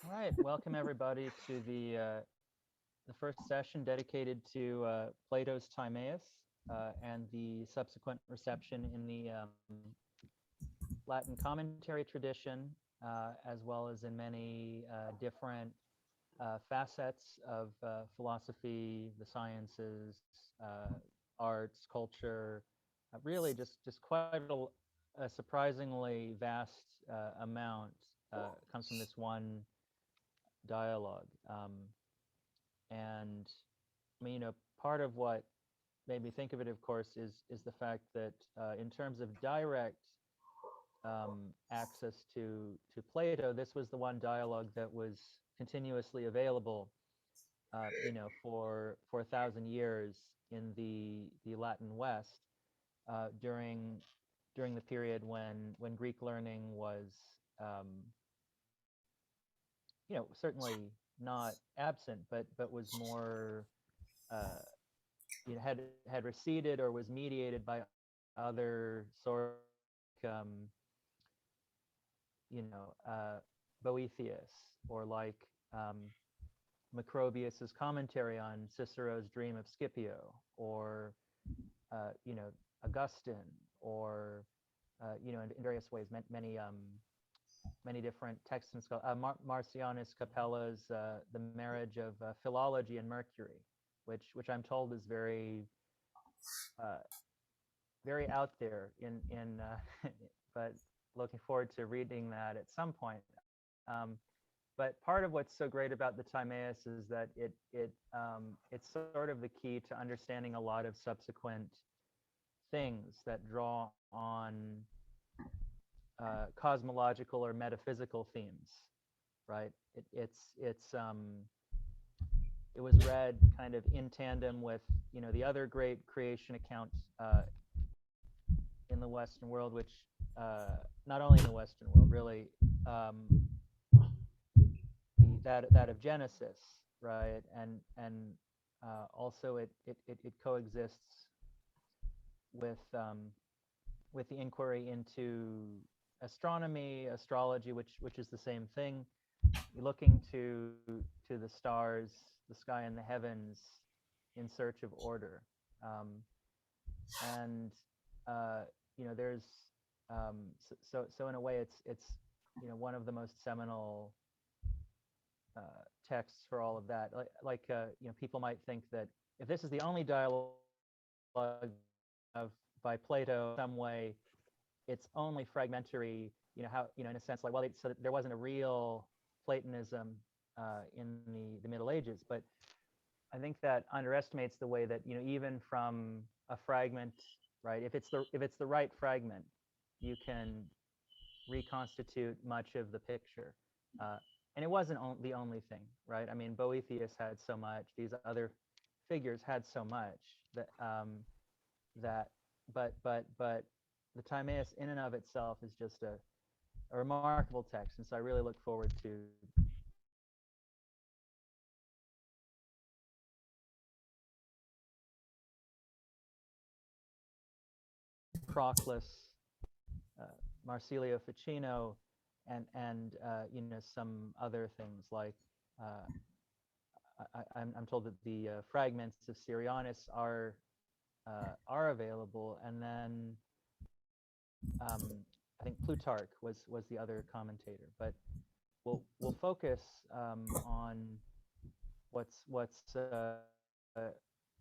All right, welcome everybody to the first session dedicated to Plato's Timaeus and the subsequent reception in the Latin commentary tradition, as well as in many different facets of philosophy, the sciences, arts, culture. Really, just quite a surprisingly vast amount comes from this one dialogue. And I mean, part of what made me think of it, of course, is the fact that in terms of direct access to Plato, this was the one dialogue that was continuously available, for 1,000 years in the Latin West during the period when Greek learning was, um, certainly not absent, but was more, uh, had receded or was mediated by other sources, you know, uh, Boethius, or like um, Macrobius's commentary on Cicero's Dream of Scipio, or you know, Augustine, or in various ways, many different texts and scholars. Marcianus Capella's The Marriage of Philology and Mercury, which I'm told is uh, very out there but looking forward to reading that at some point. But part of what's so great about the Timaeus is that it's sort of the key to understanding a lot of subsequent things that draw on cosmological or metaphysical themes, right? It was read kind of in tandem with the other great creation accounts in the Western world, which not only in the Western world, really, that of Genesis, right? And also it coexists with with the inquiry into astronomy, astrology, which is the same thing, looking to the stars, the sky, and the heavens in search of order. Um, and there's so in a way it's one of the most seminal uh, texts for all of that. People might think that if this is the only dialogue of by Plato, in some way it's only fragmentary. How in a sense, like, well, so there wasn't a real Platonism in the Middle Ages, but I think that underestimates the way that even from a fragment, right? If it's the right fragment, you can reconstitute much of the picture. Uh, and it wasn't the only thing, right? I mean, Boethius had so much; these other figures had so much that, but the Timaeus in and of itself is just a remarkable text, and so I really look forward to Proclus, uh, Marsilio Ficino, and some other things like I'm told that the fragments of Syrianus are available, and then I think Plutarch was the other commentator. But we'll focus on what's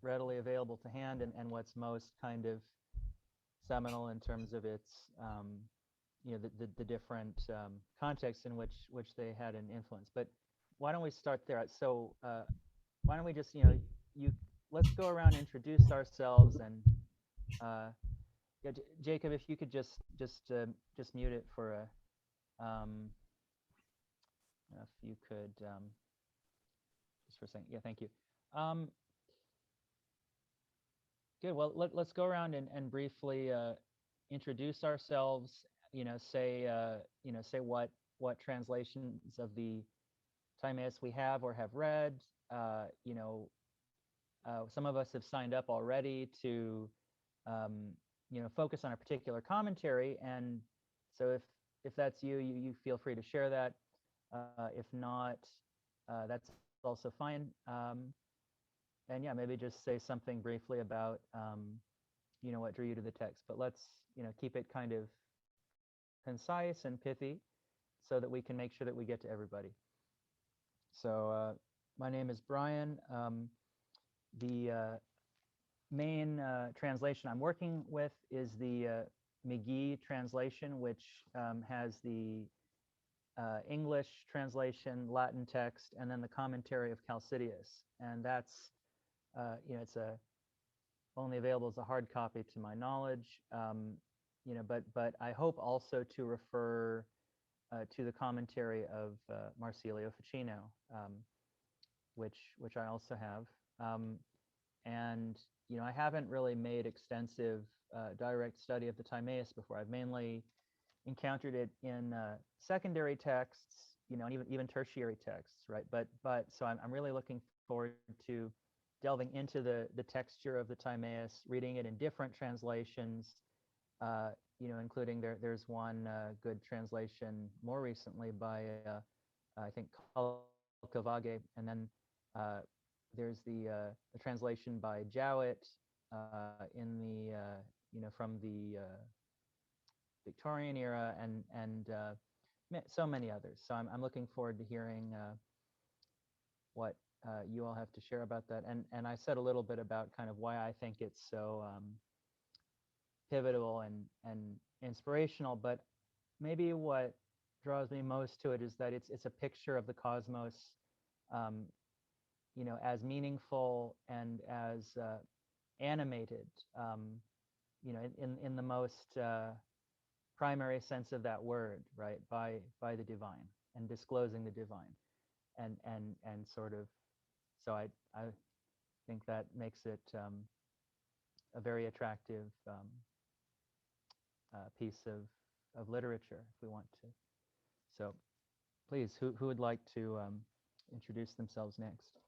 readily available to hand, and what's most kind of seminal in terms of its the different contexts in which they had an influence. But why don't we start there? So why don't we just you let's go around and introduce ourselves, and yeah, Jacob, if you could just mute it for if you could just for a second. Yeah, thank you. Um, Good. Well, let's go around and briefly introduce ourselves. Say what translations of the Timaeus we have or have read. Uh, you know, some of us have signed up already to focus on a particular commentary, and so if that's you feel free to share that. If not, that's also fine. And yeah, maybe just say something briefly about what drew you to the text. But let's keep it kind of concise and pithy, so that we can make sure that we get to everybody. So my name is Brian. The main translation I'm working with is the McGee translation, which has the English translation, Latin text, and then the commentary of Chalcidius. And that's, it's only available as a hard copy to my knowledge. But I hope also to refer to the commentary of Marsilio Ficino, which I also have. And I haven't really made extensive direct study of the Timaeus before. I've mainly encountered it in secondary texts, and even tertiary texts, right? But so I'm really looking forward to delving into the texture of the Timaeus, reading it in different translations, including there's one good translation more recently by I think Kalkavage, and then there's the translation by Jowett in the from the Victorian era, and so many others. So I'm looking forward to hearing what you all have to share about that. And I said a little bit about kind of why I think it's so pivotal and inspirational, but maybe what draws me most to it is that it's a picture of the cosmos, as meaningful and as animated, in the most primary sense of that word, right? By the divine and disclosing the divine, and sort of. So I think that makes it a very attractive piece of literature, if we want to. So please, who would like to introduce themselves next?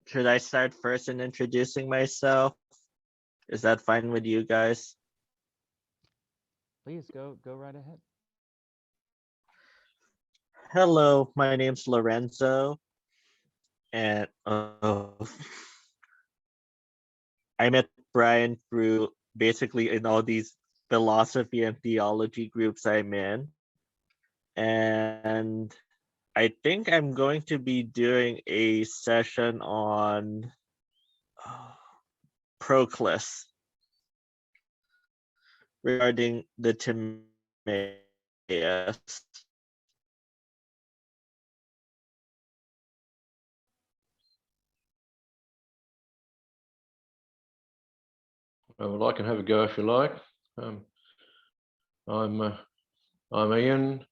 Should I start first in introducing myself? Is that fine with you guys? Please go right ahead. Hello, my name's Lorenzo, and I met Brian through basically in all these philosophy and theology groups I'm in. And I think I'm going to be doing a session on Proclus regarding the Timaeus. Well, I can have a go if you like. I'm Ian.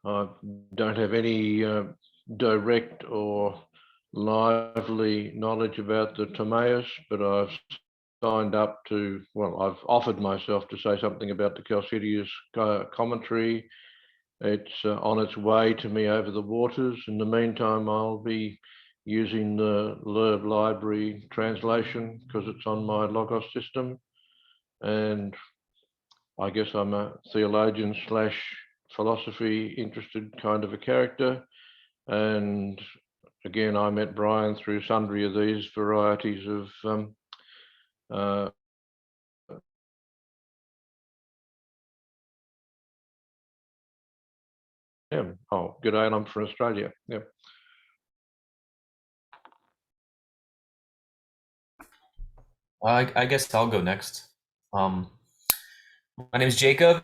I don't have any direct or lively knowledge about the Timaeus, but I've signed up to, well, I've offered myself to say something about the Chalcidius commentary. It's on its way to me over the waters. In the meantime, I'll be using the Lerb library translation because it's on my Logos system. And I guess I'm a theologian / philosophy interested kind of a character. And again, I met Brian through sundry of these varieties of yeah. Oh, good day, and I'm from Australia. Yeah. I guess I'll go next. My name is Jacob.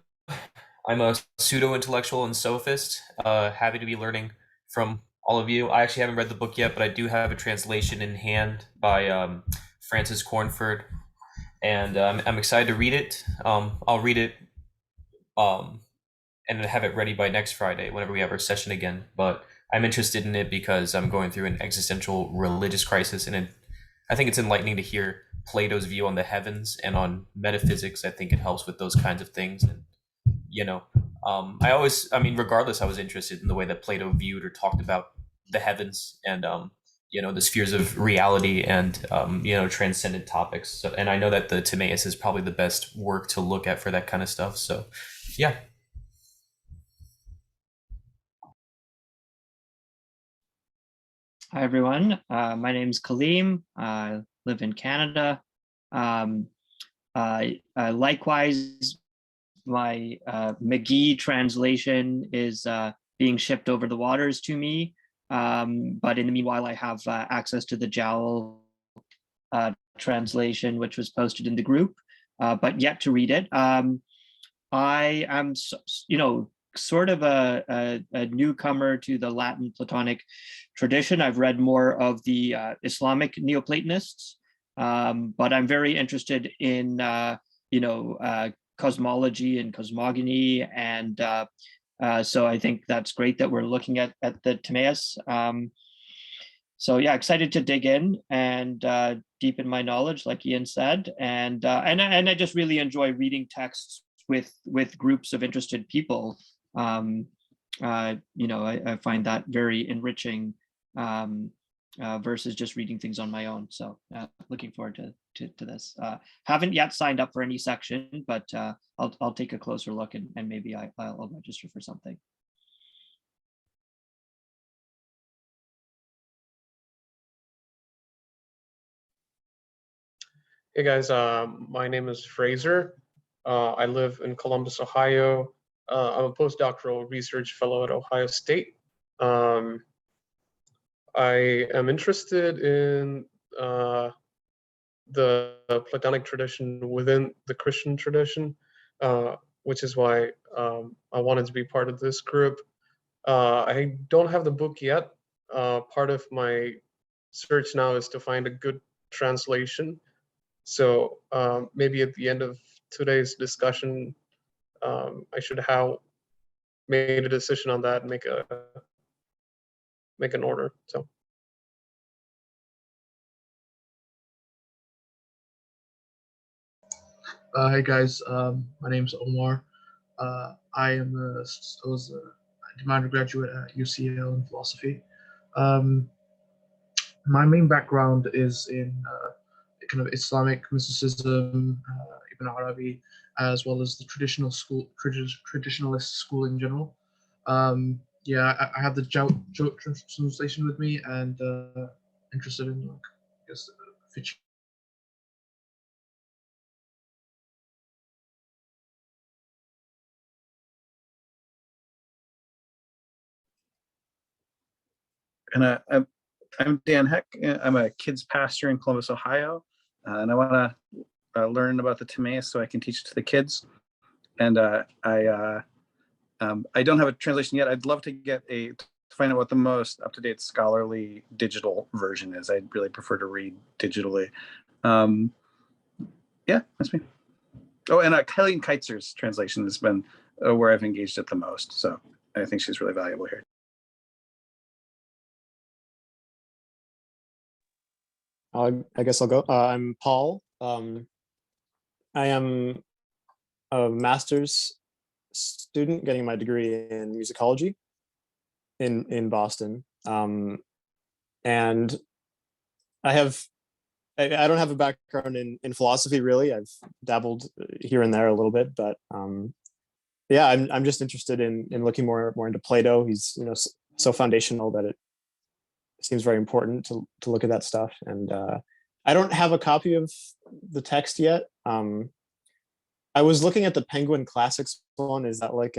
I'm a pseudo-intellectual and sophist. Happy to be learning from all of you. I actually haven't read the book yet, but I do have a translation in hand by Francis Cornford, and I'm excited to read it. I'll read it and have it ready by next Friday, whenever we have our session again. But I'm interested in it because I'm going through an existential religious crisis, and I think it's enlightening to hear Plato's view on the heavens and on metaphysics. I think it helps with those kinds of things, and I mean, regardless, I was interested in the way that Plato viewed or talked about the heavens and the spheres of reality and transcendent topics. So, and I know that the Timaeus is probably the best work to look at for that kind of stuff. So, yeah. Hi, everyone. My name's Kaleem. I live in Canada. Likewise, my McGee translation is being shipped over the waters to me. But in the meanwhile, I have access to the Jowl translation, which was posted in the group, but yet to read it. I am, sort of a newcomer to the Latin Platonic tradition. I've read more of the Islamic Neoplatonists, but I'm very interested in, cosmology and cosmogony. And so I think that's great that we're looking at the Timaeus. So yeah, excited to dig in and deepen my knowledge, like Ian said, and I just really enjoy reading texts with groups of interested people. I find that very enriching versus just reading things on my own. So looking forward to this. Haven't yet signed up for any section, but I'll take a closer look and maybe I'll register for something. Hey guys, my name is Fraser. I live in Columbus, Ohio. I'm a postdoctoral research fellow at Ohio State. I am interested in the Platonic tradition within the Christian tradition, which is why I wanted to be part of this group. I don't have the book yet. Part of my search now is to find a good translation. So maybe at the end of today's discussion, I should have made a decision on that and make an order. So. Hey guys, my name's Omar. I was an undergraduate at UCL in philosophy. My main background is in kind of Islamic mysticism, Ibn Arabi, as well as the traditionalist school in general. Yeah, I have the Joe translation with me and interested in like, I guess, Fitch. And I'm Dan Heck. I'm a kids pastor in Columbus, Ohio, and I want to learn about the Timaeus so I can teach it to the kids. And I don't have a translation yet. I'd love to find out what the most up-to-date scholarly digital version is. I'd really prefer to read digitally. Yeah, that's me. Oh, and Helene Keitzer's translation has been where I've engaged it the most. So I think she's really valuable here. I guess I'll go. I'm Paul. I am a master's student getting my degree in musicology in Boston. And I don't have a background in philosophy really. I've dabbled here and there a little bit, but yeah, I'm just interested in looking more into Plato. He's so foundational that it seems very important to look at that stuff. And I don't have a copy of the text yet. I was looking at the Penguin Classics one. Is that like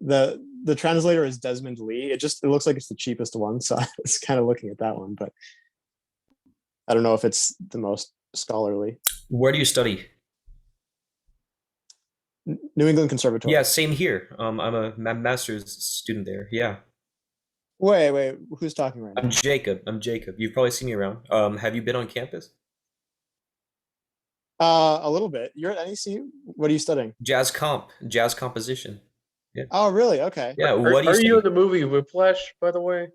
the translator is Desmond Lee? It looks like it's the cheapest one, so I was kind of looking at that one, but I don't know if it's the most scholarly. Where do you study? New England Conservatory. Yeah, same here. I'm a master's student there. Yeah. Wait, who's talking right now? I'm Jacob. You've probably seen me around. Have you been on campus? A little bit. You're at NECU? What are you studying? Jazz composition. Yeah. Oh, really? Okay. Yeah. Are you in the movie Whiplash, by the way?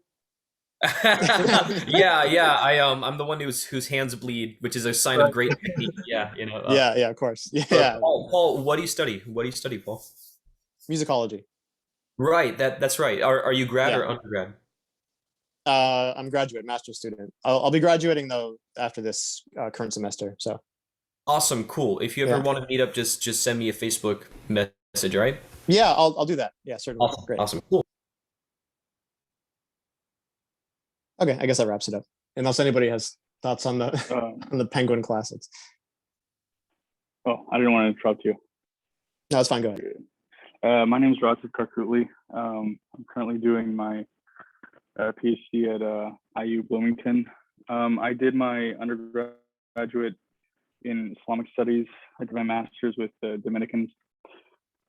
Yeah. I'm the one whose hands bleed, which is a sign of great technique. Yeah, yeah, of course. Yeah. Paul, what do you study? Paul? musicology. Right. That's right. Are you grad Yeah. or undergrad? I'm a graduate, master's student. I'll be graduating though after this current semester. So Awesome. Cool. If you ever yeah, want to meet up, just send me a Facebook message. Right. yeah, I'll do that. Yeah, certainly. Awesome. Great. Awesome. Cool. Okay, I guess that wraps it up. Unless anybody has thoughts on the on the Penguin classics. Oh, I didn't want to interrupt you. No, it's fine. Go ahead. My name is Rasif Karkutli. I'm currently doing my PhD at IU Bloomington. I did my undergraduate in Islamic studies. I did my master's with the Dominicans.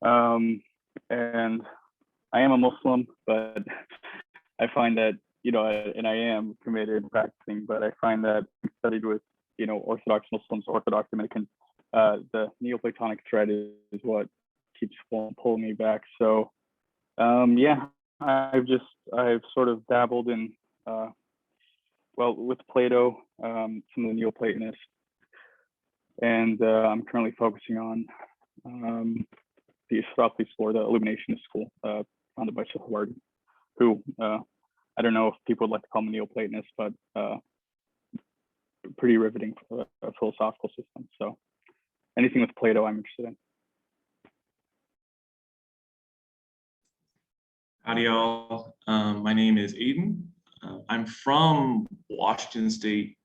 And I am a Muslim, but I find that, and I am committed practicing, but I find that I studied with, Orthodox Muslims, Orthodox Dominicans. The Neoplatonic thread is what keeps pulling me back. So yeah, I've sort of dabbled in, with Plato, some of the Neoplatonists, and I'm currently focusing on the Extraditional, the Illuminationist school, founded by Sohrawardi, who I don't know if people would like to call him a Neoplatonist, but pretty riveting philosophical system. So anything with Plato, I'm interested in. Howdy, y'all. My name is Aiden. I'm from Washington State,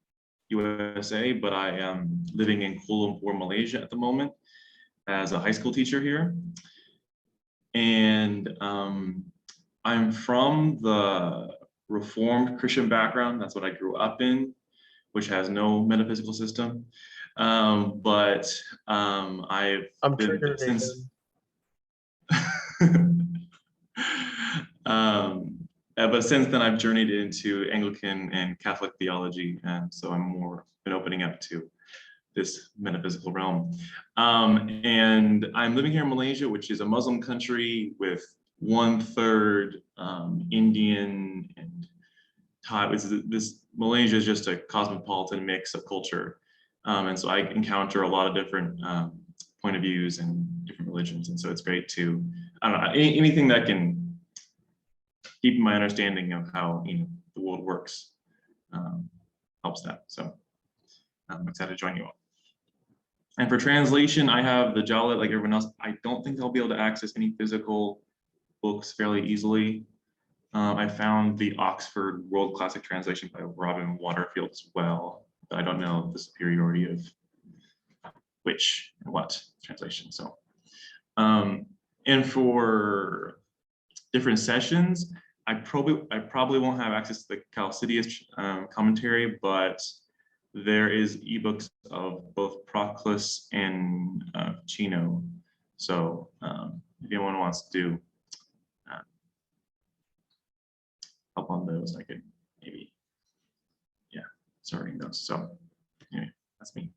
USA, but I am living in Kuala Lumpur, Malaysia at the moment as a high school teacher here. And I'm from the Reformed Christian background. That's what I grew up in, which has no metaphysical system. But I've been since. But since then, I've journeyed into Anglican and Catholic theology, and so I'm more been opening up to this metaphysical realm. And I'm living here in Malaysia, which is a Muslim country with 1/3 Indian and Thai. This Malaysia is just a cosmopolitan mix of culture, and so I encounter a lot of different point of views and different religions, and so it's great to anything that can keep my understanding of how the world works helps that. So I'm excited to join you all. And for translation, I have the Jalit like everyone else. I don't think I'll be able to access any physical books fairly easily. I found the Oxford World Classic Translation by Robin Waterfield as well, but I don't know the superiority of which and what translation. So, and for different sessions, I probably won't have access to the Chalcidius commentary, but there is ebooks of both Proclus and Chino. So if anyone wants to help on those, I could maybe, start reading those. So anyway, that's me.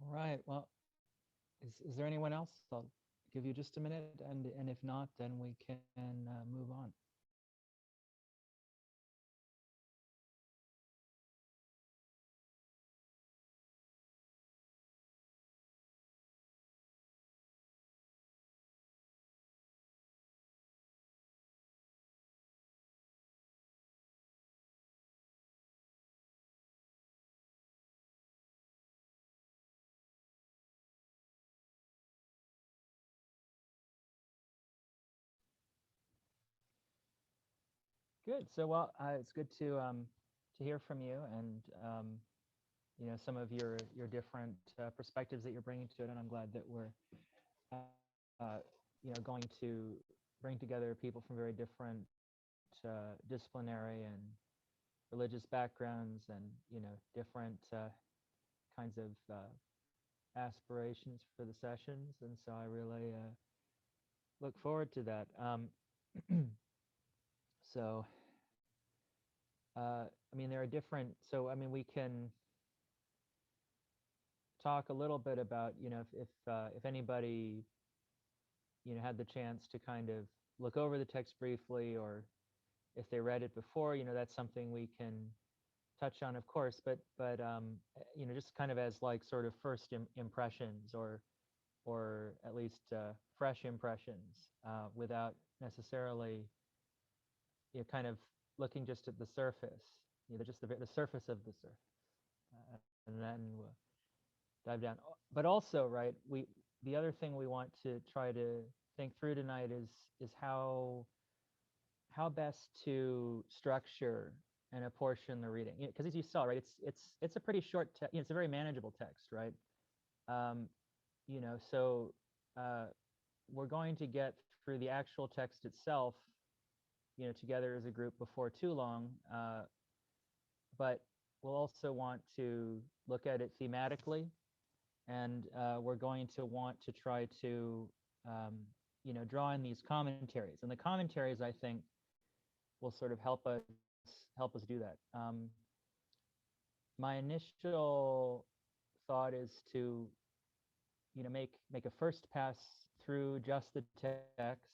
All right. Well, is there anyone else? I'll give you just a minute, and if not, then we can move on. Good. So, well, it's good to hear from you, and some of your different perspectives that you're bringing to it. And I'm glad that we're going to bring together people from very different disciplinary and religious backgrounds, and different kinds of aspirations for the sessions. And so I really look forward to that. So I mean, there are different. So I mean, we can talk a little bit about, you know, if anybody, you know, had the chance to kind of look over the text briefly, or if they read it before, you know, that's something we can touch on, of course. But you know, just kind of as like sort of first impressions, or at least fresh impressions, without necessarily, you know, kind of looking just at the surface, you know, just the surface of the surface, and then we'll dive down. But also, right, the other thing we want to try to think through tonight is how best to structure and apportion the reading, because as you saw, right, it's a pretty short text. You know, it's a very manageable text, right? You know, so we're going to get through the actual text itself, you know, together as a group before too long, but we'll also want to look at it thematically, and we're going to want to try to, you know, draw in these commentaries, and the commentaries, I think, will sort of help us do that. My initial thought is to, you know, make a first pass through just the text,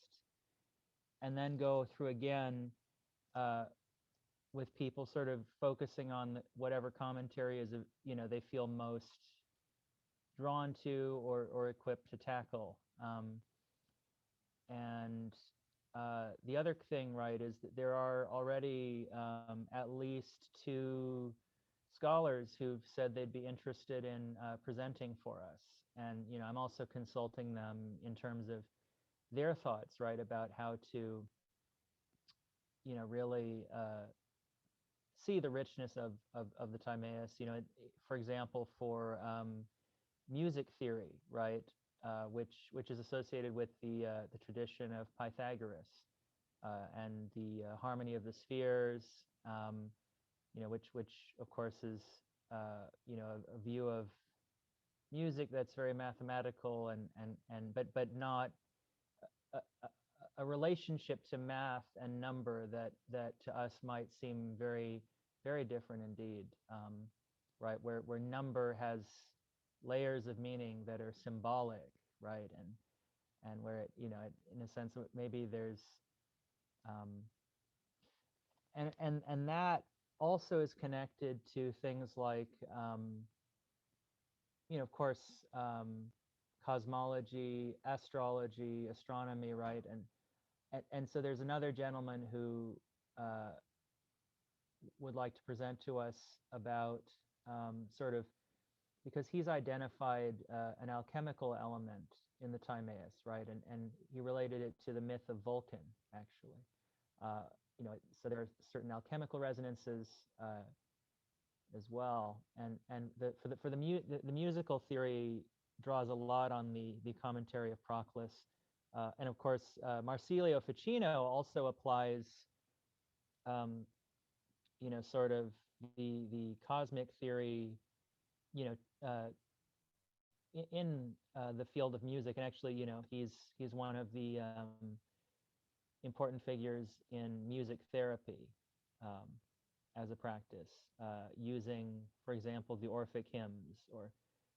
and then go through again with people sort of focusing on whatever commentary is, you know, they feel most drawn to or equipped to tackle. And the other thing, right, is that there are already at least 2 scholars who've said they'd be interested in presenting for us. And, you know, I'm also consulting them in terms of their thoughts, right, about how to, you know, really see the richness of the Timaeus. You know, for example, for music theory, right, which is associated with the tradition of Pythagoras, and the harmony of the spheres, you know, which of course is, you know, a view of music that's very mathematical, but not a relationship to math and number that to us might seem very, very different indeed, right? Where number has layers of meaning that are symbolic, right? And where it, you know, in a sense, maybe there's, and that also is connected to things like, you know, of course, cosmology, astrology, astronomy, right? And so there's another gentleman who would like to present to us about sort of, because he's identified an alchemical element in the Timaeus, right? And he related it to the myth of Vulcan, actually. You know, so there are certain alchemical resonances as well, and the musical theory draws a lot on the commentary of Proclus, and of course Marsilio Ficino also applies, you know, sort of the cosmic theory, you know, in the field of music, and actually, you know, he's one of the important figures in music therapy as a practice, using, for example, the Orphic hymns or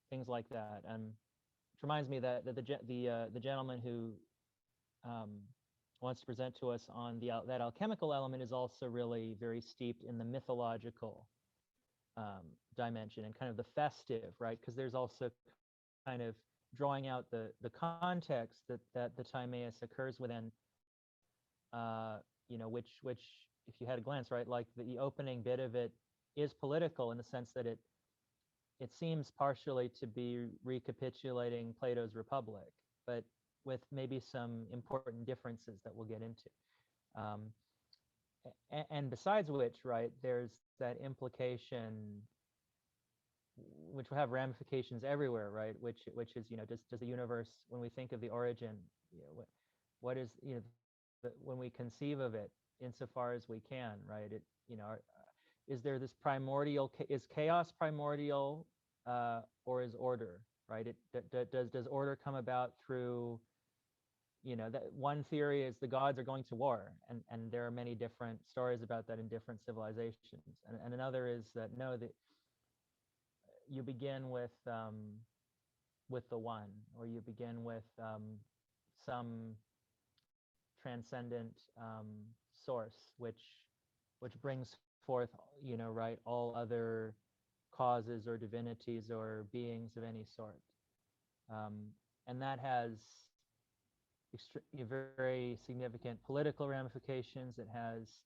things like that. Which reminds me that the gentleman who wants to present to us on that alchemical element is also really very steeped in the mythological dimension and kind of the festive, right? Because there's also kind of drawing out the context that the Timaeus occurs within, you know, which if you had a glance, right, like the opening bit of it is political in the sense that it seems partially to be recapitulating Plato's Republic, but with maybe some important differences that we'll get into. And besides which, right, there's that implication, which will have ramifications everywhere, right? Which is, you know, does the universe, when we think of the origin, you know, what is, you know, when we conceive of it, insofar as we can, right? It, you know, is there this primordial, is chaos primordial, or is order, right? Does order come about through that one theory is the gods are going to war, and there are many different stories about that in different civilizations. And another is that no, that you begin with the one, or you begin with some transcendent source, which brings forth, right, all other causes or divinities or beings of any sort, and that has very significant political ramifications. It has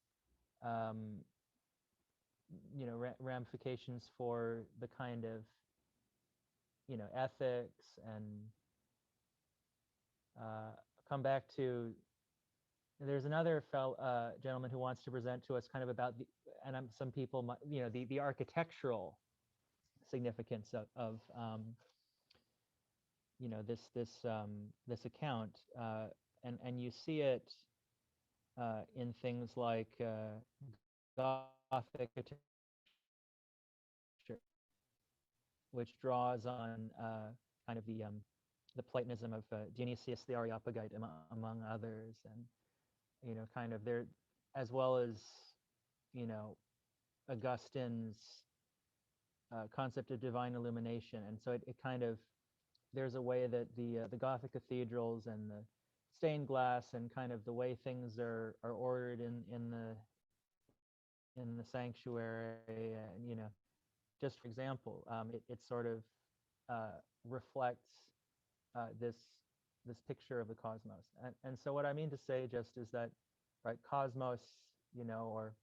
ramifications for the kind of ethics, and come back to, there's another gentleman who wants to present to us kind of about some people might, the architectural significance of this account, and you see it in things like Gothic architecture, which draws on kind of the Platonism of Dionysius the Areopagite, among others, and kind of there, as well as Augustine's concept of divine illumination. And so it kind of, there's a way that the Gothic cathedrals and the stained glass and kind of the way things are ordered in the sanctuary, and just for example, it sort of reflects this picture of the cosmos. And so what I mean to say just is that, right, cosmos, or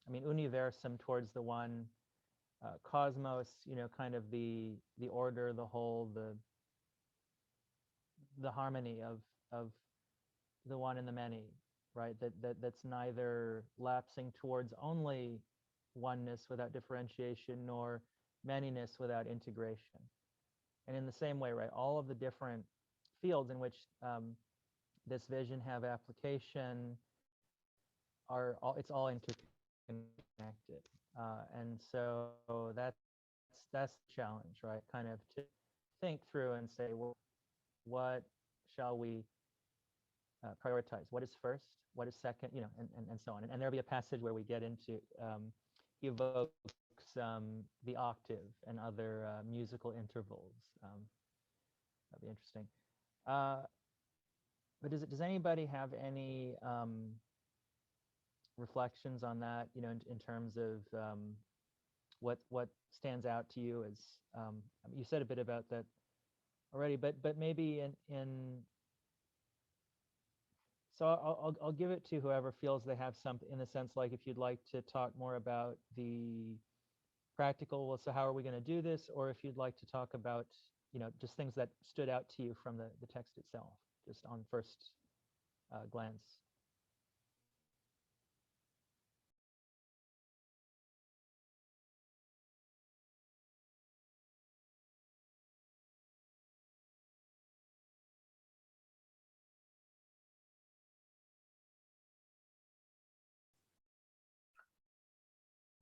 I mean universum towards the one, cosmos, kind of the order, the whole, the harmony of the one and the many, right? That's neither lapsing towards only oneness without differentiation, nor manyness without integration. And in the same way, right, all of the different fields in which this vision have application it's all interconnected, and so that's the challenge, right? Kind of to think through and say, well, what shall we prioritize? What is first? What is second? And so on. And there'll be a passage where we get into evokes the octave and other musical intervals. That'll be interesting. But does anybody have any reflections on that? In terms of what stands out to you as you said a bit about that already, but maybe in so I'll give it to whoever feels they have something, in the sense, like, if you'd like to talk more about the practical, well, so how are we going to do this, or if you'd like to talk about just things that stood out to you from the text itself, just on first glance.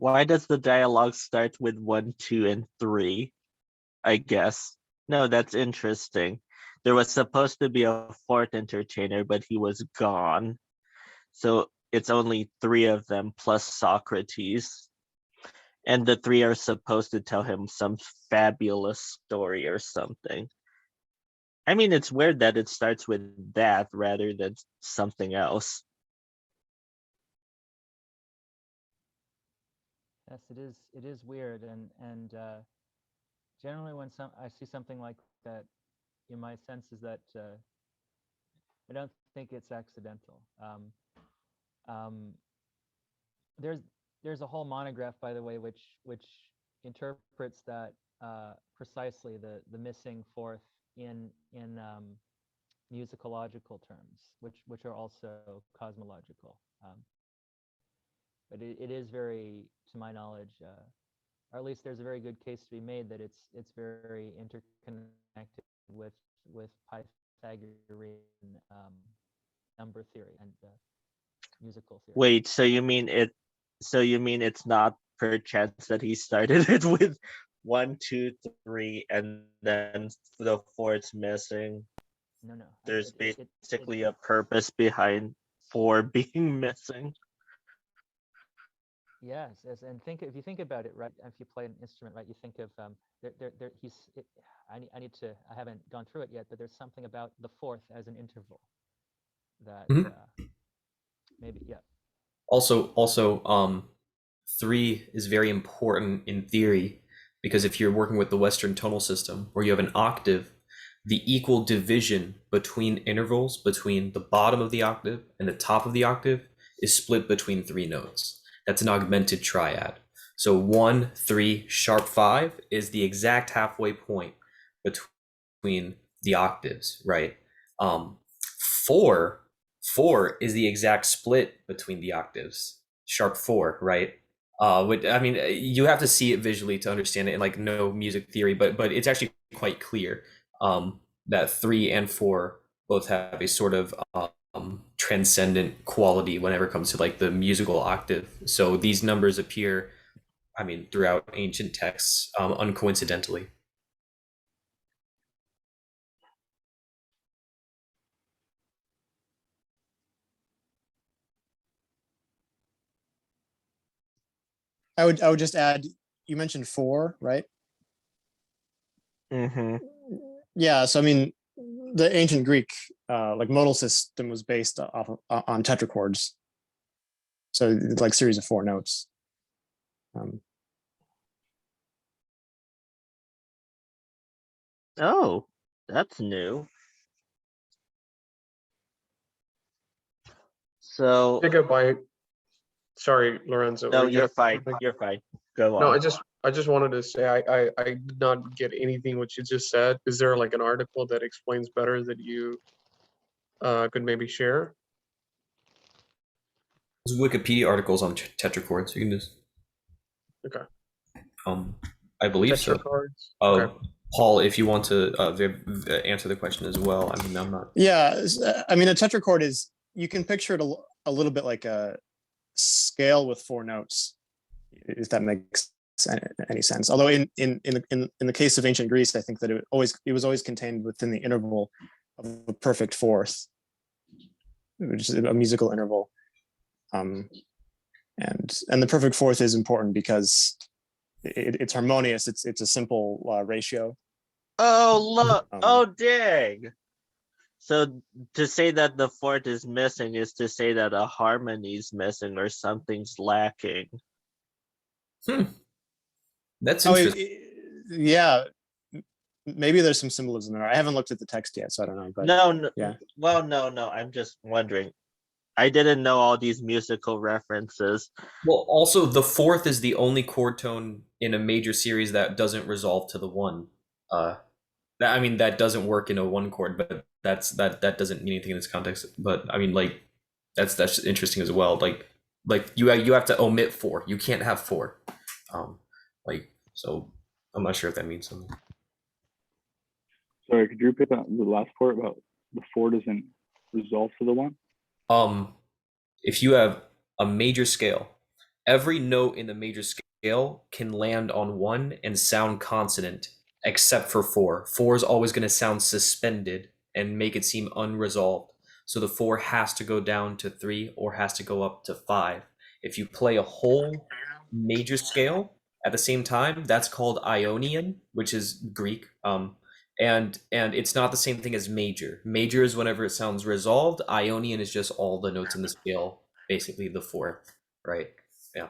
Why does the dialogue start with 1, 2, and 3? I guess. No, that's interesting. There was supposed to be a 4th entertainer, but he was gone. So it's only 3 of them plus Socrates. And the 3 are supposed to tell him some fabulous story or something. I mean, it's weird that it starts with that rather than something else. Yes, it is weird, and generally when I see something like that, my sense is that I don't think it's accidental. There's a whole monograph, by the way, which interprets that precisely, the missing 4th in musicological terms, which are also cosmological. But it is very, to my knowledge, or at least there's a very good case to be made that it's very interconnected with Pythagorean number theory and musical theory. Wait, so you mean it's not perchance that he started it with 1, 2, 3, and then the 4th's missing? No, no. There's basically a purpose behind 4 being missing. Yes, yes, and if you think about it, right? If you play an instrument, right, you think of I need to. I haven't gone through it yet, but there's something about the fourth as an interval that Mhm. maybe, yeah. Also, 3 is very important in theory because if you're working with the Western tonal system where you have an octave, the equal division between intervals between the bottom of the octave and the top of the octave is split between 3 notes. That's an augmented triad. So 1, 3, sharp 5 is the exact halfway point between the octaves, right? 4 is the exact split between the octaves, sharp 4, right? I mean, you have to see it visually to understand it, and like no music theory, but it's actually quite clear that 3 and 4 both have a sort of transcendent quality whenever it comes to like the musical octave. So these numbers appear, I mean, throughout ancient texts uncoincidentally. I would just add, you mentioned 4, right? Mm-hmm. Yeah, so I mean, the ancient Greek like modal system was based on tetrachords, so it's like series of 4 notes. Oh, that's new. So Sorry, Lorenzo. no, were you you're fine. asking? You're fine. Go on. No, I just wanted to say I did not get anything what you just said. Is there like an article that explains better that you could maybe share? There's Wikipedia articles on tetrachords. You can just Okay. I believe so. Tetracards. Okay. Paul, if you want to answer the question as well, I mean, I'm not. Yeah, I mean, a tetrachord is, you can picture it a little bit like a scale with 4 notes, if that makes any sense. Although in the case of ancient Greece, I think that it was always contained within the interval of a perfect fourth, which is a musical interval. And the perfect fourth is important because it's harmonious. It's a simple ratio. Oh, look. Oh, dang. So to say that the fourth is missing is to say that a harmony is missing or something's lacking. That's interesting. Yeah. Maybe there's some symbolism there. I haven't looked at the text yet, so I don't know. But no. Yeah. Well, no. I'm just wondering. I didn't know all these musical references. Well, also the fourth is the only chord tone in a major series that doesn't resolve to the 1. I mean, that doesn't work in a 1 chord, but that doesn't mean anything in this context. But I mean, like, that's interesting as well. Like you have to omit 4. You can't have 4. So I'm not sure if that means something. Sorry, could you repeat the last part about the 4 doesn't resolve to the 1? If you have a major scale, every note in the major scale can land on 1 and sound consonant, except for 4. 4 is always going to sound suspended and make it seem unresolved. So the 4 has to go down to 3 or has to go up to 5. If you play a whole major scale at the same time, that's called Ionian, which is Greek. And it's not the same thing as major. Major is whenever it sounds resolved. Ionian is just all the notes in the scale, basically the 4th, right? Yeah.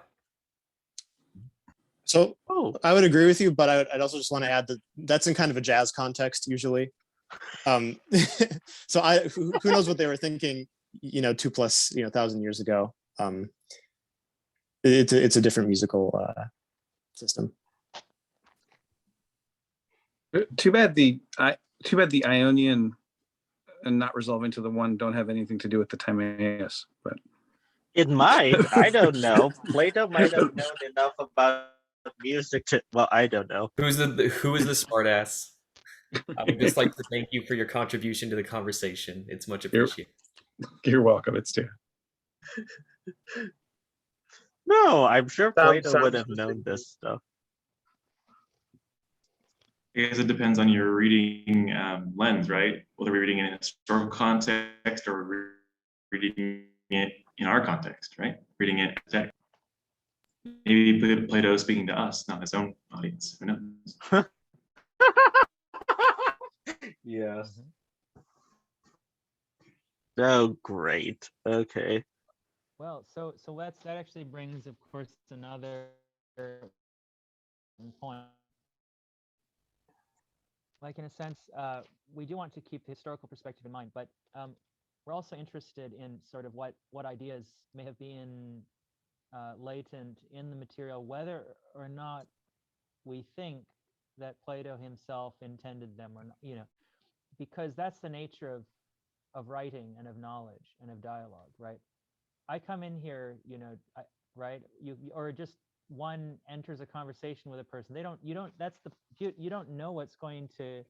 So I would agree with you, but I'd also just want to add that that's in kind of a jazz context usually. So who knows what they were thinking, 2 plus 1,000 years ago. It's a different musical system. Too bad the Ionian and not resolving to the 1 don't have anything to do with the Timaeus, but It might. I don't know. Plato might have known enough about music to. Well, I don't know. Who is the smartass? I would just like to thank you for your contribution to the conversation. It's much appreciated. You're welcome. It's too. No, I'm sure Plato would have known this stuff. I guess it depends on your reading lens, right? Whether we're reading in a historical context or reading it in our context, right? Reading it text. Maybe Plato is speaking to us, not his own audience. Who knows? Yes. Mhm. Oh, great. Okay. Well, so that actually brings, of course, another point. Like in a sense, we do want to keep the historical perspective in mind, but we're also interested in sort of what ideas may have been latent in the material, whether or not we think that Plato himself intended them or not, because that's the nature of writing and of knowledge and of dialogue, right? I come in here, right? Or just one enters a conversation with a person. You don't know what's going to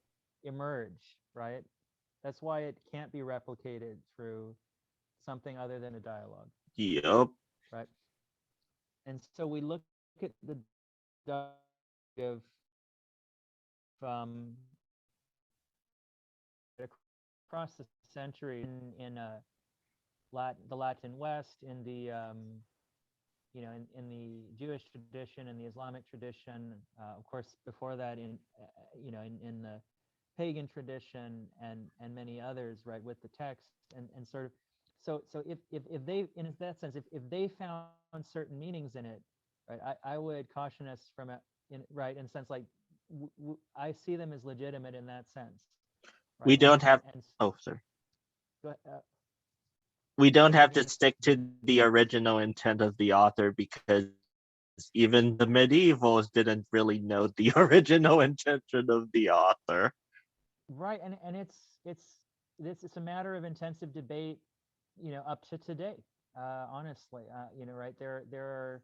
emerge, right? That's why it can't be replicated through something other than a dialogue, Yup. right? And so we look at the dialogue of across the century in the Latin West, in the in the Jewish tradition and the Islamic tradition, of course, before that in the pagan tradition and many others, right, with the text and sort of, so if they, in that sense, if they found certain meanings in it, right, I would caution us from it, in the sense like I see them as legitimate in that sense. Right? We don't have. And Oh, sorry. go ahead, We don't have to stick to the original intent of the author because even the medievals didn't really know the original intention of the author. right, and it's a matter of intensive debate, up to today. Honestly, right, there are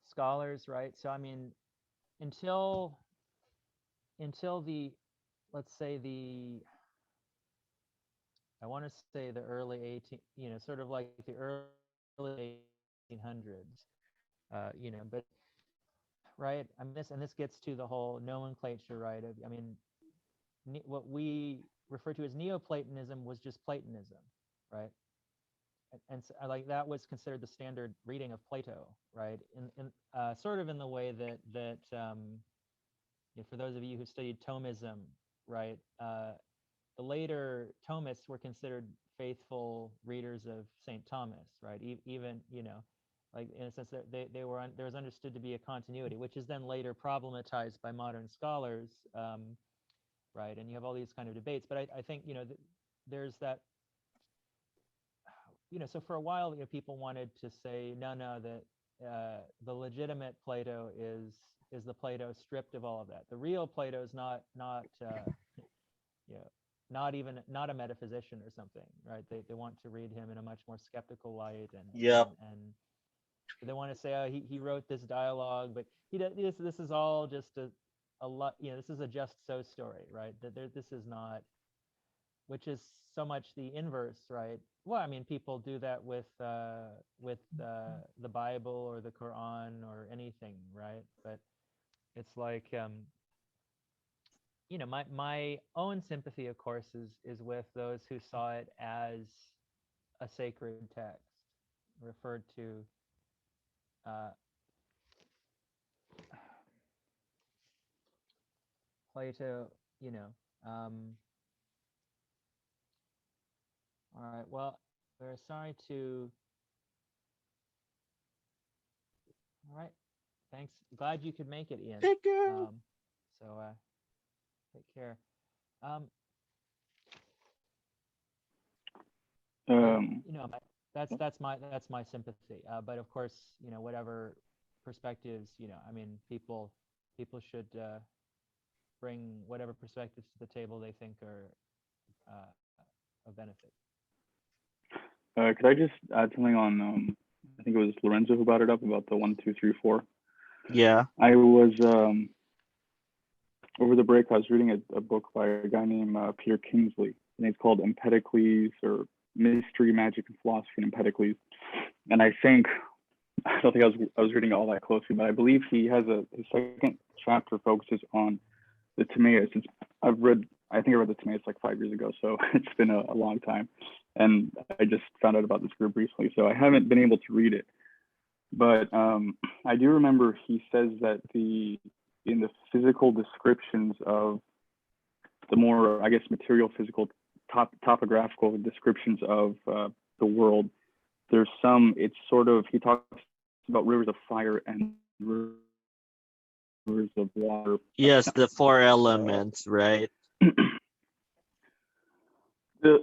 scholars, right? So I mean, until the, let's say I want to say the early 18, sort of like the early 1800s, but right, I mean this gets to the whole nomenclature, right? I mean, what we refer to as Neoplatonism was just Platonism, right? And so, like that was considered the standard reading of Plato, right? In sort of in the way that for those of you who studied Thomism, right? The later Thomists were considered faithful readers of St. Thomas, right? Even, like in a sense that there was understood to be a continuity, which is then later problematized by modern scholars, right? And you have all these kind of debates, but I think, there's that, so for a while, people wanted to say, no, that the legitimate Plato is the Plato stripped of all of that. The real Plato is not a metaphysician or something, right? They want to read him in a much more skeptical light, and they want to say, oh, he wrote this dialogue, but this is all just a lot, this is a just so story, right? This is not, which is so much the inverse, right? Well, I mean, people do that with the Bible or the Quran or anything, right? But it's like, my own sympathy, of course, is with those who saw it as a sacred text, referred to Plato, all right, well, we're sorry to, all right, thanks. Glad you could make it, Ian. Take care. So take care. That's my sympathy. But of course, whatever perspectives, I mean, people should bring whatever perspectives to the table they think are of benefit. Could I just add something on? I think it was Lorenzo who brought it up about the 1, 2, 3, 4. Yeah. I was over the break. I was reading a book by a guy named Peter Kingsley, and it's called Empedocles, or Mystery, Magic, and Philosophy in Empedocles. And I don't think I was reading all that closely, but I believe he has his second chapter focuses on the Timaeus. I think I read the Timaeus like 5 years ago, so it's been a long time. And I just found out about this group recently, so I haven't been able to read it. But I do remember he says that in the physical descriptions of the more, I guess, material, physical, topographical descriptions of the world, there's some, it's sort of, he talks about rivers of fire and rivers of water. Yes, the 4 elements, right?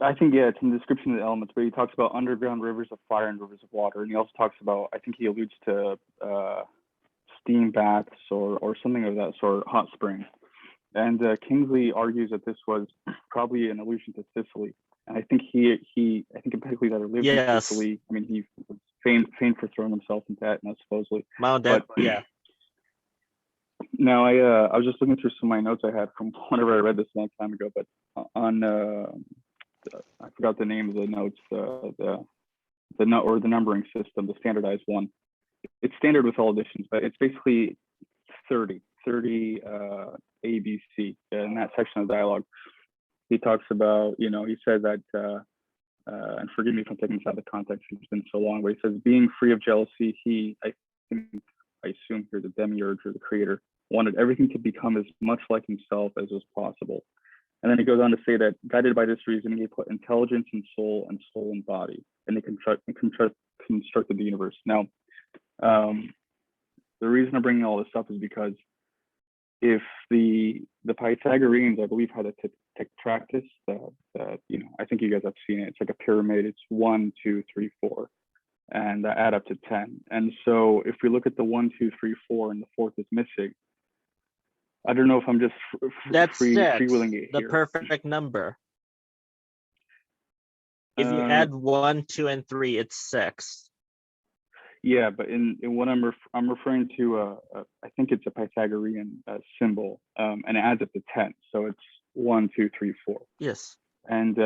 I think, yeah, it's in the description of the elements, but he talks about underground rivers of fire and rivers of water. And he also talks about, I think he alludes to steam baths or something of that sort, hot springs. And Kingsley argues that this was probably an allusion to Sicily. And I think I think Empedocles either lived in Sicily. I mean, he was famed for throwing himself into Etna, supposedly. Mount yeah. Now, I was just looking through some of my notes I had from whenever I read this a long time ago, but on I forgot the name of the notes, the numbering system, the standardized one. It's standard with all editions, but it's basically 30 ABC in that section of dialogue. He talks about, he said that, and forgive me if I'm taking this out of context, it's been so long, but he says, being free of jealousy, I assume here the demiurge or the creator wanted everything to become as much like himself as was possible. And then he goes on to say that, guided by this reasoning, he put intelligence in soul and soul in body, and they constructed the universe. Now, the reason I'm bringing all this up is because if the Pythagoreans, I believe, had a tetractys that I think you guys have seen it. It's like a pyramid. It's 1, 2, 3, 4, and add up to 10. And so if we look at the 1, 2, 3, 4, and the fourth is missing, I don't know if I'm just freewheeling it the here. perfect number. If you add 1, 2, and 3, it's 6. Yeah, but in what I'm referring to, I think it's a Pythagorean symbol, and it adds up to 10. So it's 1, 2, 3, 4. Yes. And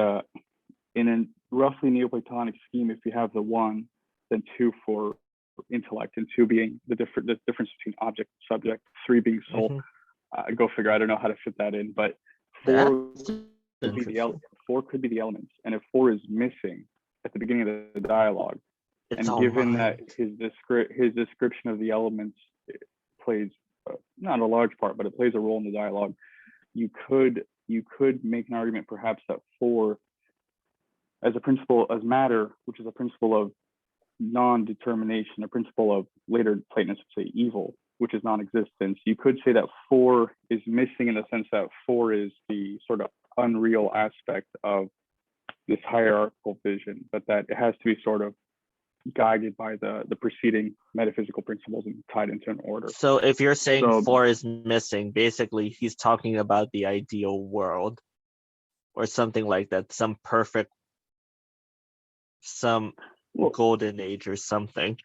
in a roughly Neoplatonic scheme, if you have the 1, then 2 for intellect, and 2 being the difference between object and subject, 3 being soul. Mm-hmm. Go figure. I don't know how to fit that in, but 4 could be the elements, and if 4 is missing at the beginning of the dialogue, and given that his description of the elements plays not a large part, but it plays a role in the dialogue, you could make an argument perhaps that 4, as a principle, as matter, which is a principle of non-determination, a principle of later Platonists would say evil, which is non-existence. You could say that 4 is missing in the sense that 4 is the sort of unreal aspect of this hierarchical vision, but that it has to be sort of guided by the preceding metaphysical principles and tied into an order. So if you're saying 4 is missing, basically he's talking about the ideal world or something like that, some perfect, golden age or something.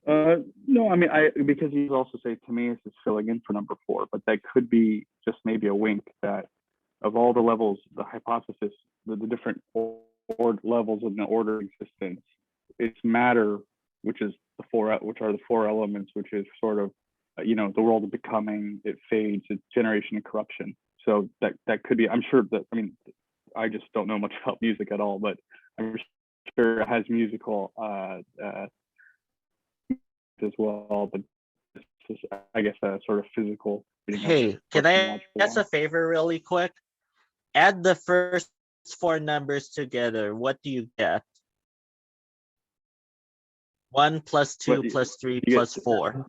No, I mean, because you also say Timaeus is filling in for number 4, but that could be just maybe a wink that of all the levels, the hypothesis, the different levels of the order of existence, it's matter, which are the 4 elements, which is sort of, the world of becoming, it fades, it's generation and corruption. So that could be, I'm sure that, I mean, I just don't know much about music at all, but I'm sure it has musical as well, but it's just, I guess, a sort of physical. Hey, can I ask a favor really quick? Add the first 4 numbers together. What do you get? 1 plus 2 plus 3 plus 4.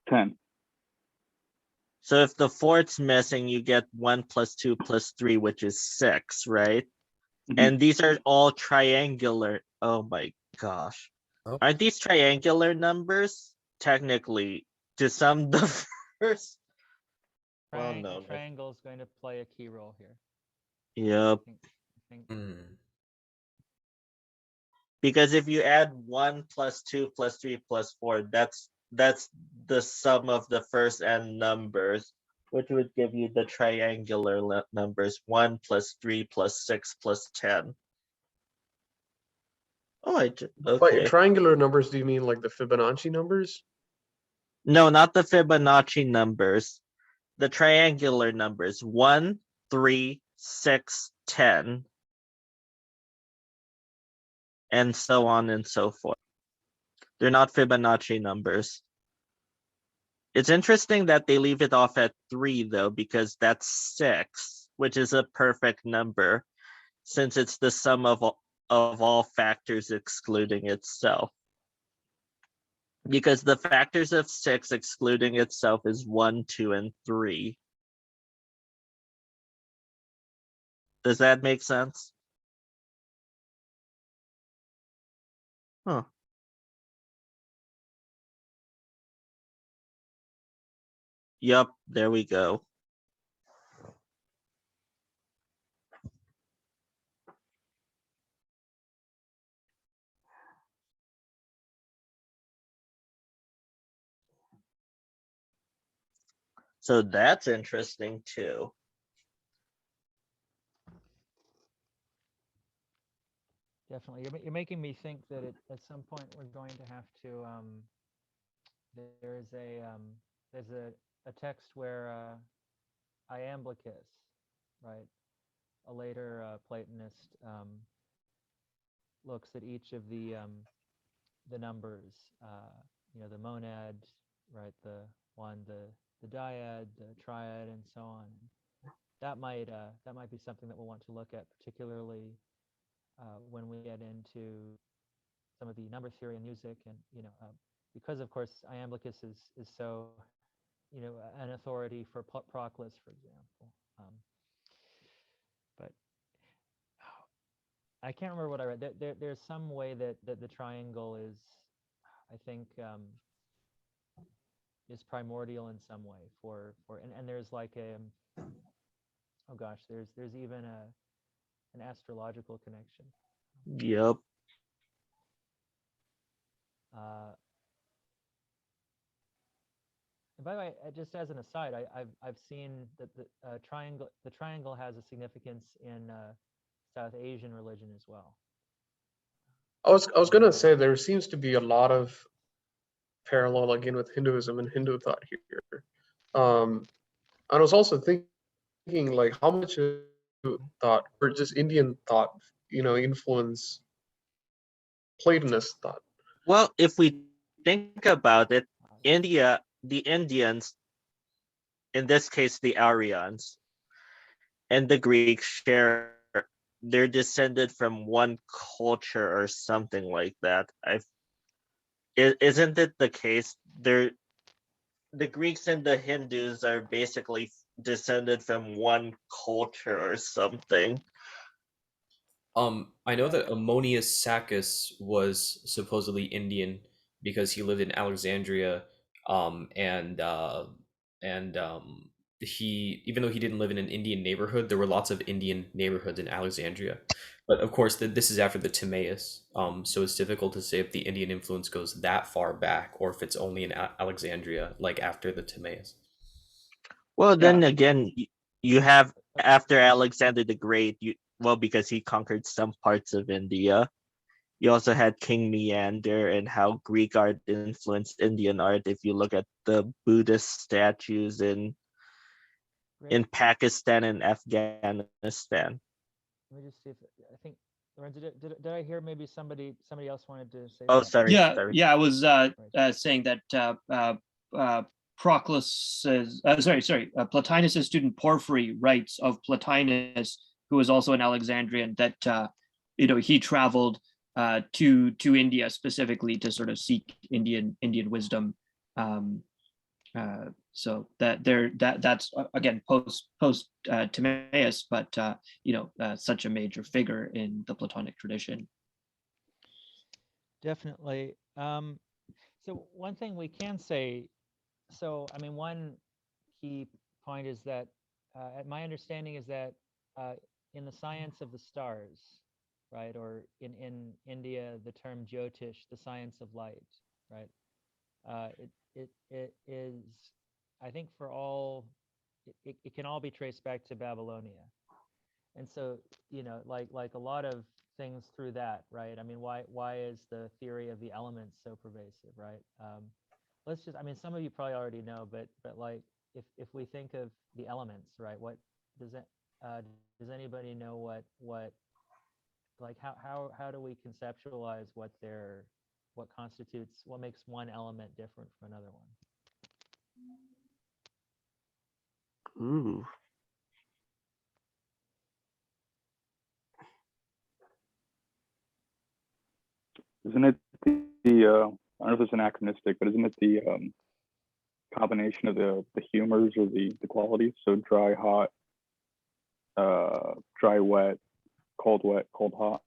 10. So if the 4th's missing, you get 1 plus 2 plus 3, which is 6, right? Mm-hmm. And these are all triangular. Oh my gosh. Oh. Aren't these triangular numbers? Technically, to sum the first. Triangle is going to play a key role here. Yep. I think. Because if you add 1 plus 2 plus 3 plus 4, that's the sum of the first n numbers, which would give you the triangular numbers 1 plus 3 plus 6 plus 10. Oh, okay. By triangular numbers, do you mean like the Fibonacci numbers? No, not the Fibonacci numbers. The triangular numbers 1, 3, 6, 10, and so on and so forth. They're not Fibonacci numbers. It's interesting that they leave it off at 3 though, because that's 6, which is a perfect number since it's the sum of all factors excluding itself. Because the factors of 6 excluding itself is 1, 2, and 3. Does that make sense? Huh. Yup, there we go. So that's interesting too. Definitely, you're making me think that at some point we're going to have to. There's a text where Iamblichus, right, a later Platonist, looks at each of the numbers, the monad, right, the one, the dyad, the triad, and so on. That might be something that we'll want to look at, particularly when we get into some of the number theory and music, and because of course Iamblichus is so an authority for Proclus, for example. But I can't remember what I read. There's some way that the triangle is, I think, is primordial in some way and there's like oh gosh, there's even an astrological connection. Yep. And by the way, just as an aside, I've seen that the triangle has a significance in South Asian religion as well. I was gonna say there seems to be a lot of parallel again with Hinduism and Hindu thought here. And I was also thinking like how much of thought or just Indian thought, influence Platonist thought. Well, if we think about it, the Indians, in this case the Aryans, and the Greeks share, they're descended from one culture or something like that. Isn't it the case? The Greeks and the Hindus are basically descended from one culture or something. I know that Ammonius Saccas was supposedly Indian because he lived in Alexandria, and he, even though he didn't live in an Indian neighborhood, there were lots of Indian neighborhoods in Alexandria. But of course, this is after the Timaeus, so it's difficult to say if the Indian influence goes that far back or if it's only in Alexandria, like after the Timaeus. Well, then again, you have after Alexander the Great, because he conquered some parts of India. You also had King Meander and how Greek art influenced Indian art. If you look at the Buddhist statues in Pakistan and Afghanistan. Let me just see if I think Lorenzo, did I hear maybe somebody else wanted to say? Oh, something? sorry. Yeah. I was saying that Proclus is Plotinus's student Porphyry writes of Plotinus, who was also an Alexandrian, that he traveled to India specifically to sort of seek Indian wisdom. So that's again post Timaeus, but such a major figure in the Platonic tradition. Definitely. So one thing we can say, I mean, one key point is that my understanding is that in the science of the stars, right, or in India, the term Jyotish, the science of light, right, it is, I think for all, it can all be traced back to Babylonia. And so, like a lot of things through that, right? I mean, why is the theory of the elements so pervasive, right? let's just, I mean, some of you probably already know, but like if we think of the elements, right? What does that does anybody know what like how do we conceptualize what constitutes, what makes one element different from another one? Ooh. Isn't it the I don't know if it's anachronistic, but isn't it the combination of the humors or the qualities? So dry, hot, dry, wet, cold, hot.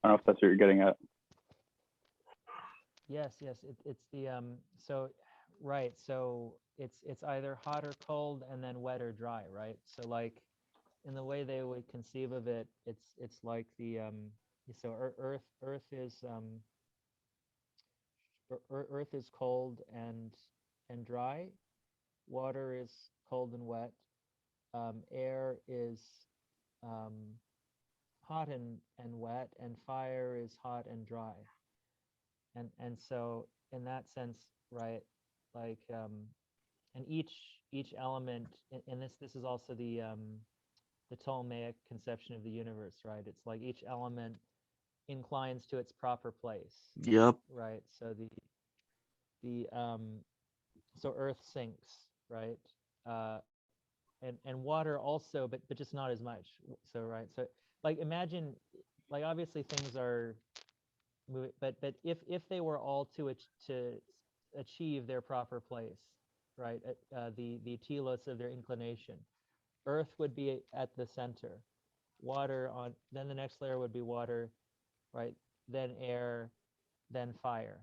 I don't know if that's what you're getting at. Yes, it's the so right, so it's either hot or cold and then wet or dry, right? So like in the way they would conceive of it, it's like the so earth is earth is cold and dry, water is cold and wet, air is um, hot and wet, and fire is hot and dry. And so in that sense, right, like and each element and this is also the Ptolemaic conception of the universe, right? It's like each element inclines to its proper place. Yep. Right. So the so earth sinks, right? And water also, but just not as much. So right. So like imagine, like obviously things are moving, but if they were all to achieve their proper place, right? The telos of their inclination, earth would be at the center, water on, then the next layer would be water, right? Then air, then fire.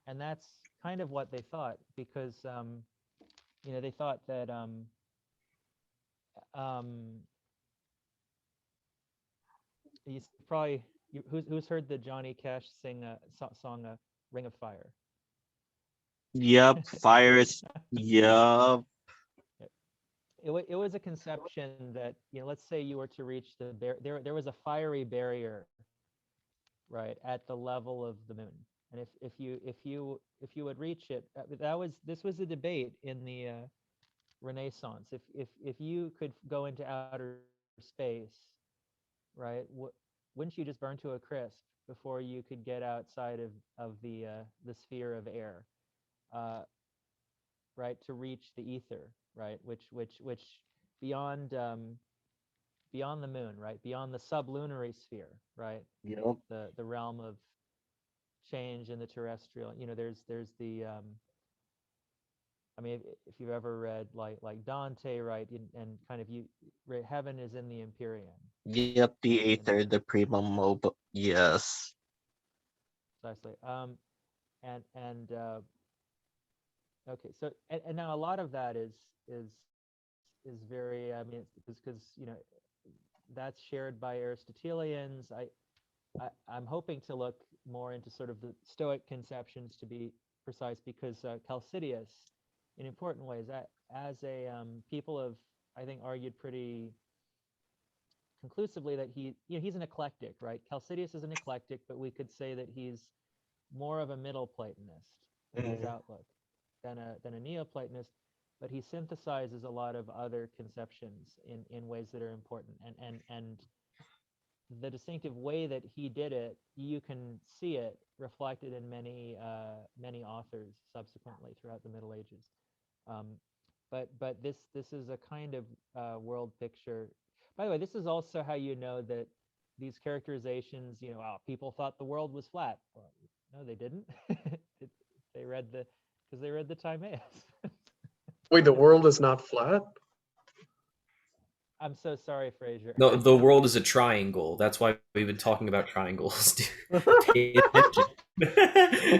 And that's kind of what they thought, because you know, they thought that you probably who's heard the Johnny Cash sing song Ring of Fire? Yep. Fire is. Yep. It was a conception that, you know, let's say you were to reach the there was a fiery barrier, right, at the level of the moon, and if you would reach it, this was a debate in the Renaissance. If you could go into outer space, right, wouldn't you just burn to a crisp before you could get outside of the sphere of air, right, to reach the ether, right, which beyond beyond the moon, right, beyond the sublunary sphere, right, Yep. the realm of change in the terrestrial. You know, there's the I mean, if you've ever read like Dante, right, and kind of heaven is in the Empyrean. Yep. The Aether, the Prima Mobile. Yes. Precisely. And okay, so and now a lot of that is very, I mean, it's because, you know, that's shared by Aristotelians. I'm hoping to look more into sort of the Stoic conceptions, to be precise, because Chalcidius, in important ways, as a people have, I think, argued pretty conclusively that he's an eclectic, right? Chalcidius is an eclectic, but we could say that he's more of a Middle Platonist in his outlook than a Neoplatonist, but he synthesizes a lot of other conceptions in ways that are important, and the distinctive way that he did it, you can see it reflected in many authors subsequently throughout the Middle Ages. But this is a kind of world picture. By the way, this is also how you know that these characterizations, you know, people thought the world was flat. Well, no, they didn't. They read the Timaeus. Wait, the world is not flat? I'm so sorry, Fraser. No, the world is a triangle. That's why we've been talking about triangles. Pay attention.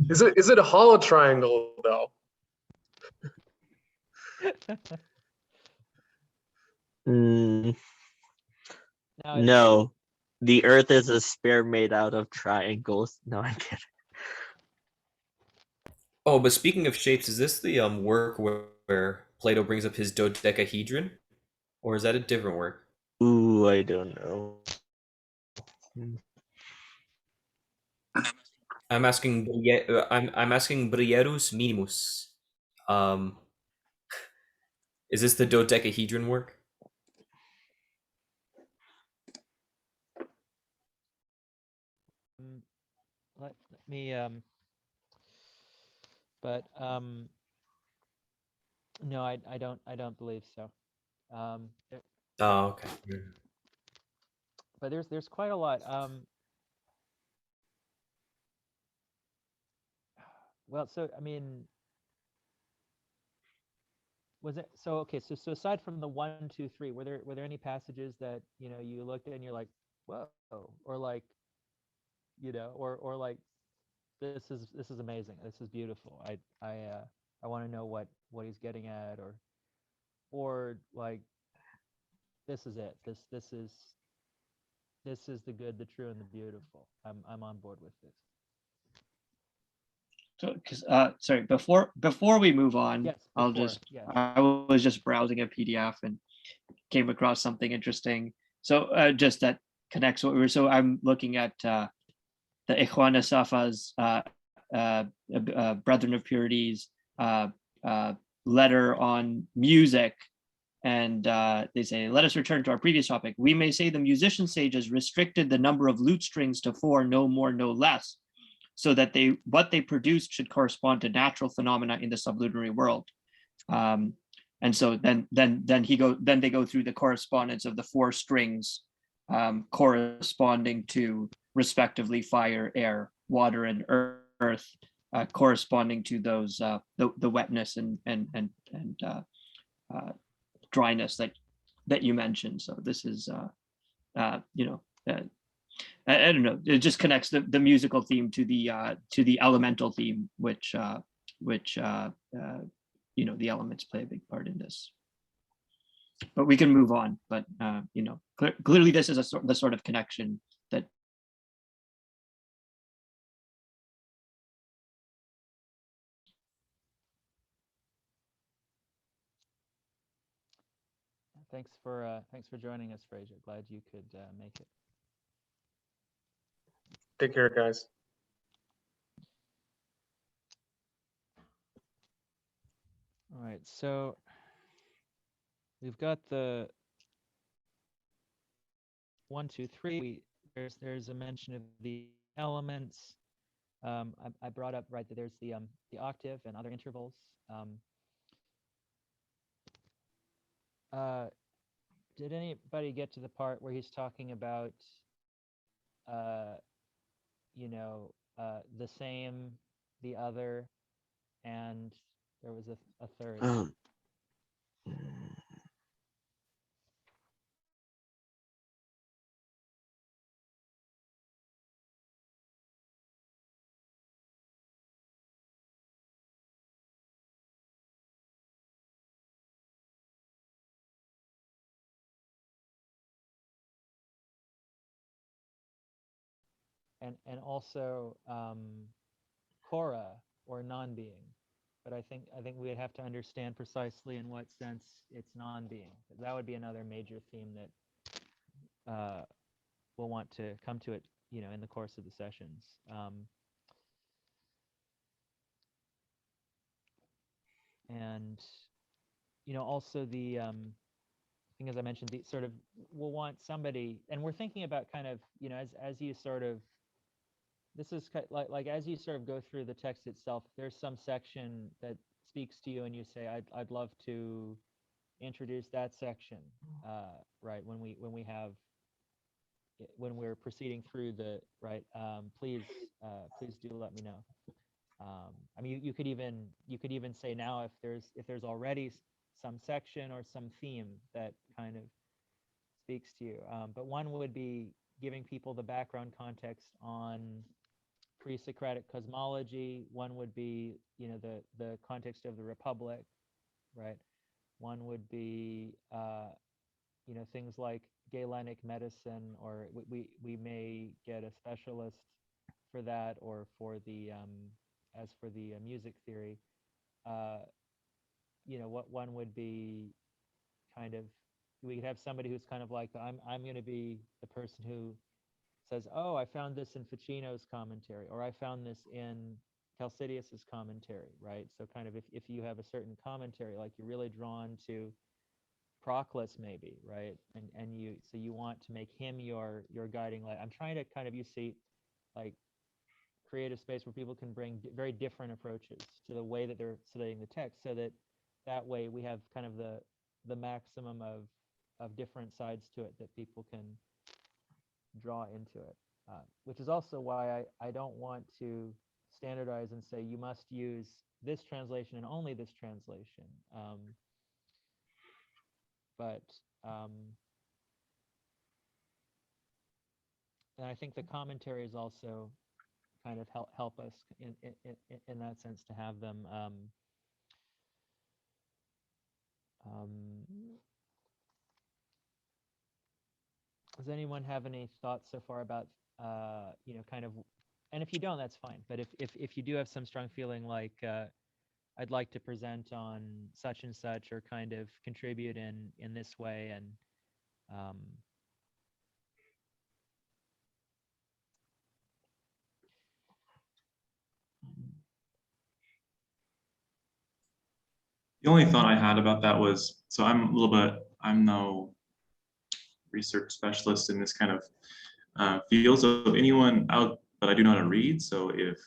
Is it a hollow triangle though? No, the Earth is a sphere made out of triangles. No, I get it. Oh, but speaking of shapes, is this the work where Plato brings up his dodecahedron, or is that a different work? Ooh, I don't know. I'm asking Brierus Minimus. Um, is this the dodecahedron work? Let me but no, I don't believe so. There- Oh, okay. but there's quite a lot. Well, so I mean, was it so? Okay, so aside from the 1, 2, 3, were there any passages that you looked at and you're like, whoa, or like or like this is amazing, this is beautiful. I want to know what he's getting at, or like this is it. This is the good, the true, and the beautiful. I'm on board with this. So, because sorry, before we move on, Yes, I'll before, just yes. I was just browsing a PDF and came across something interesting. So just that connects what we were. So I'm looking at the Ikhwana Safa's Brethren of Purity's letter on music. And they say, let us return to our previous topic. We may say the musician sages restricted the number of lute strings to 4, no more, no less, so that what they produced should correspond to natural phenomena in the sublunary world. And so then they go through the correspondence of the 4 strings corresponding to respectively fire, air, water, and earth, corresponding to those the wetness and dryness that you mentioned. So this is I don't know. It just connects the musical theme to the elemental theme, which the elements play a big part in this. But we can move on. But clearly this is the sort of connection that. Thanks for joining us, Fraser. Glad you could make it. Take care, guys. All right, so we've got the 1, 2, 3. There's a mention of the elements. I brought up that there's the octave and other intervals. Did anybody get to the part where he's talking about the same, the other, and there was a third? And also Cora, or non-being. But I think we'd have to understand precisely in what sense it's non-being. That would be another major theme that we'll want to come to it, in the course of the sessions. And also the thing, as I mentioned, the sort of we'll want somebody, and we're thinking about kind of as you sort of, this is like as you sort of go through the text itself, there's some section that speaks to you and you say, I'd love to introduce that section, right, when we're proceeding through the right. Please do let me know. I mean, you could even say now, if there's already some section or some theme that kind of speaks to you. But one would be giving people the background context on pre-Socratic cosmology. One would be, the context of the Republic, right? One would be, things like Galenic medicine, or we may get a specialist for that, or for the as for the music theory. What one would be kind of, we could have somebody who's kind of like, I'm going to be the person who says, oh, I found this in Ficino's commentary, or I found this in Chalcidius's commentary, right? So kind of if you have a certain commentary, like you're really drawn to Proclus maybe, right? And you want to make him your guiding light. I'm trying to kind of, you see, like create a space where people can bring very different approaches to the way that they're studying the text, so that way we have kind of the maximum of different sides to it that people can draw into it, which is also why I don't want to standardize and say you must use this translation and only this translation. And I think the commentaries also kind of help us in that sense to have them. Does anyone have any thoughts so far about kind of, and if you don't, that's fine. But if you do have some strong feeling like I'd like to present on such and such, or kind of contribute in this way, and The only thought I had about that was, so I'm no research specialist in this kind of field. So if anyone out, but I do know how to read. So if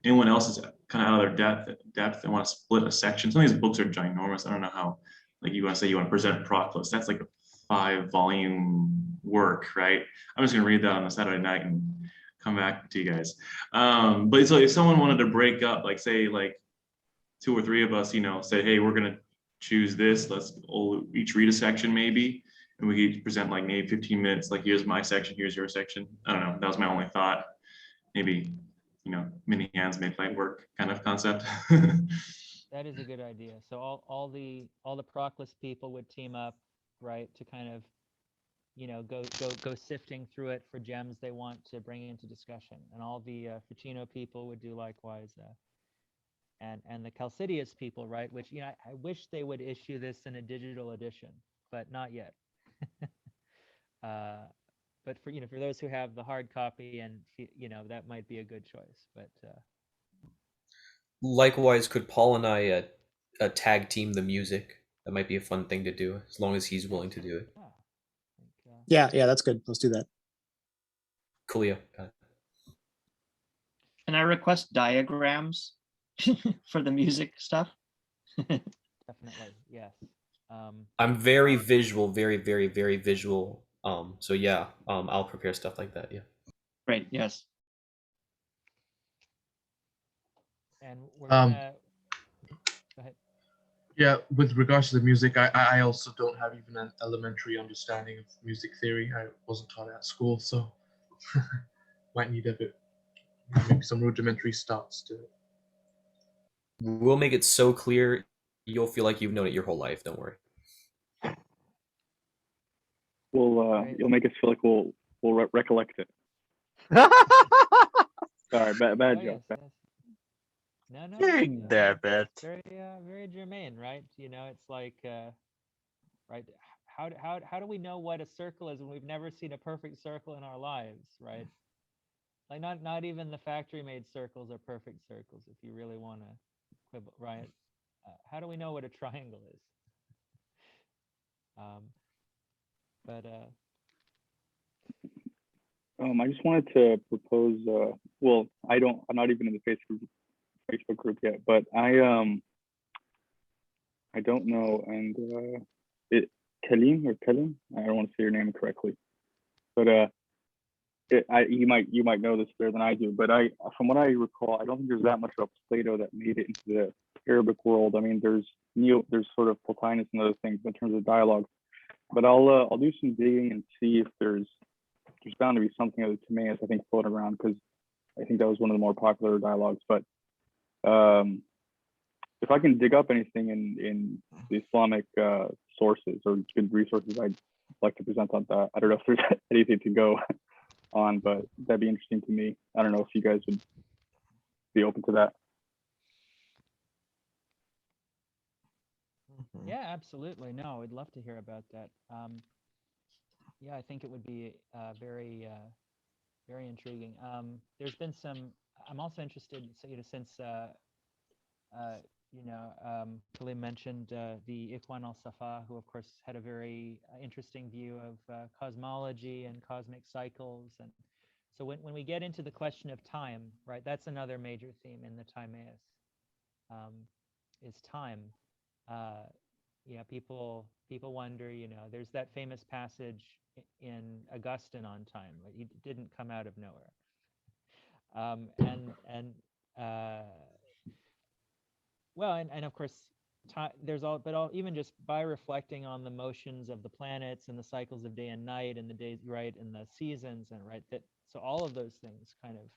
anyone else is kind of out of their depth and want to split a section, some of these books are ginormous. I don't know how, like you want to say you want to present Proclus, that's like a 5-volume work, right? I'm just gonna read that on a Saturday night and come back to you guys. But so if someone wanted to break up, like say like 2 or 3 of us, say, hey, we're gonna choose this, let's all each read a section maybe, and we could present like maybe 15 minutes, like here's my section, here's your section. I don't know, that was my only thought. Maybe, many hands make light work kind of concept. that is a good idea. So all the Proclus people would team up, right, to kind of go sifting through it for gems they want to bring into discussion, and all the Ficino people would do likewise. And the Chalcidius people, right, which I wish they would issue this in a digital edition, but not yet. But for those who have the hard copy, and that might be a good choice. But Likewise, could Paul and I tag team the music? That might be a fun thing to do, as long as he's willing to do it. yeah, Yeah, that's good. Let's do that. Cool, yeah. And I request diagrams for the music stuff. definitely, yes. I'm very visual, very, very, very visual. So yeah, I'll prepare stuff like that. Yeah. Great. Yes. And we're gonna go ahead. Yeah, with regards to the music, I also don't have even an elementary understanding of music theory. I wasn't taught it at school, so might need a bit, maybe some rudimentary starts to it. We'll make it so clear you'll feel like you've known it your whole life. Don't worry. You'll make us feel like we'll recollect it. Sorry, bad Oh, joke. yes. No, Damn it. very germane, right? It's like, right? How do we know what a circle is when we've never seen a perfect circle in our lives, right? Like not even the factory-made circles are perfect circles, if you really want to quibble, right? How do we know what a triangle is? I just wanted to propose. I'm not even in the Facebook group yet, but I don't know, and Kelim, I don't want to say your name correctly, but you might know this better than I do. But from what I recall, I don't think there's that much of Plato that made it into the Arabic world. I mean, there's sort of Plotinus and other things in terms of dialogue. But I'll do some digging and see if there's bound to be something of the Timaeus, I think, floating around, because I think that was one of the more popular dialogues. But if I can dig up anything in the Islamic sources or good resources, I'd like to present on that. I don't know if there's anything to go on, but that'd be interesting to me. I don't know if you guys would be open to that. Yeah, absolutely. No, I'd love to hear about that. Yeah, I think it would be very very intriguing. There's been some. I'm also interested. So, since Khalil mentioned the Ikhwan al-Safa, who of course had a very interesting view of cosmology and cosmic cycles. And so when we get into the question of time, right, that's another major theme in the Timaeus, is time. People wonder, there's that famous passage in Augustine on time. It didn't come out of nowhere. And of course, there's even just by reflecting on the motions of the planets and the cycles of day and night and the days, right, and the seasons, and right, that, so all of those things kind of,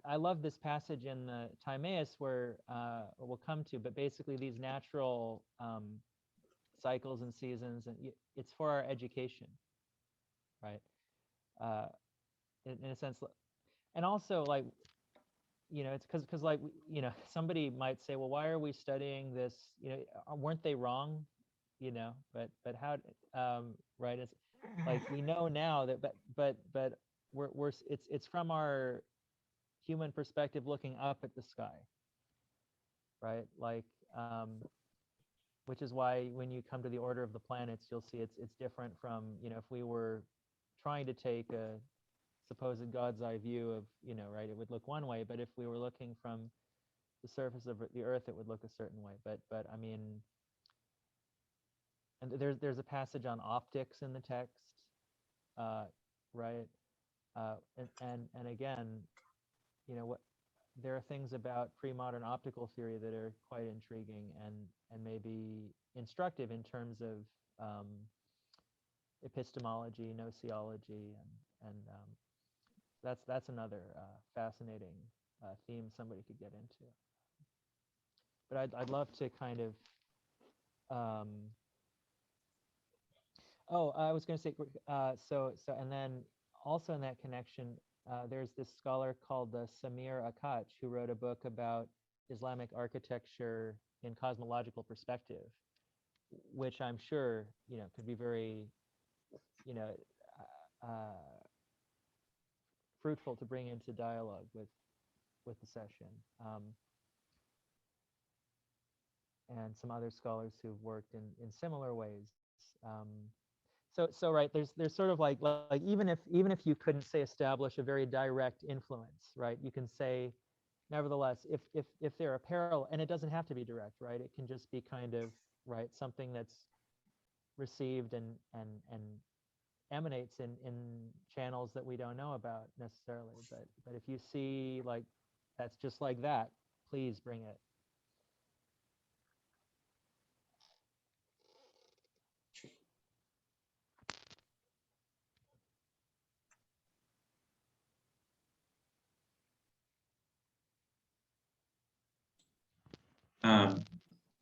I love this passage in the Timaeus where we'll come to, but basically these natural cycles and seasons, and it's for our education, right? In a sense, and also like, it's because like, somebody might say, well, why are we studying this? Weren't they wrong? But how, right? It's like, we know now that, but it's from our human perspective looking up at the sky, right? Like, which is why when you come to the order of the planets, you'll see it's different from, if we were trying to take a supposed God's eye view of, right, it would look one way, but if we were looking from the surface of the earth, it would look a certain way. But I mean, and there's a passage on optics in the text, right? And again, there are things about pre-modern optical theory that are quite intriguing and maybe instructive in terms of epistemology, gnoseology, and that's another fascinating theme somebody could get into. But I'd love to kind of I was going to say, so and then also in that connection, there's this scholar called Samir Akach, who wrote a book about Islamic architecture in cosmological perspective, which I'm sure could be very fruitful to bring into dialogue with the session, and some other scholars who've worked in similar ways. So right, there's sort of like even if you couldn't say establish a very direct influence, right, you can say, nevertheless, if they're a parallel, and it doesn't have to be direct, right, it can just be kind of, right, something that's received and emanates in channels that we don't know about necessarily, but if you see like that's just like that, please bring it.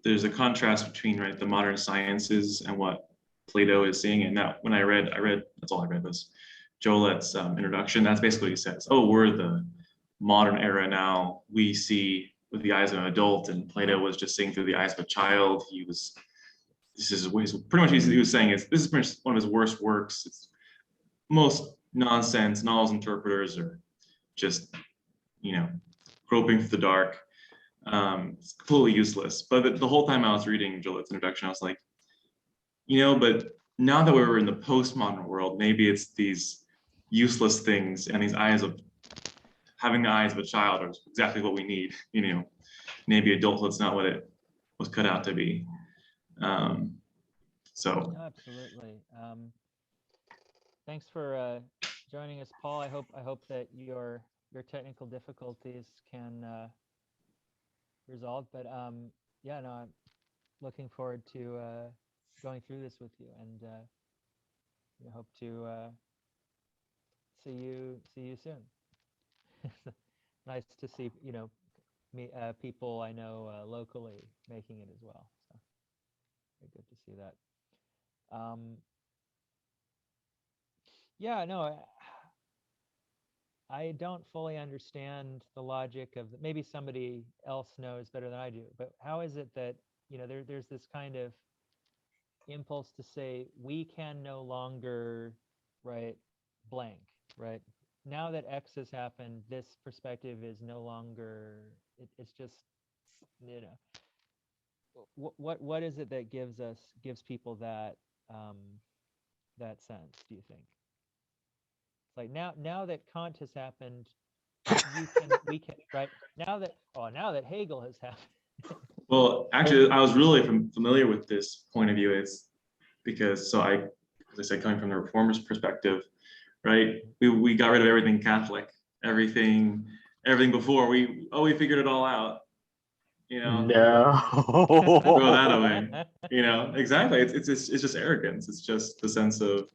There's a contrast between, right, the modern sciences and what Plato is seeing. And that when I read, that's all I read was Jolet's introduction. That's basically what he says. Oh, we're the modern era now. We see with the eyes of an adult, and Plato was just seeing through the eyes of a child. He was saying this is pretty much one of his worst works. It's most nonsense, and all his interpreters are just, groping through the dark. It's completely useless. But the whole time I was reading Jolet's introduction, I was like, but now that we're in the postmodern world, maybe it's these useless things and these having the eyes of a child are exactly what we need. Maybe adulthood's not what it was cut out to be. So absolutely. Thanks for joining us, Paul. I hope that your technical difficulties can resolve. But yeah, no, I'm looking forward to going through this with you, and hope to see you soon. Nice to see people I know locally making it as well. So very good to see that. Yeah, no, I don't fully understand the logic of maybe somebody else knows better than I do, but how is it that there's this kind of impulse to say we can no longer, right, blank, right? Now that X has happened, this perspective is no longer. It's just, you know, what is it that gives people that that sense? Do you think? It's like now that Kant has happened, we can right now that Hegel has happened. Well, actually, I was really familiar with this point of view. It's because, as I said, coming from the reformers' perspective, right? We got rid of everything Catholic, everything before. We figured it all out, you know. Throw that away, you know. Exactly. It's just arrogance. It's just the sense of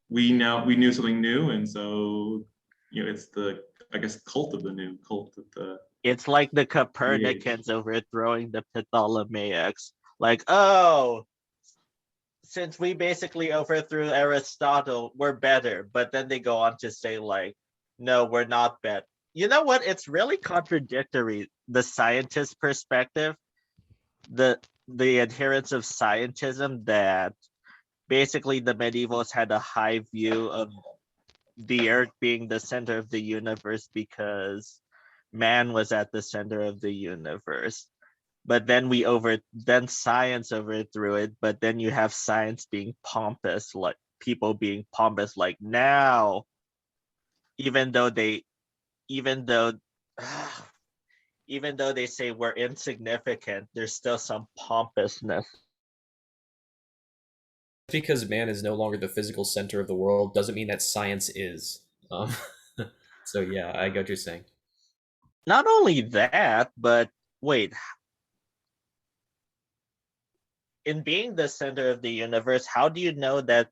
we knew something new, and so it's the, I guess, cult of the new, cult of the. It's like the Copernicans overthrowing the Ptolemaics. Like, oh, since we basically overthrew Aristotle, we're better. But then they go on to say, like, no, we're not better. You know what? It's really contradictory. The scientist perspective, the adherents of scientism, that basically the medievals had a high view of the earth being the center of the universe because man was at the center of the universe. But then then science overthrew it, but then you have science being pompous, like people being pompous, like now, even though even though even though they say we're insignificant, there's still some pompousness. Because man is no longer the physical center of the world doesn't mean that science is. So yeah, I get what you're saying. Not only that, but wait, in being the center of the universe, how do you know that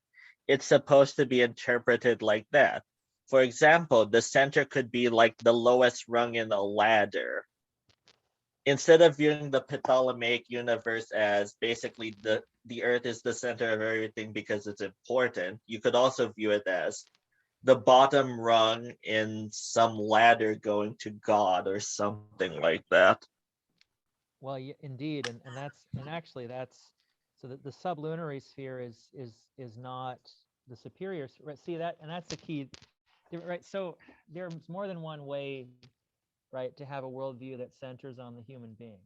it's supposed to be interpreted like that? For example, the center could be like the lowest rung in a ladder. Instead of viewing the Ptolemaic universe as basically the earth is the center of everything because it's important, you could also view it as the bottom rung in some ladder going to God or something like that. Well, yeah, indeed, and actually that's so that the sublunary sphere is not the superior. Right, see that, and that's the key, right? So there's more than one way, right, to have a worldview that centers on the human being,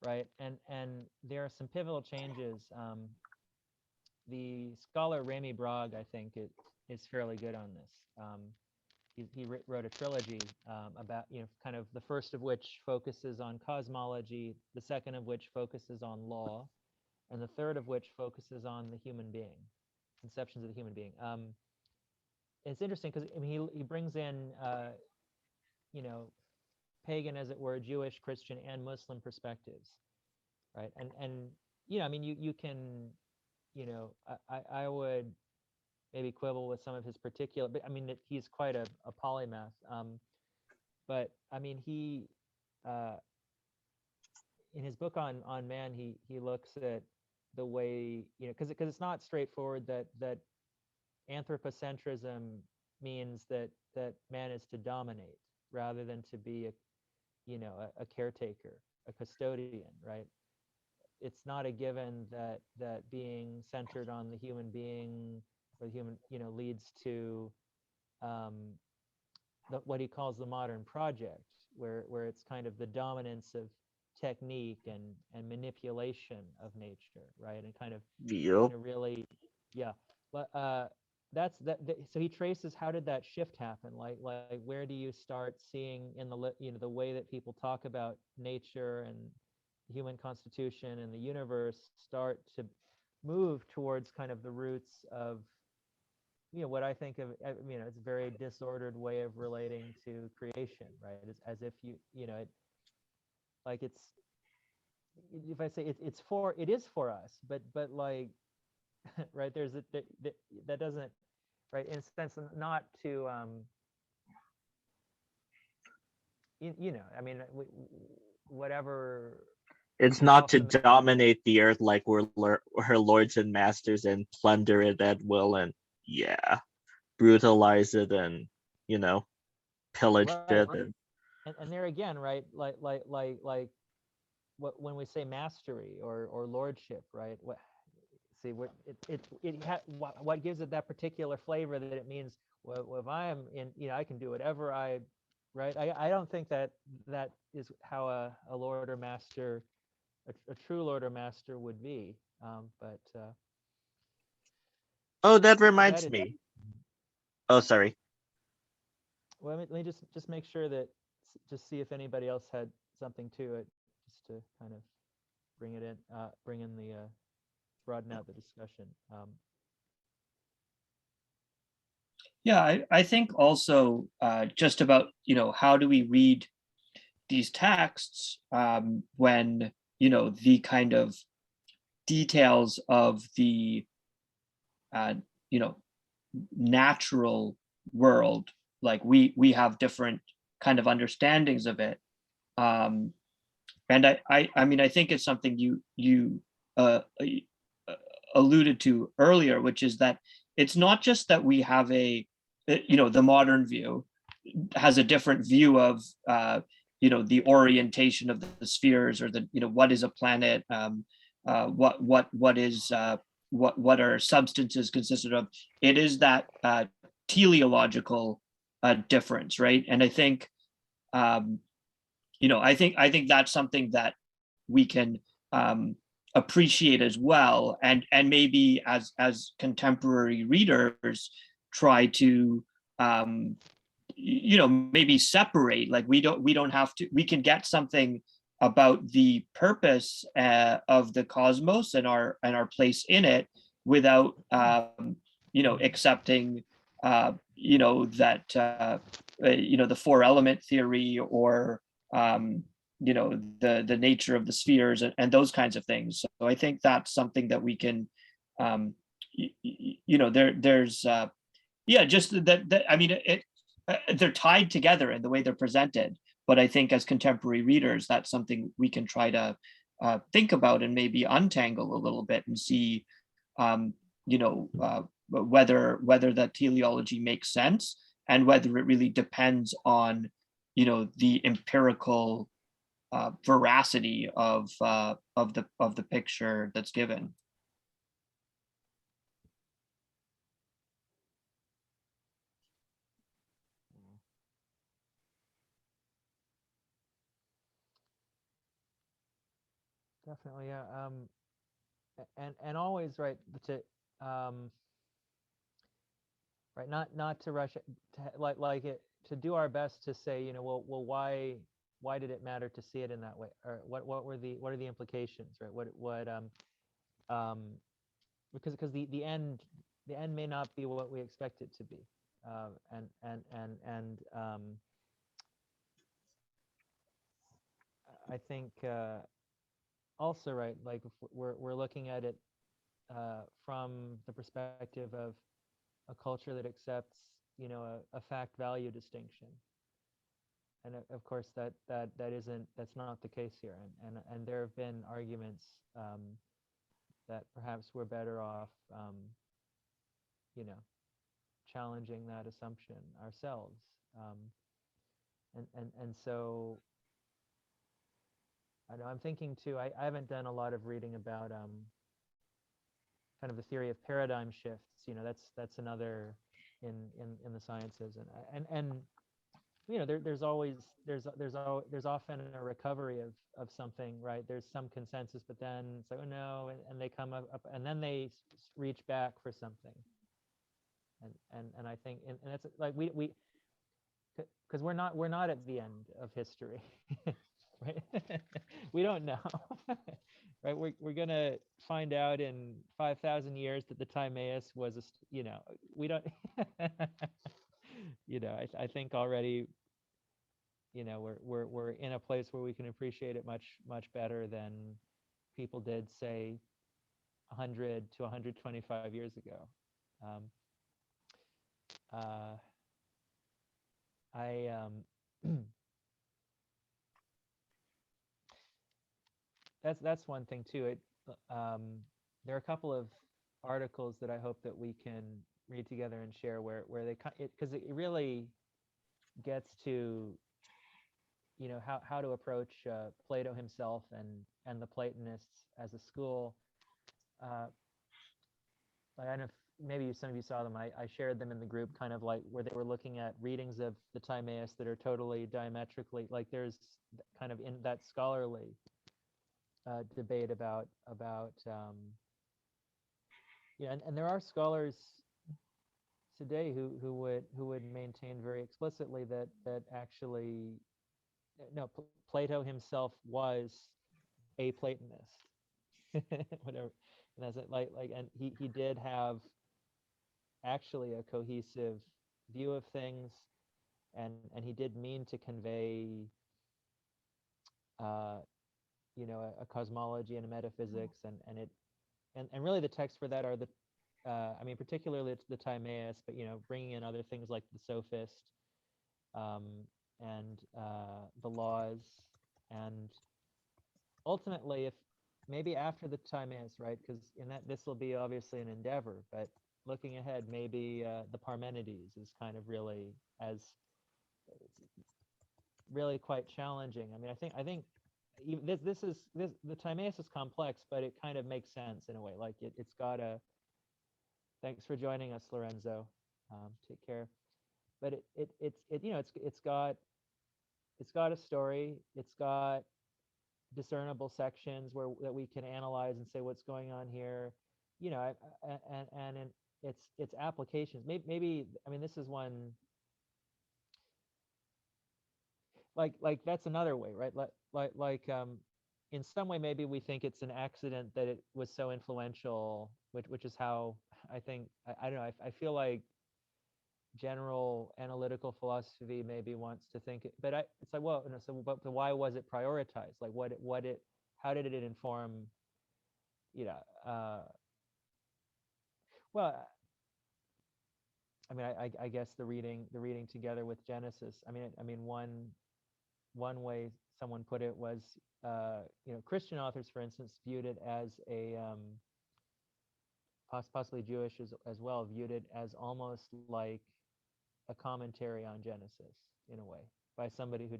right? And there are some pivotal changes. The scholar Remy Brague, I think, is fairly good on this. He wrote a trilogy about, kind of the first of which focuses on cosmology, the second of which focuses on law, and the third of which focuses on the human being, conceptions of the human being. It's interesting because he brings in, pagan, as it were, Jewish, Christian, and Muslim perspectives, right? And you can, I would maybe quibble with some of his particular, but he's quite a polymath. But he, in his book on man, he looks at the way, because it's not straightforward that anthropocentrism means that man is to dominate rather than to be a caretaker, a custodian, right? It's not a given that being centered on the human being or the human, leads to what he calls the modern project, where it's kind of the dominance of technique and manipulation of nature, right? And kind of really, yeah. But that's that. So he traces how did that shift happen? Like where do you start seeing in the way that people talk about nature and the human constitution and the universe start to move towards kind of the roots of what I think of, it's a very disordered way of relating to creation, right? It's as if it's if I say it is for us, but like right, there's that doesn't, right, in a sense, not to whatever. It's not to dominate the earth like we're her lords and masters and plunder it at will and brutalize it and pillage it. And there again, right, like what when we say mastery or lordship, right? What gives it that particular flavor that it means well, if I am in, I can do whatever right? I don't think that is how a lord or master, a true lord or master would be. But Oh, that reminds provided, me. Oh, sorry. well, let me just make sure that, just see if anybody else had something to it, just to kind of bring it in, bring in the, broaden out the discussion. Yeah, I think also just about, how do we read these texts when, the kind of details of the, you know, natural world, like we have different kind of understandings of it. And I mean, I think it's something you alluded to earlier, which is that it's not just that we have the modern view has a different view of the orientation of the spheres, or the what is a planet, what is what are substances consisted of. It is that teleological difference, right? And I think I think that's something that we can appreciate as well, and maybe as contemporary readers try to maybe separate, like we don't have to, we can get something about the purpose of the cosmos and our place in it without accepting that the four element theory, or the nature of the spheres, and those kinds of things. So I think that's something that we can there's just that I mean they're tied together in the way they're presented, but I think as contemporary readers, that's something we can try to think about and maybe untangle a little bit, and see whether that teleology makes sense, and whether it really depends on the empirical veracity of the picture that's given. Definitely, yeah. And always, right, to right, not to rush it, like it, to do our best to say, well, why did it matter to see it in that way, or what are the implications, right? Because the end may not be what we expect it to be, and I think also, right, like if we're looking at it from the perspective of a culture that accepts a fact value distinction, and of course that's not the case here, and there have been arguments that perhaps we're better off challenging that assumption ourselves, and so I know I'm thinking too, I haven't done a lot of reading about kind of the theory of paradigm shifts. That's another in the sciences, and there's often a recovery of something, right? There's some consensus, but then it's like, oh no, and they come up and then they reach back for something, and I think, and that's like we because we're not at the end of history. Right? We don't know. Right? We're gonna find out in 5,000 years that the Timaeus was we don't. I think already we're in a place where we can appreciate it much better than people did, say, 100 to 125 years ago. That's one thing too. There are a couple of articles that I hope that we can read together and share, where they, because it really gets to how to approach Plato himself and the Platonists as a school. I don't know maybe some of you saw them. I shared them in the group, kind of like where they were looking at readings of the Timaeus that are totally diametrically, like there's kind of in that scholarly debate about yeah, and there are scholars today who would maintain very explicitly that actually no, Plato himself was a Platonist, whatever, and that's it. Like, and he did have actually a cohesive view of things, and he did mean to convey, a cosmology and a metaphysics, and it, and really the texts for that are the, I mean, particularly it's the Timaeus, but bringing in other things like the Sophist, and the laws, and ultimately, if maybe after the Timaeus, right? Because in that this will be obviously an endeavor, but looking ahead, maybe the Parmenides is kind of really really quite challenging. I mean, I think even this the Timaeus is complex, but it kind of makes sense in a way. Like it's got a. Thanks for joining us, Lorenzo. Take care. But it's got a story. It's got discernible sections that we can analyze and say what's going on here, and its applications. Maybe I mean this is one. Like that's another way, right? Like in some way maybe we think it's an accident that it was so influential, which is how I think I don't know. I feel like general analytical philosophy maybe wants to think it, but it's like, well, so but why was it prioritized? Like how did it inform, well, I mean, I guess the reading together with Genesis. I mean, one way someone put it was, Christian authors, for instance, viewed it as a possibly Jewish as well, viewed it as almost like a commentary on Genesis in a way, by somebody who,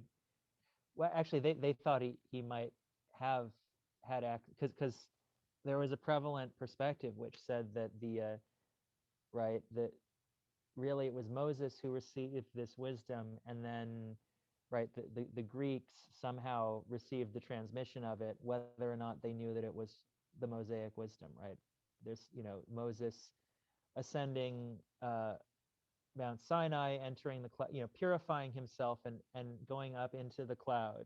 well, actually they thought he might have had because there was a prevalent perspective which said that right, that really it was Moses who received this wisdom, and then right, the Greeks somehow received the transmission of it, whether or not they knew that it was the Mosaic wisdom, right? There's Moses ascending Mount Sinai, entering the cloud, purifying himself and going up into the cloud,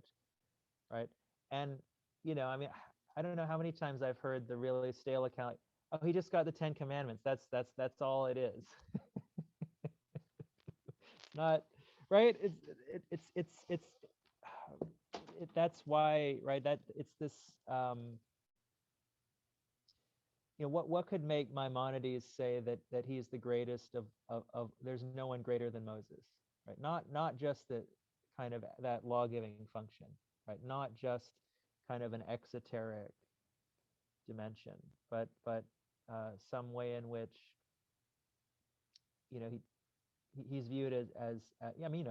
right? And I mean, I don't know how many times I've heard the really stale account, like, oh, he just got the 10 Commandments. That's all it is. Not right. That's why, right? That it's this. What could make Maimonides say that he's the greatest of there's no one greater than Moses, right? Not just the kind of that law-giving function, right? Not just kind of an exoteric dimension, but some way in which he's viewed as yeah, I mean,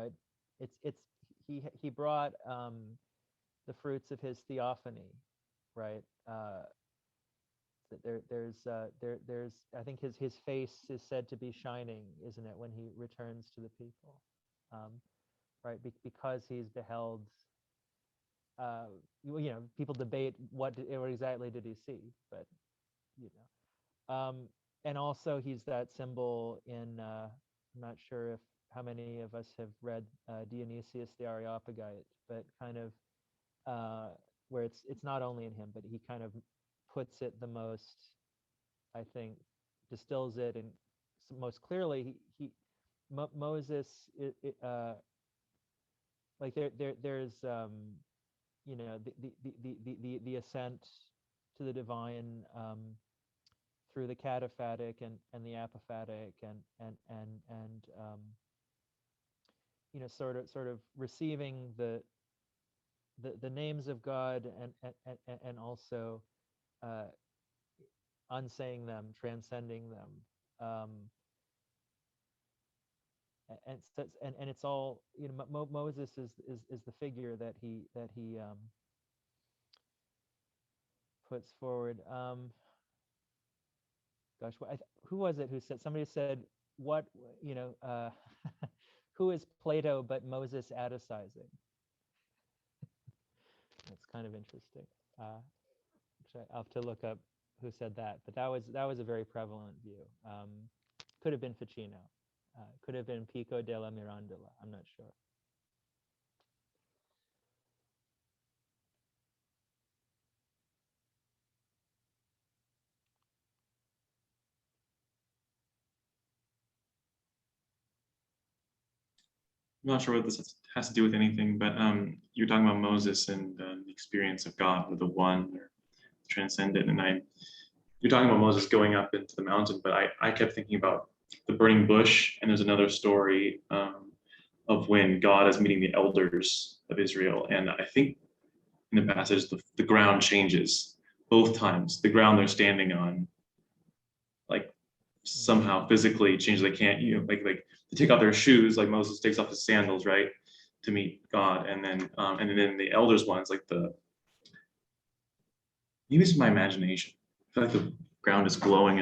it's he brought the fruits of his theophany, right? There's I think his face is said to be shining, isn't it, when he returns to the people, right? Because he's beheld. People debate what exactly did he see, but and also he's that symbol in. I'm not sure if how many of us have read Dionysius the Areopagite, but kind of where it's not only in him, but he kind of puts it the most, I think, distills it, and most clearly Moses, like there's the ascent to the divine through the cataphatic and the apophatic and sort of receiving the names of God and also unsaying them, transcending them, and it's all Moses is the figure that he puts forward. gosh, who was it who said, somebody said, what, who is Plato but Moses Atticizing? That's kind of interesting. I'll have to look up who said that, but that was a very prevalent view. Could have been Ficino, could have been Pico della Mirandola. I'm not sure. I'm not sure what this has to do with anything, but you're talking about Moses and the experience of God, or the one, or transcendent, and you're talking about Moses going up into the mountain, but I kept thinking about the burning bush, and there's another story of when God is meeting the elders of Israel, and I think in the passage the ground changes both times. The ground they're standing on, like somehow physically changes. They can't, like they take off their shoes, like Moses takes off his sandals, right, to meet God, and then the elders ones, like maybe it's my imagination. I feel like the ground is glowing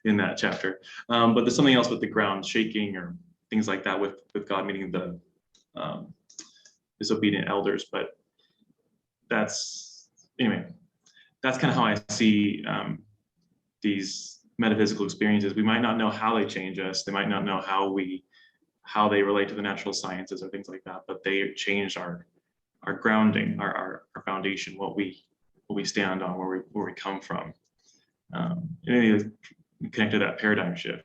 in that chapter, but there's something else with the ground shaking or things like that with God meeting the disobedient elders. But that's anyway. That's kind of how I see these metaphysical experiences. We might not know how they change us. They might not know how they relate to the natural sciences or things like that, but they change our grounding, our foundation, what we stand on, where we come from. And connect to that paradigm shift.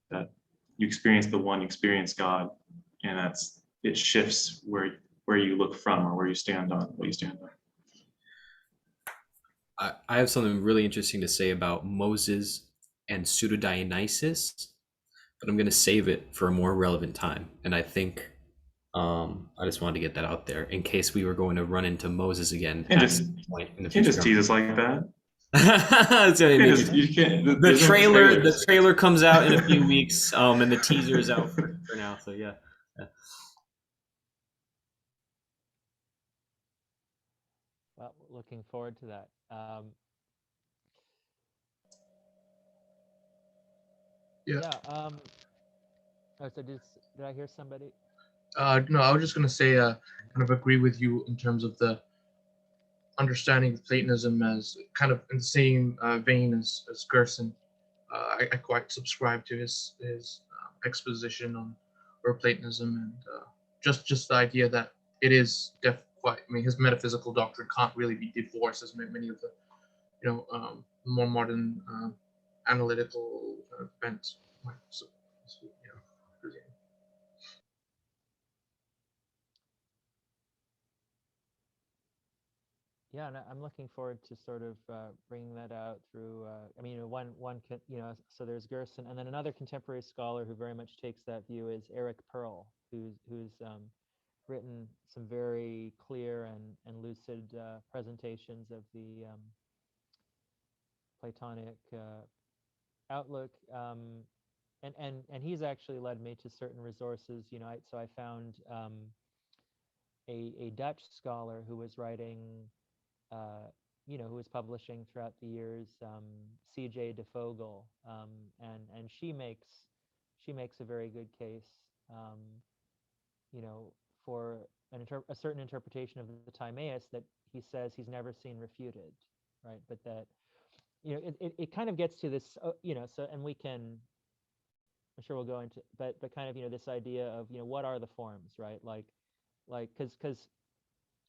That you experience the one, you experience God, and it shifts where you look from, or where you stand on, what you stand on. I have something really interesting to say about Moses and Pseudo-Dionysus, but I'm going to save it for a more relevant time. And I think I just wanted to get that out there in case we were going to run into Moses again at some point in the future. You can't just tease us like that. The trailer comes out in a few weeks, and the teaser is out for now. So yeah. Well, looking forward to that. Oh, so did I hear somebody? No, I was just gonna say, kind of agree with you in terms of the understanding of Platonism as kind of in the same vein as Gerson. I quite subscribe to his exposition on Platonism, and just the idea that it is quite. I mean, his metaphysical doctrine can't really be divorced as many of the more modern analytical bents. Yeah, and I'm looking forward to sort of bringing that out through. I mean, one can, so there's Gerson, and then another contemporary scholar who very much takes that view is Eric Pearl, who's written some very clear and lucid presentations of the Platonic outlook, and he's actually led me to certain resources. So I found a Dutch scholar who was writing. Who was publishing throughout the years, C.J. de Vogel, and she makes a very good case, for a certain interpretation of the Timaeus that he says he's never seen refuted, right? But that, it kind of gets to this, so, and we can, I'm sure we'll go into, but kind of, this idea of, what are the forms, right? Like, because,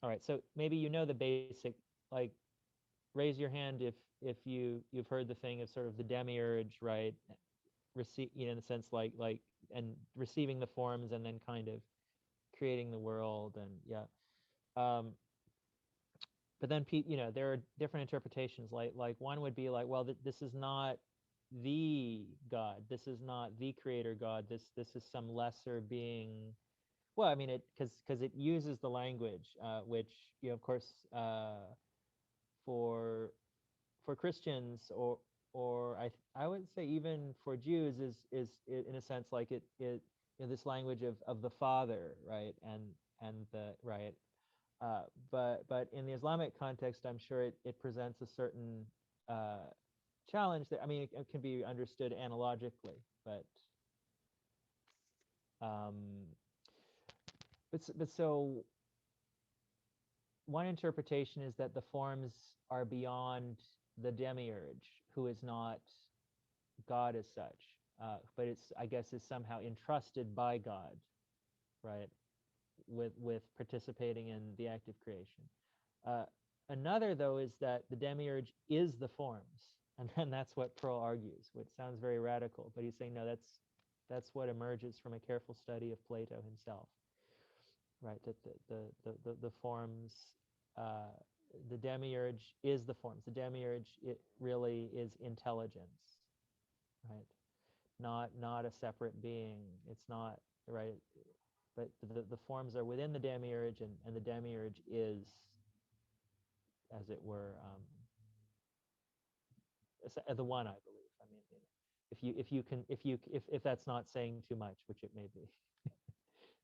all right, so maybe the basic, like, raise your hand if you've heard the thing of sort of the demiurge, right? Receive, in the sense like and receiving the forms and then kind of creating the world, and yeah. But then there are different interpretations. Like one would be like, well, this is not the God. This is not the creator God. This is some lesser being. Well, I mean, because it uses the language, which of course. For Christians or I would say even for Jews is in a sense like it this language of the Father, right, and the right, but in the Islamic context, I'm sure it presents a certain challenge that, I mean, it can be understood analogically, but so one interpretation is that the forms are beyond the demiurge, who is not God as such, but it's, I guess, is somehow entrusted by God, right, with participating in the act of creation. Another, though, is that the demiurge is the forms, and then that's what Pearl argues, which sounds very radical, but he's saying, no, that's what emerges from a careful study of Plato himself, right, that the forms, the demiurge is the forms. The demiurge, it really is intelligence, right? Not a separate being. It's not, right? But the forms are within the demiurge, and the demiurge is, as it were, the one, I believe. I mean, if that's not saying too much, which it may be,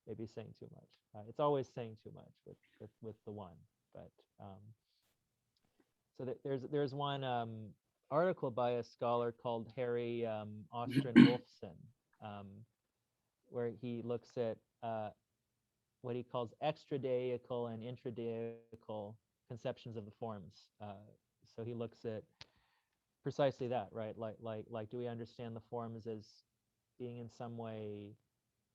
maybe saying too much. It's always saying too much with the one. But so there's one article by a scholar called Harry Ostrom-Wolfson, where he looks at what he calls extradical and intraditical conceptions of the forms. So he looks at precisely that, right? Like, do we understand the forms as being in some way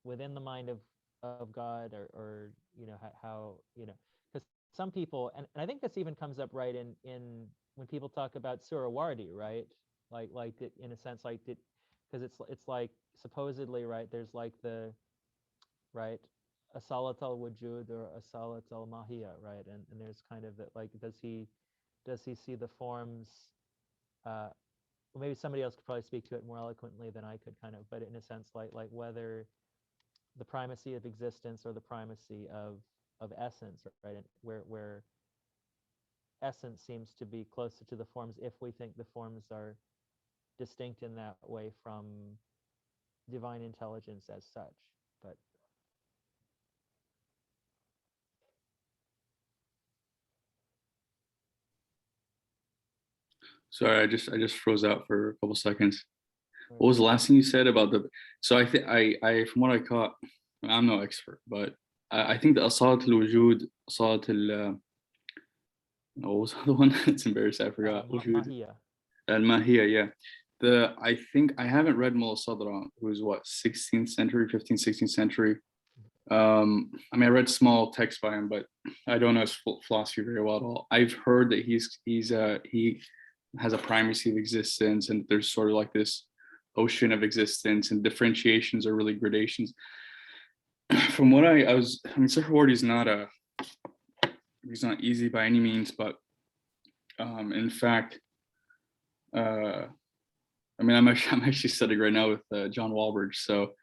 within the mind of God, or you know, how you know, because some people, and I think this even comes up, right, in when people talk about Surawardi, right? Like in a sense, like, because it's like supposedly, right, there's like the, right, asalat al wujud or asalat al mahia, right, and there's kind of that, like, does he see the forms, well, maybe somebody else could probably speak to it more eloquently than I could, kind of, but in a sense, like whether the primacy of existence or the primacy of essence, right, and where essence seems to be closer to the forms if we think the forms are distinct in that way from divine intelligence as such. But sorry, I just froze out for a couple seconds. What was the last thing you said about the? So I think I from what I caught, I'm no expert, but I think the asalat al wujud, asalat al what was the other one? It's embarrassing, I forgot. mahia. Al mahia, yeah. I think I haven't read Mullah Sadran, who's what, 16th century, 15th, 16th century. I mean, I read small text by him, but I don't know his philosophy very well at all. I've heard that he has a primacy of existence, and there's sort of like this ocean of existence, and differentiations are really gradations. From what I mean, Sukhawardhi is he's not easy by any means, but in fact, I mean, I'm actually studying right now with John Walbridge, so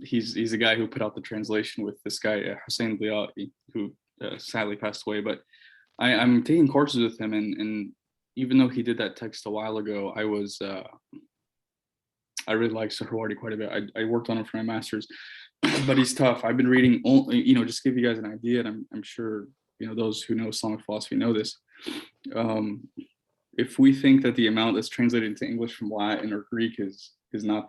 he's a guy who put out the translation with this guy Hussein Bliati, who sadly passed away. But I'm taking courses with him, and even though he did that text a while ago, I really like Sukhawardhi quite a bit. I worked on him for my master's, but he's tough. I've been reading, just to give you guys an idea, and I'm sure those who know Islamic philosophy know this. If we think that the amount that's translated into English from Latin or Greek is not,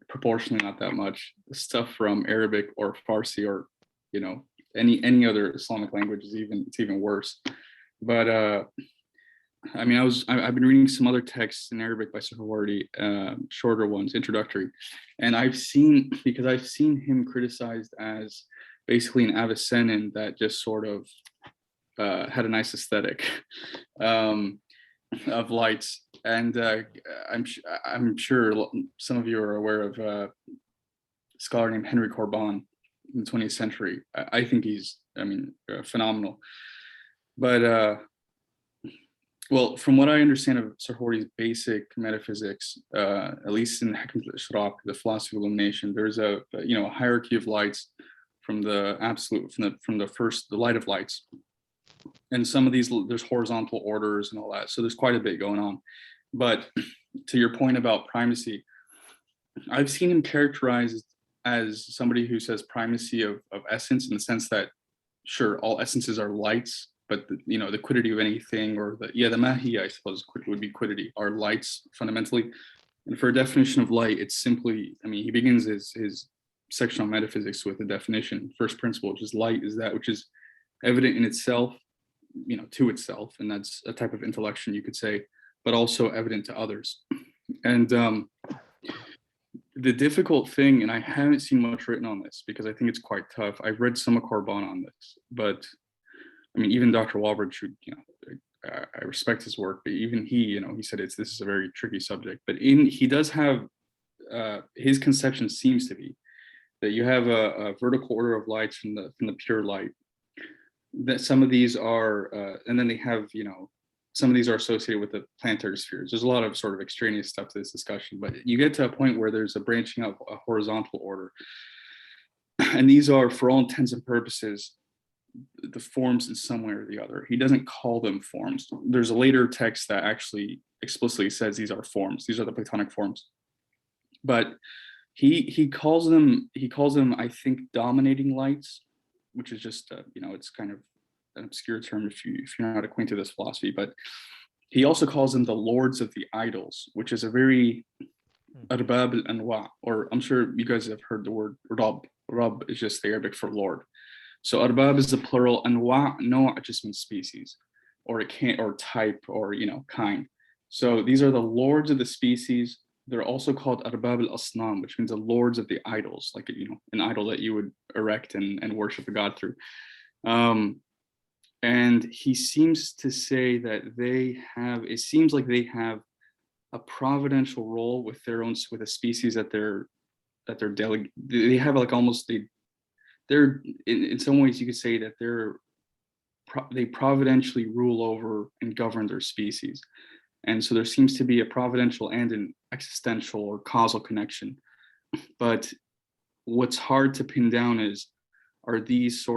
proportionally not that much, the stuff from Arabic or Farsi or, any other Islamic language it's even worse. But I mean, I've been reading some other texts in Arabic by Sukhawardhi, shorter ones, introductory, and I've seen him criticized as basically an Avicennan that just sort of had a nice aesthetic of lights, and I'm sure some of you are aware of a scholar named Henry Corbin in the 20th century. I think he's, phenomenal. But well, from what I understand of Sukhawardhi's basic metaphysics, at least in Hikmat al-Ishraq, the philosophy of illumination, there's a hierarchy of lights from the absolute, from the light of lights. And some of these, there's horizontal orders and all that. So there's quite a bit going on. But to your point about primacy, I've seen him characterized as somebody who says primacy of essence, in the sense that, sure, all essences are lights, but the quiddity of anything, or the mahi, I suppose, would be quiddity, are lights fundamentally. And for a definition of light, it's simply, he begins his section on metaphysics with a definition. First principle, which is light, is that which is evident in itself, to itself, and that's a type of intellection, you could say, but also evident to others. And the difficult thing, and I haven't seen much written on this because I think it's quite tough. I've read some of Corban on this, but even Dr. Walbridge, who, I respect his work, but even he, he said this is a very tricky subject. But he does have his conception seems to be that you have a vertical order of lights from the pure light. That some of these are, and then they have, some of these are associated with the planetary spheres. There's a lot of sort of extraneous stuff to this discussion, but you get to a point where there's a branching out, a horizontal order. And these are, for all intents and purposes, the forms in some way or the other. He doesn't call them forms. There's a later text that actually explicitly says these are forms. These are the Platonic forms. But he calls them, I think, dominating lights, which is just, it's kind of an obscure term if you're not acquainted with this philosophy. But he also calls them the lords of the idols, which is a very arbab al-anwa, or I'm sure you guys have heard the word rab. Rab is just the Arabic for lord. So arbab is the plural, anwa, no, just means species, or type, or kind. So these are the lords of the species. They're also called arbab al-asnam, which means the lords of the idols, like an idol that you would erect and worship a god through. And he seems to say that it seems like they have a providential role with a species that they're they have, like, almost they're in some ways you could say that they providentially rule over and govern their species. And so there seems to be a providential and an existential or causal connection. But what's hard to pin down are these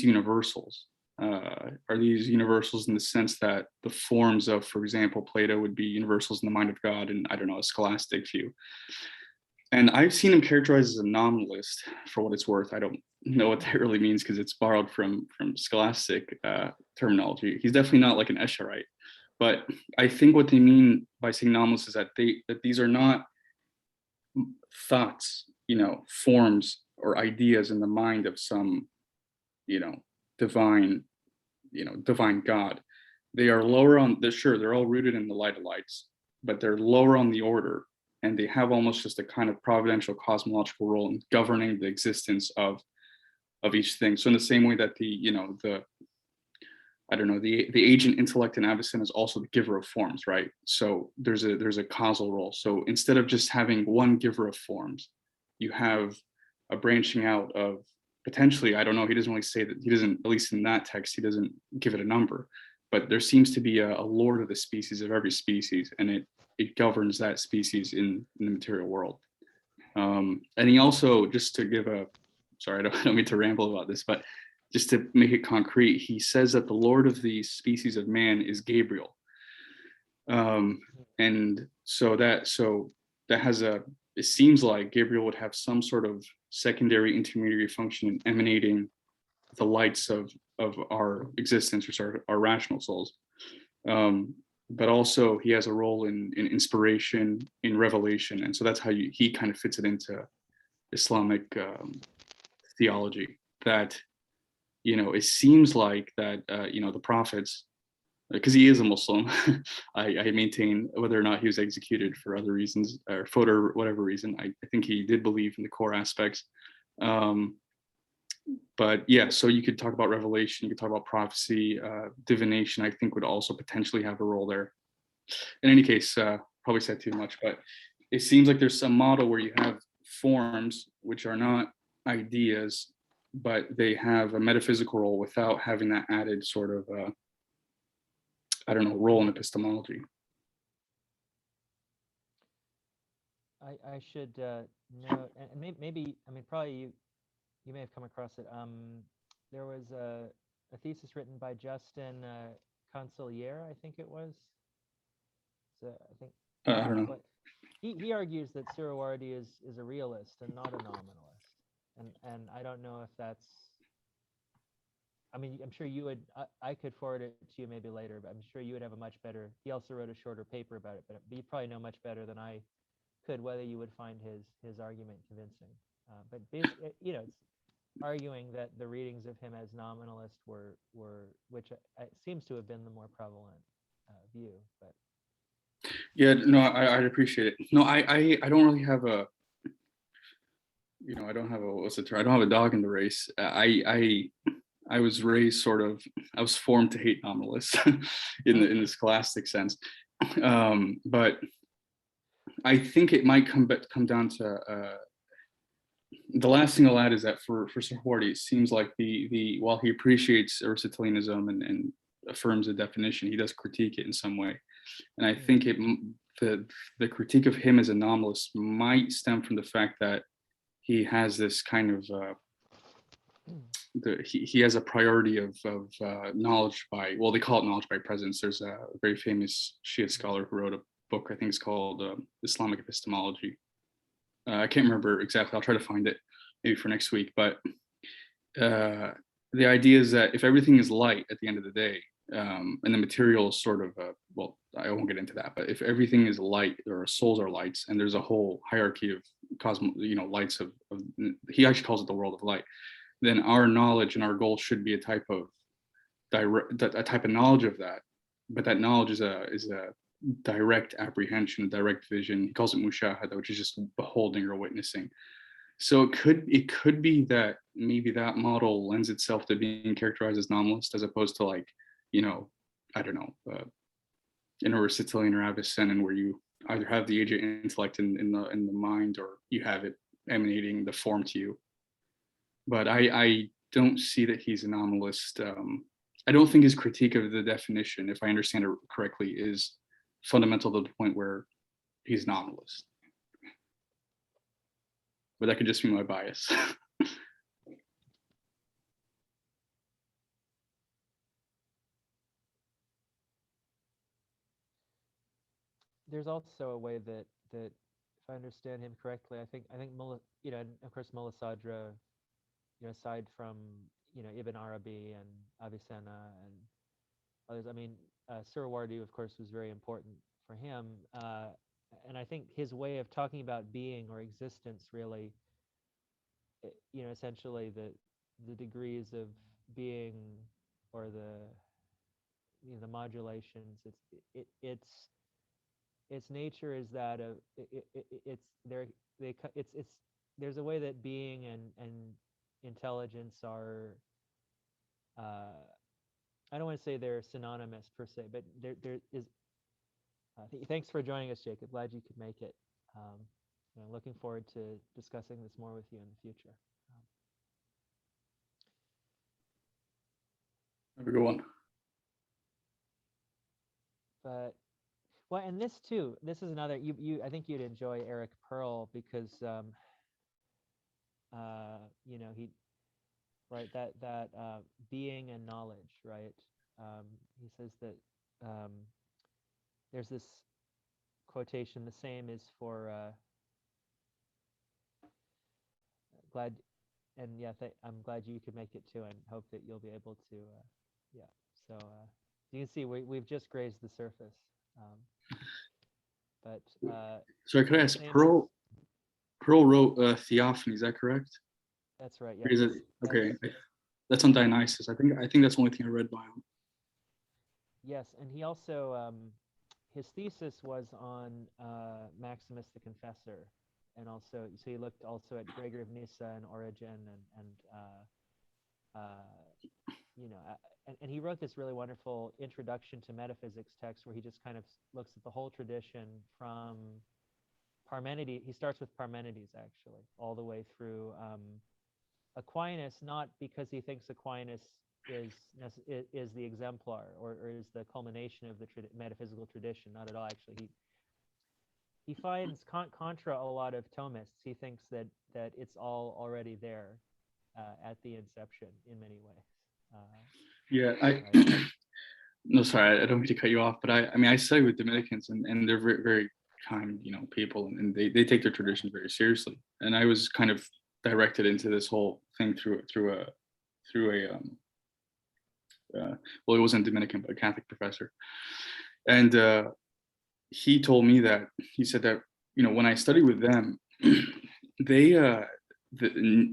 universals? Are these universals in the sense that the forms of, for example, Plato would be universals in the mind of God, and I don't know, a scholastic view? And I've seen him characterized as a nominalist, for what it's worth. I don't know what that really means because it's borrowed from scholastic terminology. He's definitely not like an Escherite, but I think what they mean by saying nominalist is that these are not thoughts, forms or ideas in the mind of some, divine God. They are lower on they're all rooted in the light of lights, but they're lower on the order. And they have almost just a kind of providential cosmological role in governing the existence of each thing. So in the same way that the agent intellect in Avicenna is also the giver of forms, right? So there's a causal role. So instead of just having one giver of forms, you have a branching out of potentially, I don't know, he doesn't really say that, he doesn't, at least in that text, he doesn't give it a number, but there seems to be a lord of the species of every species, and it governs that species in the material world. And he also, just to give sorry, I don't mean to ramble about this, but just to make it concrete, he says that the lord of the species of man is Gabriel. And so that has it seems like Gabriel would have some sort of secondary intermediary function in emanating the lights of our existence, which are our rational souls. But also he has a role in inspiration, in revelation. And so that's how he kind of fits it into Islamic theology, that, it seems like that, the prophets, because he is a Muslim, I maintain, whether or not he was executed for other reasons or for whatever reason, I think he did believe in the core aspects. But yeah, so you could talk about revelation, you could talk about prophecy, divination, I think would also potentially have a role there. In any case, probably said too much, but it seems like there's some model where you have forms which are not ideas, but they have a metaphysical role without having that added sort of, role in epistemology. I should note, and maybe, probably you may have come across it. There was a thesis written by Justin Consigliere, I think it was. So I think I don't know. He argues that Suhrawardi is a realist and not a nominalist, and I don't know if that's I mean, I'm sure you would. I could forward it to you maybe later, but I'm sure you would have a much better. He also wrote a shorter paper about it, but you probably know much better than I could whether you would find his argument convincing. But you know, it's arguing that the readings of him as nominalist were which seems to have been the more prevalent view. But Yeah, no, I'd appreciate it. No, I don't really have a, you know, I don't have a, what's the term? I don't have a dog in the race. I was raised sort of, I was formed to hate nominalists in the scholastic sense. But I think it might come down to the last thing I'll add is that for Sahordi, it seems like while he appreciates Aristotelianism and affirms the definition, he does critique it in some way. And I think the critique of him as a nominalist might stem from the fact that he has this kind of he has a priority of knowledge by, well, they call it knowledge by presence. There's a very famous Shia scholar who wrote a book, I think it's called Islamic Epistemology. I can't remember exactly. I'll try to find it maybe for next week. But the idea is that if everything is light at the end of the day, and the material is sort of, well, I won't get into that, but if everything is light, or souls are lights, and there's a whole hierarchy of lights of, he actually calls it the world of light, then our knowledge and our goal should be a type of knowledge of that. But that knowledge is a direct apprehension, a direct vision. He calls it mushahada, which is just beholding or witnessing. So it could be that maybe that model lends itself to being characterized as nominalist, as opposed to, like, I don't know, in Aristotelian or Avicennan, where you either have the agent intellect in the mind, or you have it emanating the form to you. But I don't see that he's a nominalist. I don't think his critique of the definition, if I understand it correctly, is fundamental to the point where he's nominalist. But that could just be my bias. there's also a way that if I understand him correctly, I think and of course Mullah Sadra, aside from Ibn Arabi and Avicenna and others, I mean, Suhrawardi, of course, was very important for him, and I think his way of talking about being or existence really, essentially the degrees of being, or the modulations. Its nature is that of there's a way that being and intelligence are, I don't want to say they're synonymous per se, but there is. Thanks for joining us, Jacob. Glad you could make it. Looking forward to discussing this more with you in the future. Have a good one. But well, and this too. This is another. I think you'd enjoy Eric Pearl, because he, right, that being and knowledge, right. He says that there's this quotation. The same is for glad, and yeah, I'm glad you could make it too, and hope that you'll be able to. Yeah. So you can see we've just grazed the surface. But sorry, could I ask? Pearl wrote Theophany. Is that correct? That's right. Yeah. Okay, that's on Dionysus. I think that's the only thing I read by him. Yes, and he also his thesis was on Maximus the Confessor, and also so he looked also at Gregory of Nyssa and Origen and he wrote this really wonderful introduction to metaphysics text, where he just kind of looks at the whole tradition from Parmenides. He starts with Parmenides, actually, all the way through Aquinas, not because he thinks Aquinas is the exemplar or is the culmination of the metaphysical tradition. Not at all. Actually, he finds contra a lot of Thomists. He thinks that it's all already there at the inception in many ways. No, sorry, I don't mean to cut you off, but I study with Dominicans, and they're very, very kind, people, and they take their traditions very seriously. And I was kind of directed into this whole thing through a well, he wasn't Dominican, but a Catholic professor. And he told me that, he said that, you know, when I studied with them, they,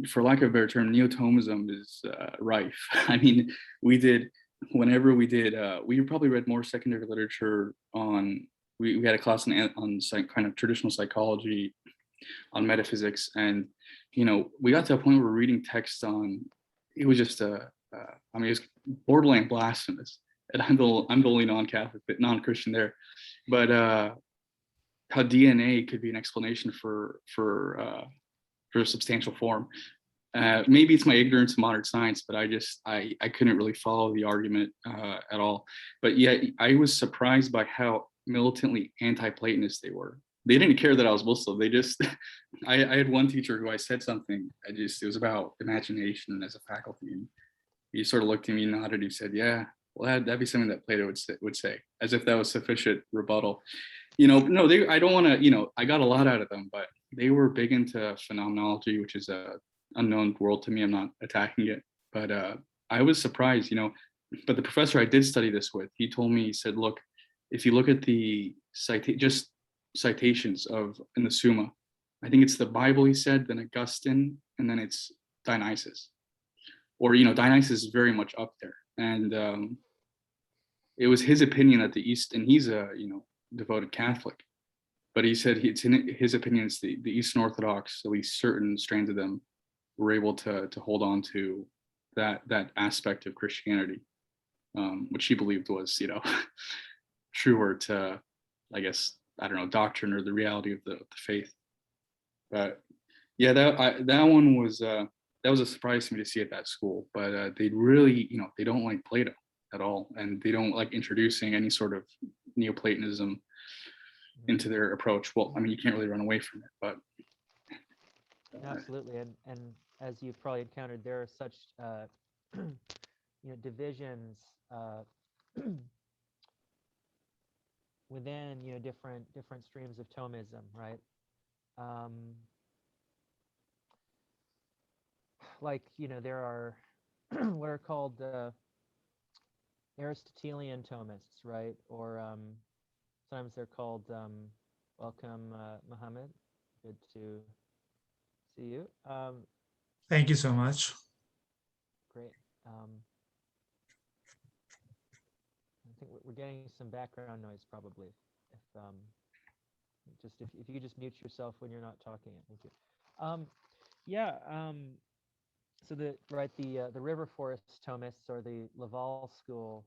for lack of a better term, Neo-Thomism is rife. I mean, whenever we did, we probably read more secondary literature on, we had a class on kind of traditional psychology, on metaphysics, and, you know, we got to a point where we're reading texts on, it was just I mean, it's borderline blasphemous. And I'm the only non-Catholic, but non-Christian there. But how DNA could be an explanation for a substantial form. Maybe it's my ignorance of modern science, but I couldn't really follow the argument at all. But yet I was surprised by how militantly anti-Platonist they were. They didn't care that I was Muslim. They just, I had one teacher who I said something, it was about imagination as a faculty. And he sort of looked at me, nodded, he said, yeah, well, that'd be something that Plato would say, as if that was sufficient rebuttal. You know, no, I don't want to, you know, I got a lot out of them, but they were big into phenomenology, which is a unknown world to me. I'm not attacking it, but I was surprised, you know, but the professor I did study this with, he told me, he said, look, if you look at the citations in the Summa, I think it's the Bible, he said, then Augustine, and then it's Dionysius. Or, you know, Dionysius is very much up there. And it was his opinion that the East, and he's a, you know, devoted Catholic, but he said it's in his opinion, it's the Eastern Orthodox, at least certain strands of them, were able to hold on to that aspect of Christianity, which he believed was, you know, truer to, I guess, I don't know, doctrine or the reality of the faith. But yeah, that one was that was a surprise to me to see at that school. But they really, you know, they don't like Plato at all, and they don't like introducing any sort of Neoplatonism into their approach. Well, I mean, you can't really run away from it, but absolutely. And as you've probably encountered, there are such you know, divisions within, you know, different streams of Thomism, right? Like, you know, there are what are called Aristotelian Thomists, right? Or sometimes they're called welcome, Muhammad. Good to see you. Thank you so much. Great. I think we're getting some background noise probably. If you could just mute yourself when you're not talking, thank you. Yeah. So the River Forest Thomists, or the Laval School,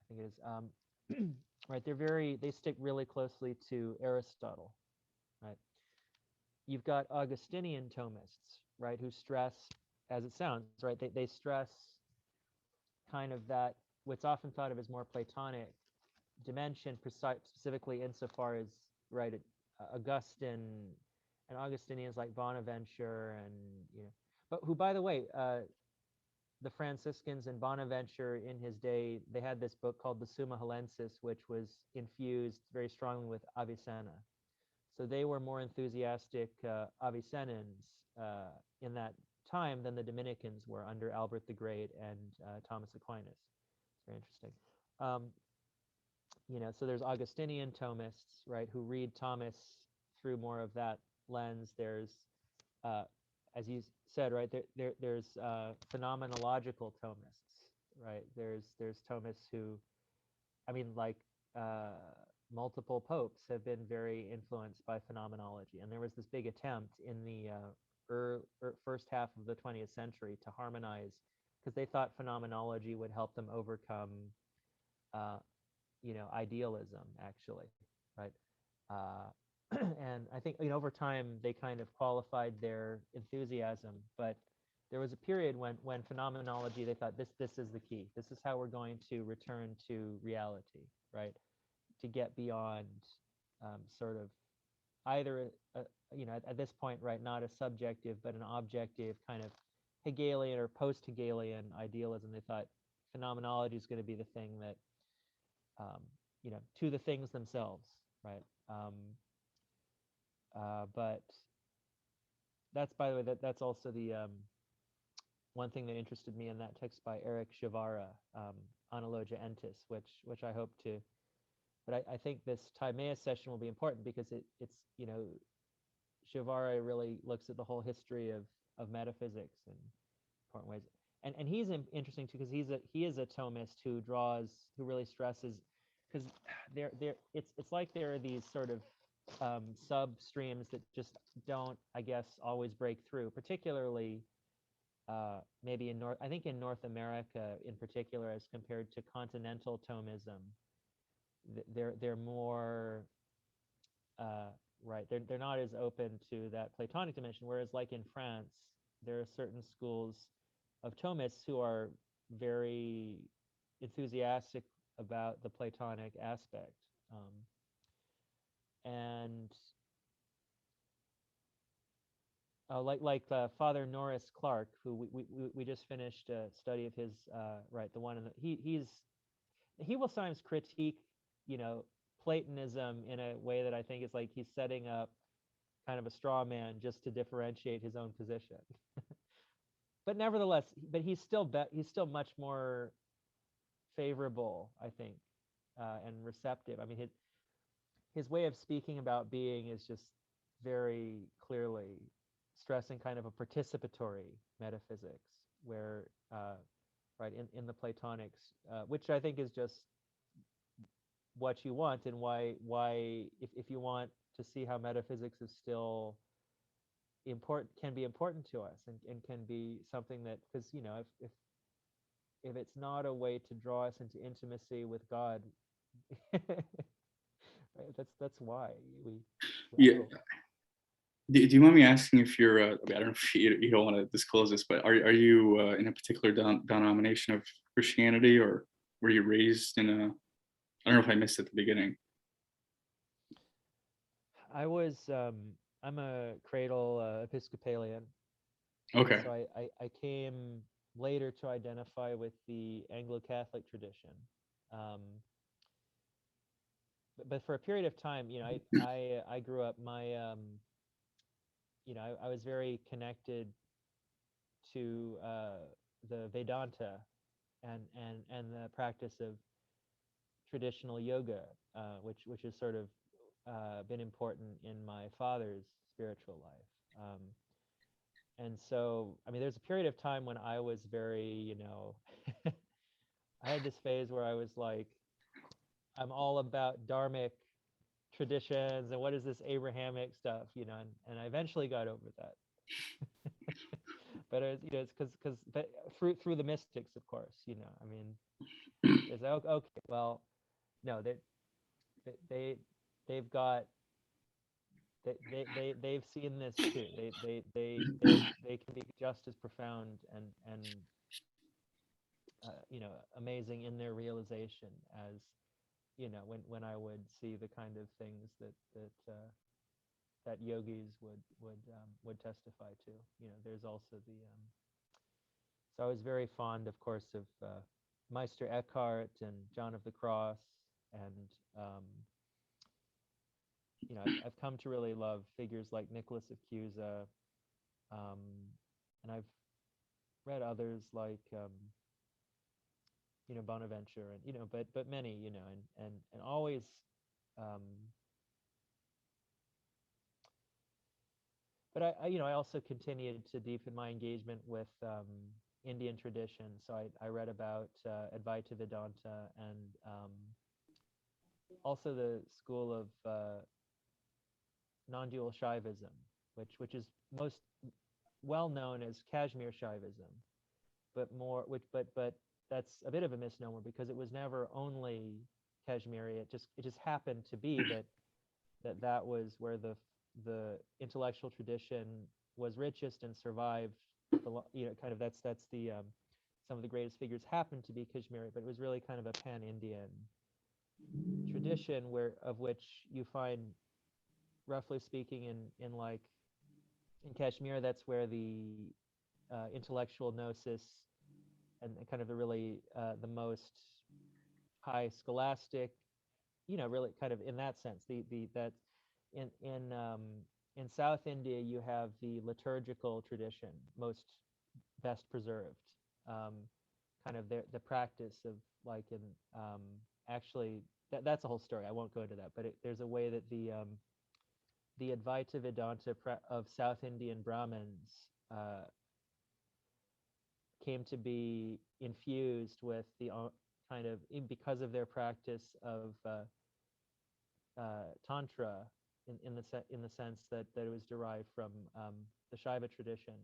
I think it is. Right. They stick really closely to Aristotle. Right. You've got Augustinian Thomists, right, who stress, as it sounds, right, they stress kind of that what's often thought of as more Platonic dimension, specifically insofar as, right, Augustine and Augustinians like Bonaventure, and, you know, but who, by the way, the Franciscans and Bonaventure in his day, they had this book called the Summa Hellensis, which was infused very strongly with Avicenna. So they were more enthusiastic Avicennians in that time than the Dominicans were under Albert the Great and Thomas Aquinas. It's very interesting. You know, so there's Augustinian Thomists, right, who read Thomas through more of that lens. There's, as you said, right, there's phenomenological Thomists, right? There's Thomists who, I mean, like multiple popes have been very influenced by phenomenology, and there was this big attempt in the first half of the 20th century to harmonize, because they thought phenomenology would help them overcome, you know, idealism, actually, right? And I think, you know, over time they kind of qualified their enthusiasm, but there was a period when phenomenology, they thought this is the key. This is how we're going to return to reality, right? To get beyond sort of either you know, at this point, right, not a subjective but an objective kind of Hegelian or post-Hegelian idealism. They thought phenomenology is going to be the thing that you know, to the things themselves, right? But that's, by the way, that's also the one thing that interested me in that text by Eric Chavara, analogia entis, which I hope to. But I think this Timaeus session will be important because it's Shivara really looks at the whole history of metaphysics in important ways. And he's interesting too because he is a Thomist who really stresses, because it's like there are these sort of sub streams that just don't, I guess, always break through, particularly maybe in North America in particular, as compared to continental Thomism. They're more right. They're not as open to that Platonic dimension. Whereas, like in France, there are certain schools of Thomists who are very enthusiastic about the Platonic aspect, and like Father Norris Clark, who we just finished a study of his, right, the one in the, he will sometimes critique, Platonism in a way that I think is like he's setting up kind of a straw man just to differentiate his own position. But nevertheless, he's still much more favorable, I think, and receptive. I mean, his way of speaking about being is just very clearly stressing kind of a participatory metaphysics, where right in the Platonics, which I think is just what you want, and why if you want to see how metaphysics is still important, can be important to us, and can be something that, because if it's not a way to draw us into intimacy with God, right, that's why we Yeah. Do you mind me asking if you're, I don't know if you don't want to disclose this, but are you in a particular denomination of Christianity, or were you raised in a, I don't know if I missed at the beginning. I was, I'm a cradle Episcopalian. Okay. So I came later to identify with the Anglo-Catholic tradition. But for a period of time, I grew up, I was very connected to the Vedanta and the practice of traditional yoga, which has sort of been important in my father's spiritual life. And so, I mean, there's a period of time when I was very, I had this phase where I was like, I'm all about dharmic traditions and what is this Abrahamic stuff, and I eventually got over that. But it's but through the mystics, of course, I mean, it's okay, well, no, they've got, they've seen this too. They can be just as profound and amazing in their realization as when I would see the kind of things that yogis would testify to. There's also the so I was very fond, of course, of Meister Eckhart and John of the Cross, and I've come to really love figures like Nicholas of Cusa, and I've read others like Bonaventure, and but many, and always but I also continued to deepen my engagement with Indian tradition. So I read about Advaita Vedanta, and also the school of non-dual Shaivism, which is most well known as Kashmir Shaivism, but that's a bit of a misnomer, because it was never only Kashmiri. It just happened to be that was where the intellectual tradition was richest and survived. Kind of that's the some of the greatest figures happened to be Kashmiri, but it was really kind of a pan-Indian tradition of which you find, roughly speaking, in Kashmir, that's where the intellectual gnosis and kind of the really the most high scholastic, really kind of in that sense, that in South India you have the liturgical tradition best preserved, kind of the practice of like in actually that's a whole story. I won't go into that, but there's a way that the Advaita Vedanta of South Indian Brahmins came to be infused with the kind of because of their practice of Tantra in the sense that it was derived from the Shaiva tradition.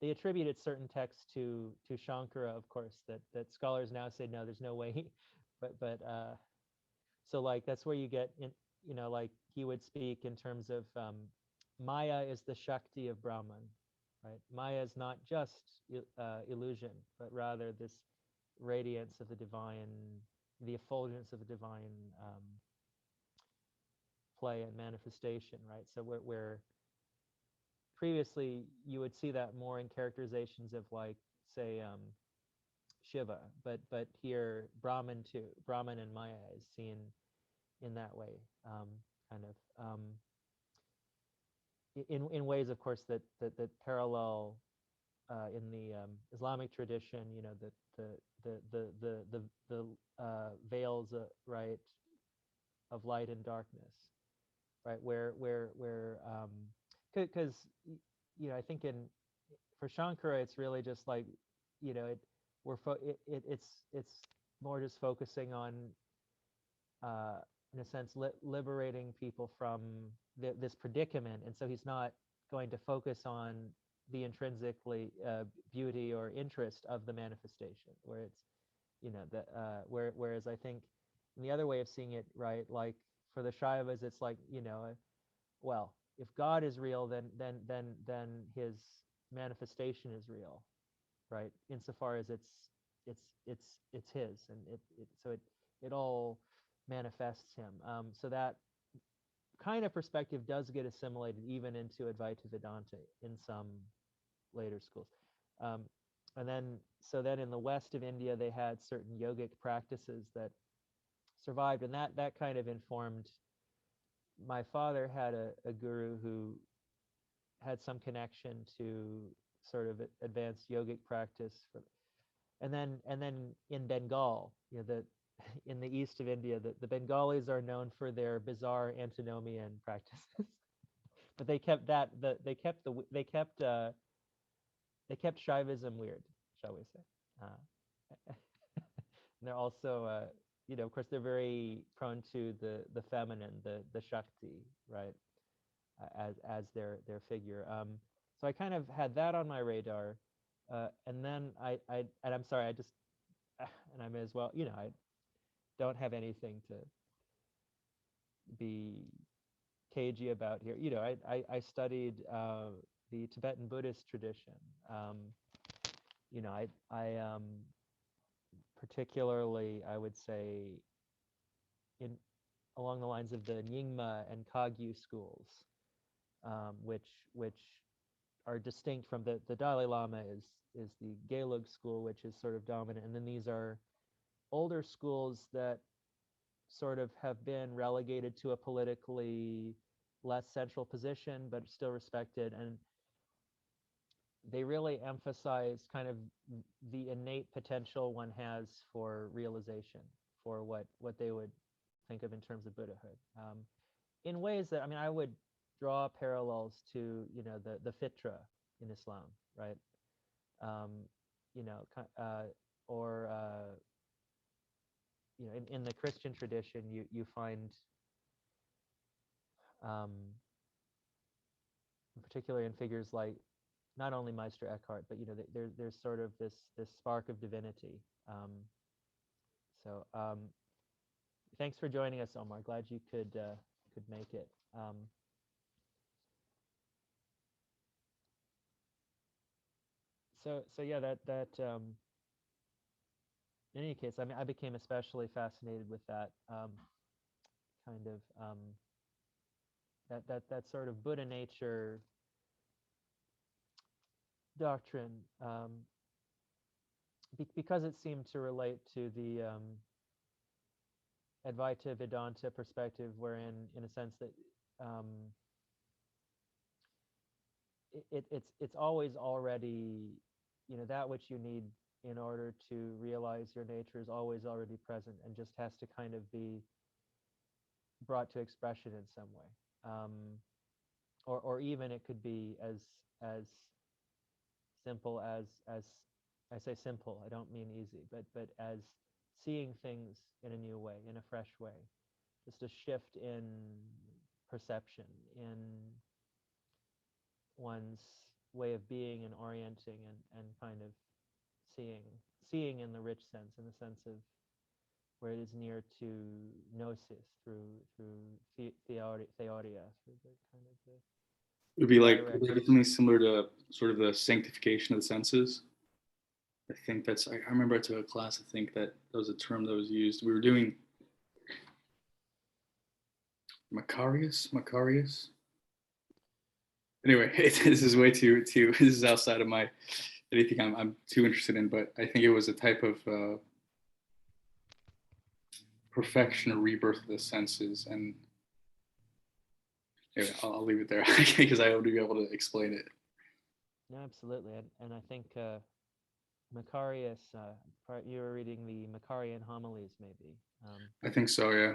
They attributed certain texts to Shankara, of course, that scholars now say no, there's no way. but so like that's where you get in, like he would speak in terms of Maya is the Shakti of Brahman, right? Maya is not just illusion, but rather this radiance of the divine, the effulgence of the divine play and manifestation, right? So where previously you would see that more in characterizations of like, say, Shiva, but here Brahman and Maya is seen in that way, kind of in ways, of course, that parallel in the Islamic tradition. The veils, right, of light and darkness, right, where because I think for Shankara it's really just like it's more just focusing on in a sense liberating people from this predicament, and so he's not going to focus on the intrinsically beauty or interest of the manifestation, where it's whereas I think in the other way of seeing it, right, like for the Shaivas it's like well, if God is real, then his manifestation is real, right? Insofar as it's his, and it all manifests him. So that kind of perspective does get assimilated even into Advaita Vedanta in some later schools. And then in the west of India, they had certain yogic practices that survived, and that kind of informed. My father had a guru who had some connection to sort of advanced yogic practice, and then in Bengal, in the east of India, the Bengalis are known for their bizarre antinomian practices, but they kept Shaivism weird, shall we say? And they're also, of course, they're very prone to the feminine, the Shakti, right, as their figure. So I kind of had that on my radar, and then and I'm sorry, and I may as well, I don't have anything to be cagey about here. I studied the Tibetan Buddhist tradition. I particularly, I would say, along the lines of the Nyingma and Kagyu schools, which are distinct from the Dalai Lama is the Gelug school, which is sort of dominant, and then these are older schools that sort of have been relegated to a politically less central position, but still respected, and they really emphasize kind of the innate potential one has for realization, for what they would think of in terms of Buddhahood, in ways that, I would draw parallels to the fitra in Islam, right? Or in the Christian tradition, you find, particularly in figures like not only Meister Eckhart, but there's sort of this spark of divinity. So thanks for joining us, Omar. Glad you could make it. So yeah, that in any case, I became especially fascinated with that kind of that sort of Buddha nature doctrine, because it seemed to relate to the Advaita Vedanta perspective, wherein, in a sense, that it's always already, that which you need in order to realize your nature is always already present and just has to kind of be brought to expression in some way. Or even it could be as simple as I say simple, I don't mean easy, but as seeing things in a new way, in a fresh way, just a shift in perception, in one's way of being and orienting and kind of seeing in the rich sense, in the sense of where it is near to gnosis through theoria, through the kind of the It would be like direct. something similar to sort of the sanctification of the senses. I think that's, I remember I took a class, I think that was a term that was used. We were doing Macarius. Anyway, this is way too, this is outside of my, anything I'm too interested in, but I think it was a type of perfection or rebirth of the senses. And anyway, I'll leave it there because I won't be able to explain it. No, absolutely, and I think Macarius, you were reading the Macarian homilies, maybe. I think so, yeah.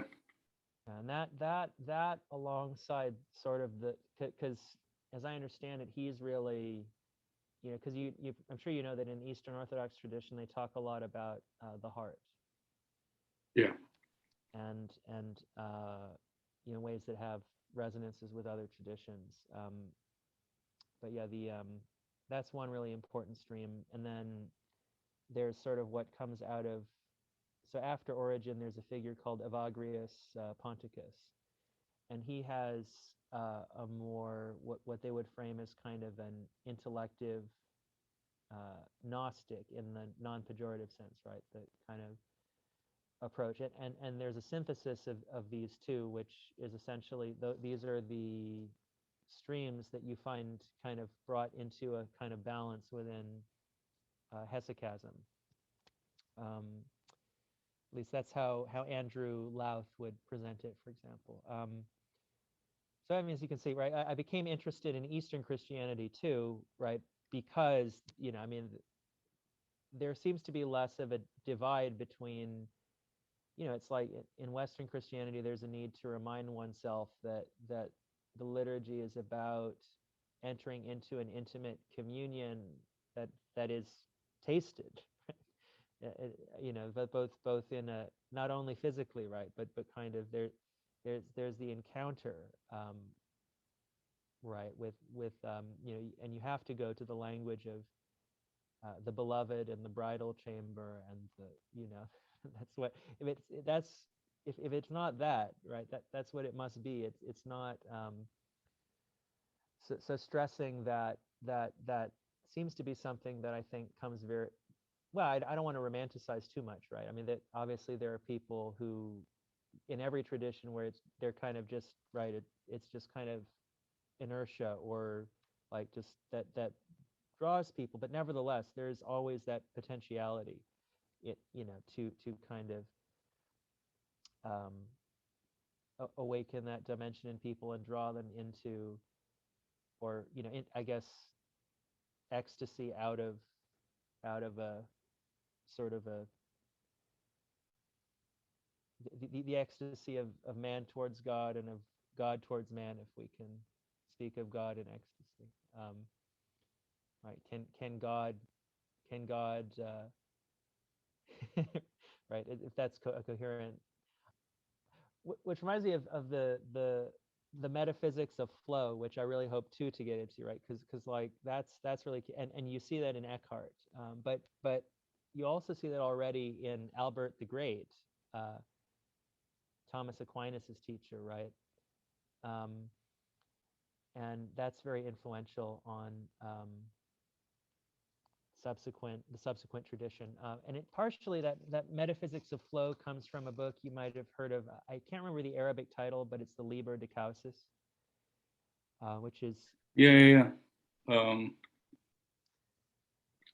And that alongside sort of the, because as I understand it, he's really, because I'm sure you know that in Eastern Orthodox tradition they talk a lot about the heart. Yeah. And ways that have resonances with other traditions. But yeah, that's one really important stream. And then there's sort of what comes out of, so after Origen, there's a figure called Evagrius Ponticus, and he has a more, what they would frame as kind of an intellective Gnostic in the non-pejorative sense, right? The kind of approach it, and there's a synthesis of these two, which is essentially these are the streams that you find kind of brought into a kind of balance within hesychasm. At least that's how Andrew Louth would present it, for example. So I mean, as you can see, right, I became interested in Eastern Christianity too, right, because I mean, there seems to be less of a divide between, it's like in Western Christianity, there's a need to remind oneself that the liturgy is about entering into an intimate communion that is tasted, but both in a, not only physically, right, but kind of there's the encounter, right, with and you have to go to the language of the beloved and the bridal chamber and the that's what, if it's not that, right, that's what it must be. It's not so stressing that seems to be something that I think comes very well. I don't want to romanticize too much, right? I mean, that obviously there are people who in every tradition where they're kind of just right, it's just kind of inertia or like just that draws people, but nevertheless there's always that potentiality to kind of awaken that dimension in people and draw them into, or I guess ecstasy out of a sort of the ecstasy of man towards God and of God towards man, if we can speak of God in ecstasy. Right? Can God right? If that's a coherent, which reminds me of the metaphysics of flow, which I really hope to get into, right? Because like that's really key. And you see that in Eckhart, but you also see that already in Albert the Great, Thomas Aquinas's teacher, right? And that's very influential on the subsequent tradition, and it partially that metaphysics of flow comes from a book you might have heard of. I can't remember the Arabic title, but it's the Liber de Causis, which is Yeah. I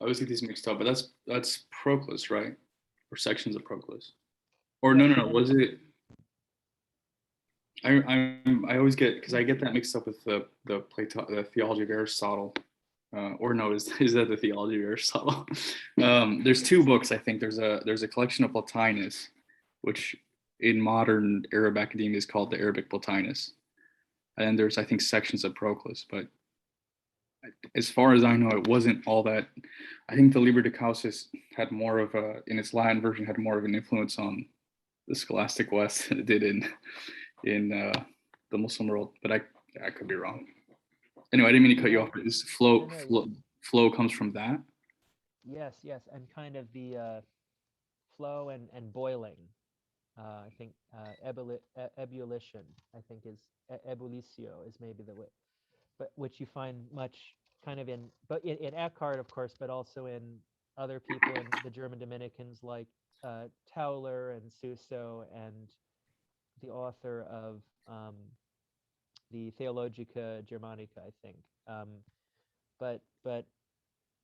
always get these mixed up, but that's Proclus, right? Or sections of Proclus, or yeah, no, was it? I always get, because I get that mixed up with the Plato, the theology of Aristotle. or no, is that the theology of Aristotle? There's two books, I think. There's a collection of Plotinus, which in modern Arab academia is called the Arabic Plotinus. And there's, I think, sections of Proclus, but as far as I know, it wasn't all that. I think the Liber de Causis had more of a, in its Latin version, had more of an influence on the scholastic West than it did in the Muslim world, but I could be wrong. Anyway, I didn't mean to cut you off, but this flow comes from that. Yes, and kind of the flow and boiling. I think ebullition, I think is ebullicio is maybe the way, but which you find much kind of in Eckhart, of course, but also in other people in the German Dominicans like Tauler and Suso and the author of the Theologica Germanica, I think. But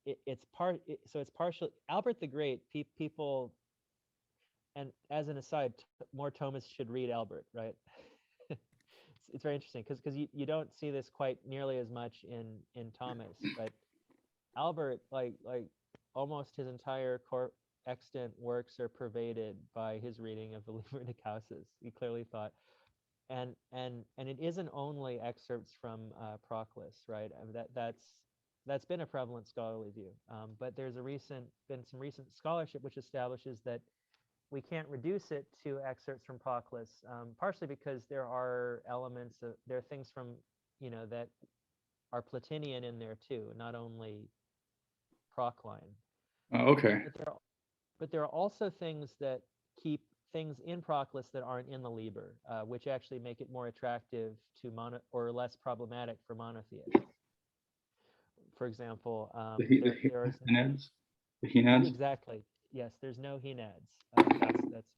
it's partial. Albert the Great. People, and as an aside, more Thomists should read Albert, right? It's very interesting because you don't see this quite nearly as much in Thomas, but Albert, like almost his entire extant works are pervaded by his reading of the Liber de Causis. He clearly thought, and it isn't only excerpts from Proclus, right? I mean, that's been a prevalent scholarly view, but there's been some recent scholarship which establishes that we can't reduce it to excerpts from Proclus, partially because there are there are things from, that are Platinian in there too, not only Procline. Okay. But there are also things that keep things in Proclus that aren't in the Liber, which actually make it more attractive to or less problematic for monotheists. For example, there is the Henads. Exactly. Yes, there's no Henads. That's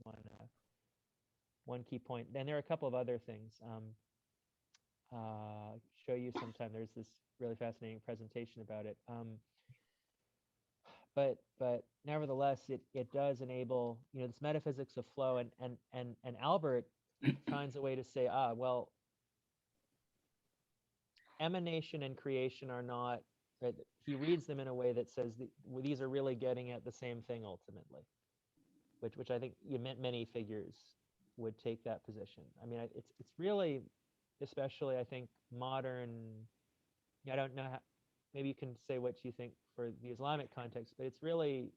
one key point. And there are a couple of other things. Show you sometime. There's this really fascinating presentation about it. But nevertheless, it does enable, this metaphysics of flow, and Albert finds a way to say, well, emanation and creation are not. Right? He reads them in a way that says these are really getting at the same thing ultimately, which I think many figures would take that position. I mean, it's really, especially I think modern. I don't know how. Maybe you can say what you think for the Islamic context, but it's really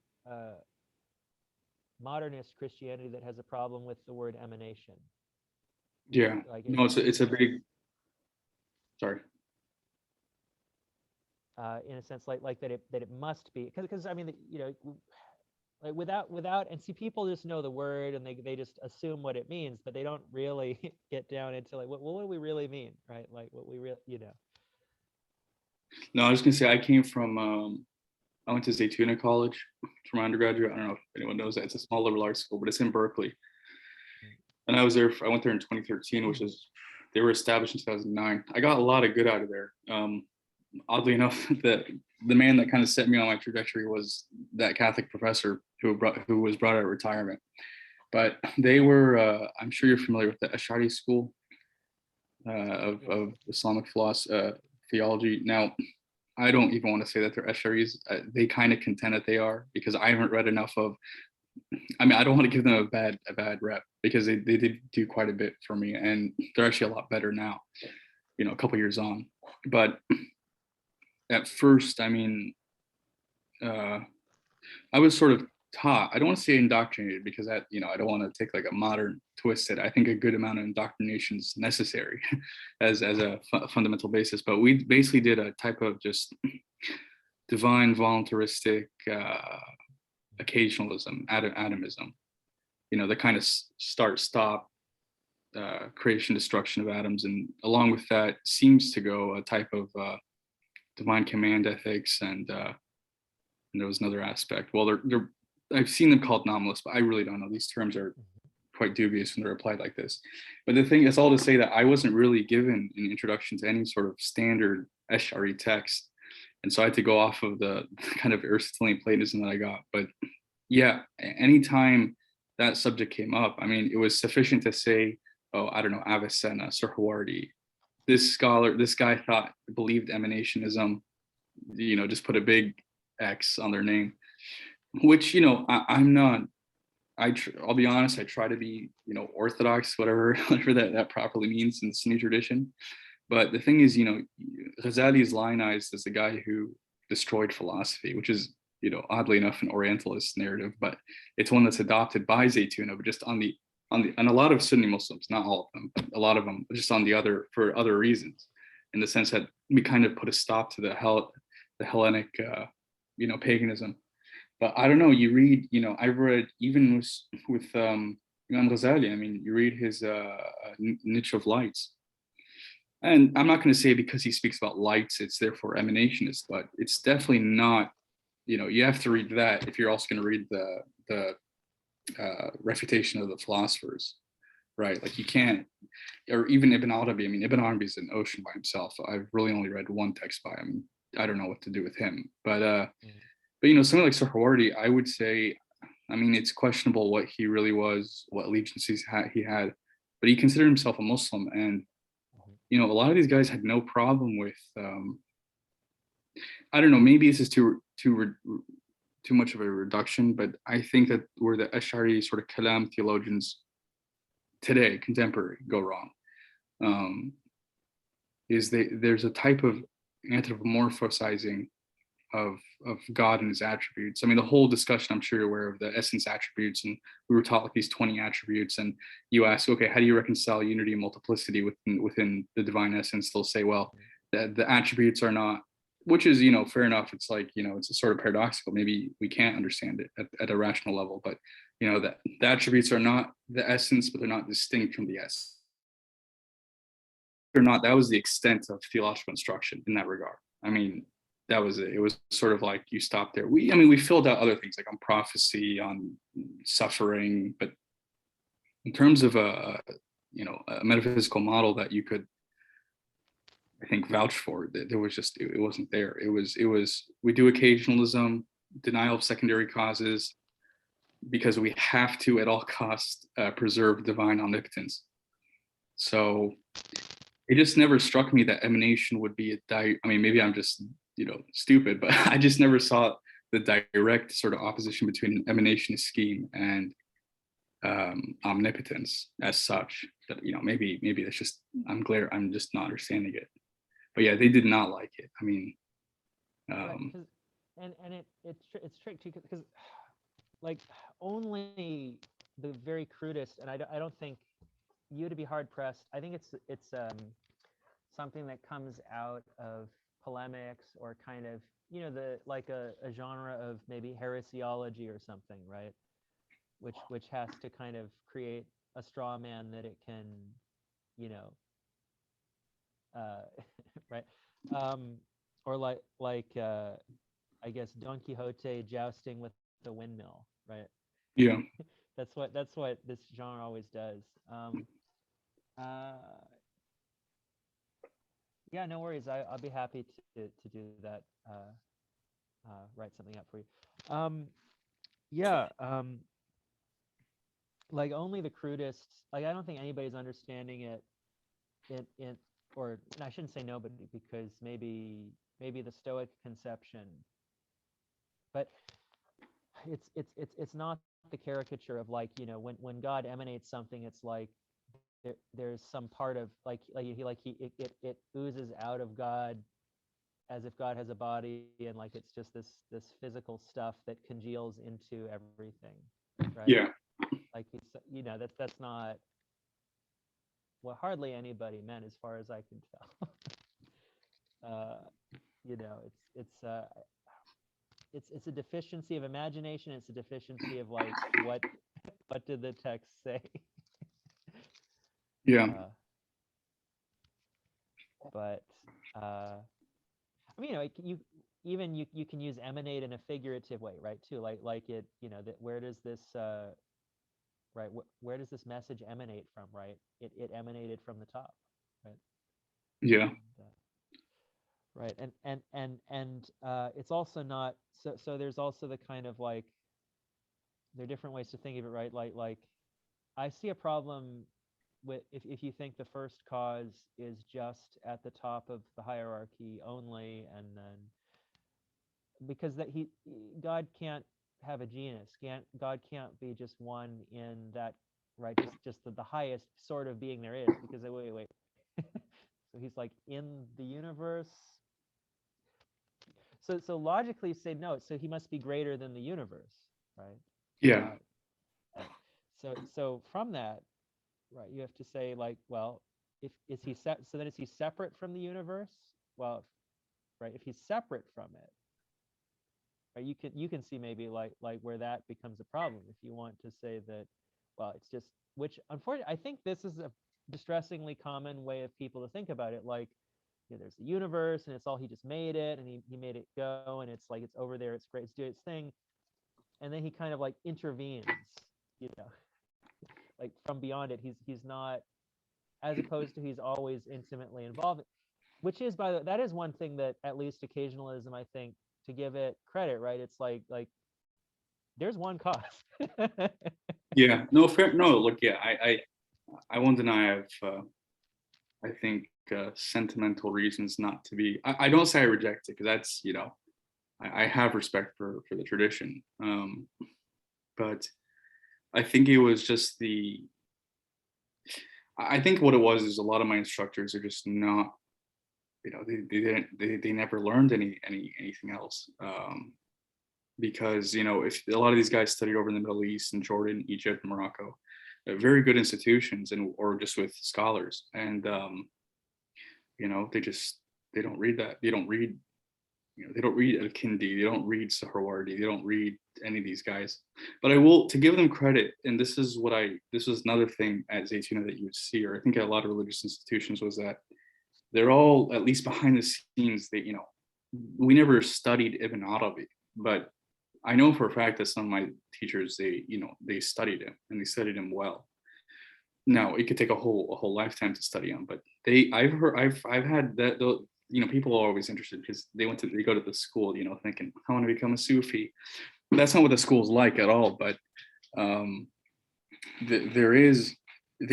modernist Christianity that has a problem with the word emanation. Yeah, no, it's a big. Sorry. In a sense, like that it must be, because I mean, like without and see, people just know the word and they just assume what it means, but they don't really get down into like what do we really mean, right? Like what we really, No, I was gonna say I came from I went to Zaytuna College for my undergraduate. I don't know if anyone knows that. It's a small liberal arts school, but it's in Berkeley. And I went there in 2013, which is, they were established in 2009. I got a lot of good out of there. Oddly enough, the man that kind of set me on my trajectory was that Catholic professor who was brought out of retirement. But they were, I'm sure you're familiar with the Ash'ari school of Islamic theology. Now, I don't even want to say that they're Ash'aris. They kind of contend that they are, because I haven't read enough of. I mean, I don't want to give them a bad rep, because they did do quite a bit for me, and they're actually a lot better now, a couple years on. But at first, I mean, I was sort of taught, I don't want to say indoctrinated, because that, I don't want to take like a modern twist at it. I think a good amount of indoctrination is necessary as a fundamental basis. But we basically did a type of just divine voluntaristic occasionalism, atomism, the kind of start-stop creation, destruction of atoms. And along with that seems to go a type of divine command ethics, and there was another aspect. Well, I've seen them called nominalists, but I really don't know. These terms are quite dubious when they're applied like this. But the thing is, all to say that I wasn't really given an introduction to any sort of standard Ash'ari text. And so I had to go off of the kind of Aristotelian Platonism that I got. But yeah, anytime that subject came up, I mean, it was sufficient to say, oh, I don't know, Avicenna, Suhrawardi. This guy believed emanationism. just put a big X on their name, which, I'm not. I'll be honest, I try to be, orthodox, whatever, whatever that properly means in the Sunni tradition. But the thing is, Ghazali is lionized as the guy who destroyed philosophy, which is, oddly enough, an Orientalist narrative, but it's one that's adopted by Zaytuna, but just on and a lot of Sunni Muslims, not all of them, but a lot of them just for other reasons, in the sense that we kind of put a stop to the Hellenic, paganism. But I don't know, you read, I've read even with Imam Ghazali, I mean, you read his Niche of Lights. And I'm not going to say because he speaks about lights, it's therefore emanationist, but it's definitely not, you have to read that if you're also going to read the Refutation of the Philosophers, right? Like you can't, or even Ibn Arabi. I mean, Ibn Arabi is an ocean by himself. I've really only read one text by him. I don't know what to do with him, but something like Suhrawardi, I would say, I mean, it's questionable what he really was, what allegiances he had, but he considered himself a Muslim. And, a lot of these guys had no problem with, I don't know, maybe this is too much of a reduction, but I think that where the Ash'ari sort of Kalam theologians today, contemporary, go wrong, is there's a type of anthropomorphizing of God and his attributes. I mean, the whole discussion, I'm sure you're aware of the essence attributes, and we were taught like these 20 attributes, and you ask, okay, how do you reconcile unity and multiplicity within the divine essence? They'll say, well, the attributes are not, which is, fair enough. It's like, it's a sort of paradoxical. Maybe we can't understand it at a rational level, but, that the attributes are not the essence, but they're not distinct from the essence. Or not, that was the extent of theological instruction in that regard. I mean, that was it. It was sort of like you stopped there. We filled out other things like on prophecy, on suffering, but in terms of a metaphysical model that you could, I think, vouch for, there was just, it wasn't there. It was we do occasionalism, denial of secondary causes, because we have to at all costs preserve divine omnipotence. So it just never struck me that emanation would be I mean, maybe I'm just stupid, but I just never saw the direct sort of opposition between an emanationist scheme and omnipotence as such. That maybe that's just I'm just not understanding it. But yeah, they did not like it. I mean, it's tricky because like only the very crudest, and I don't think you to be hard pressed. I think it's something that comes out of polemics or kind of a genre of maybe heresiology or something, right? Which has to kind of create a straw man that it can, right? Or I guess Don Quixote jousting with the windmill, right? Yeah. That's what this genre always does. Yeah, no worries. I'll be happy to do that. Write something up for you. Yeah. Like only the crudest. Like I don't think anybody's understanding it. Or I shouldn't say nobody, because maybe the Stoic conception. But it's not the caricature of like when God emanates something, it's like there's some part of it oozes out of God as if God has a body, and like it's just this physical stuff that congeals into everything, right? Yeah. Like that's not what hardly anybody meant, as far as I can tell. It's a deficiency of imagination. It's a deficiency of like what did the text say? Yeah. But I mean, you can use emanate in a figurative way, right? Too, like it, that where does this right? Where does this message emanate from? Right? It emanated from the top, right? Yeah. Right, and it's also not so. There's also the kind of like there are different ways to think of it, right? Like I see a problem with if you think the first cause is just at the top of the hierarchy only, and then because God can't have a genus. God can't be just one in that, right? Just the highest sort of being there is. Because wait. So he's like in the universe. So logically say no. So he must be greater than the universe, right? Yeah. So from that, right, you have to say like, well, if is he set? So then is he separate from the universe? Well, right, if he's separate from it, right, you can see maybe like where that becomes a problem if you want to say that, well, it's just, which unfortunately I think this is a distressingly common way of people to think about it, like, you know, there's the universe and it's all, he just made it and he made it go and it's like it's over there, it's great, it's doing its thing, and then he kind of like intervenes, you know, like from beyond it. He's not, as opposed to he's always intimately involved, which is, by the, that is one thing that at least occasionalism, I think, to give it credit, right, it's like there's one cause. Yeah, no, fair, no, look, yeah, I won't deny I think sentimental reasons not to be, I don't say I reject it, because that's, you know, I have respect for the tradition, but I think it was just I think what it was is a lot of my instructors are just not, you know, they never learned anything else, because, you know, if a lot of these guys studied over in the Middle East and Jordan, Egypt, Morocco, very good institutions, and or just with scholars, and you know, they don't read that, they don't read, you know, they don't read Al-Kindi, they don't read Suhrawardi, they don't read any of these guys. But I will, to give them credit, and this was another thing at Zaytuna that you would see, or I think at a lot of religious institutions, was that they're all, at least behind the scenes, they, you know, we never studied Ibn Arabi, but I know for a fact that some of my teachers, they, you know, they studied him, and they studied him well. Now it could take a whole lifetime to study him, but I've had that, you know, people are always interested because they go to the school, you know, thinking, I want to become a Sufi. That's not what the school's like at all, but they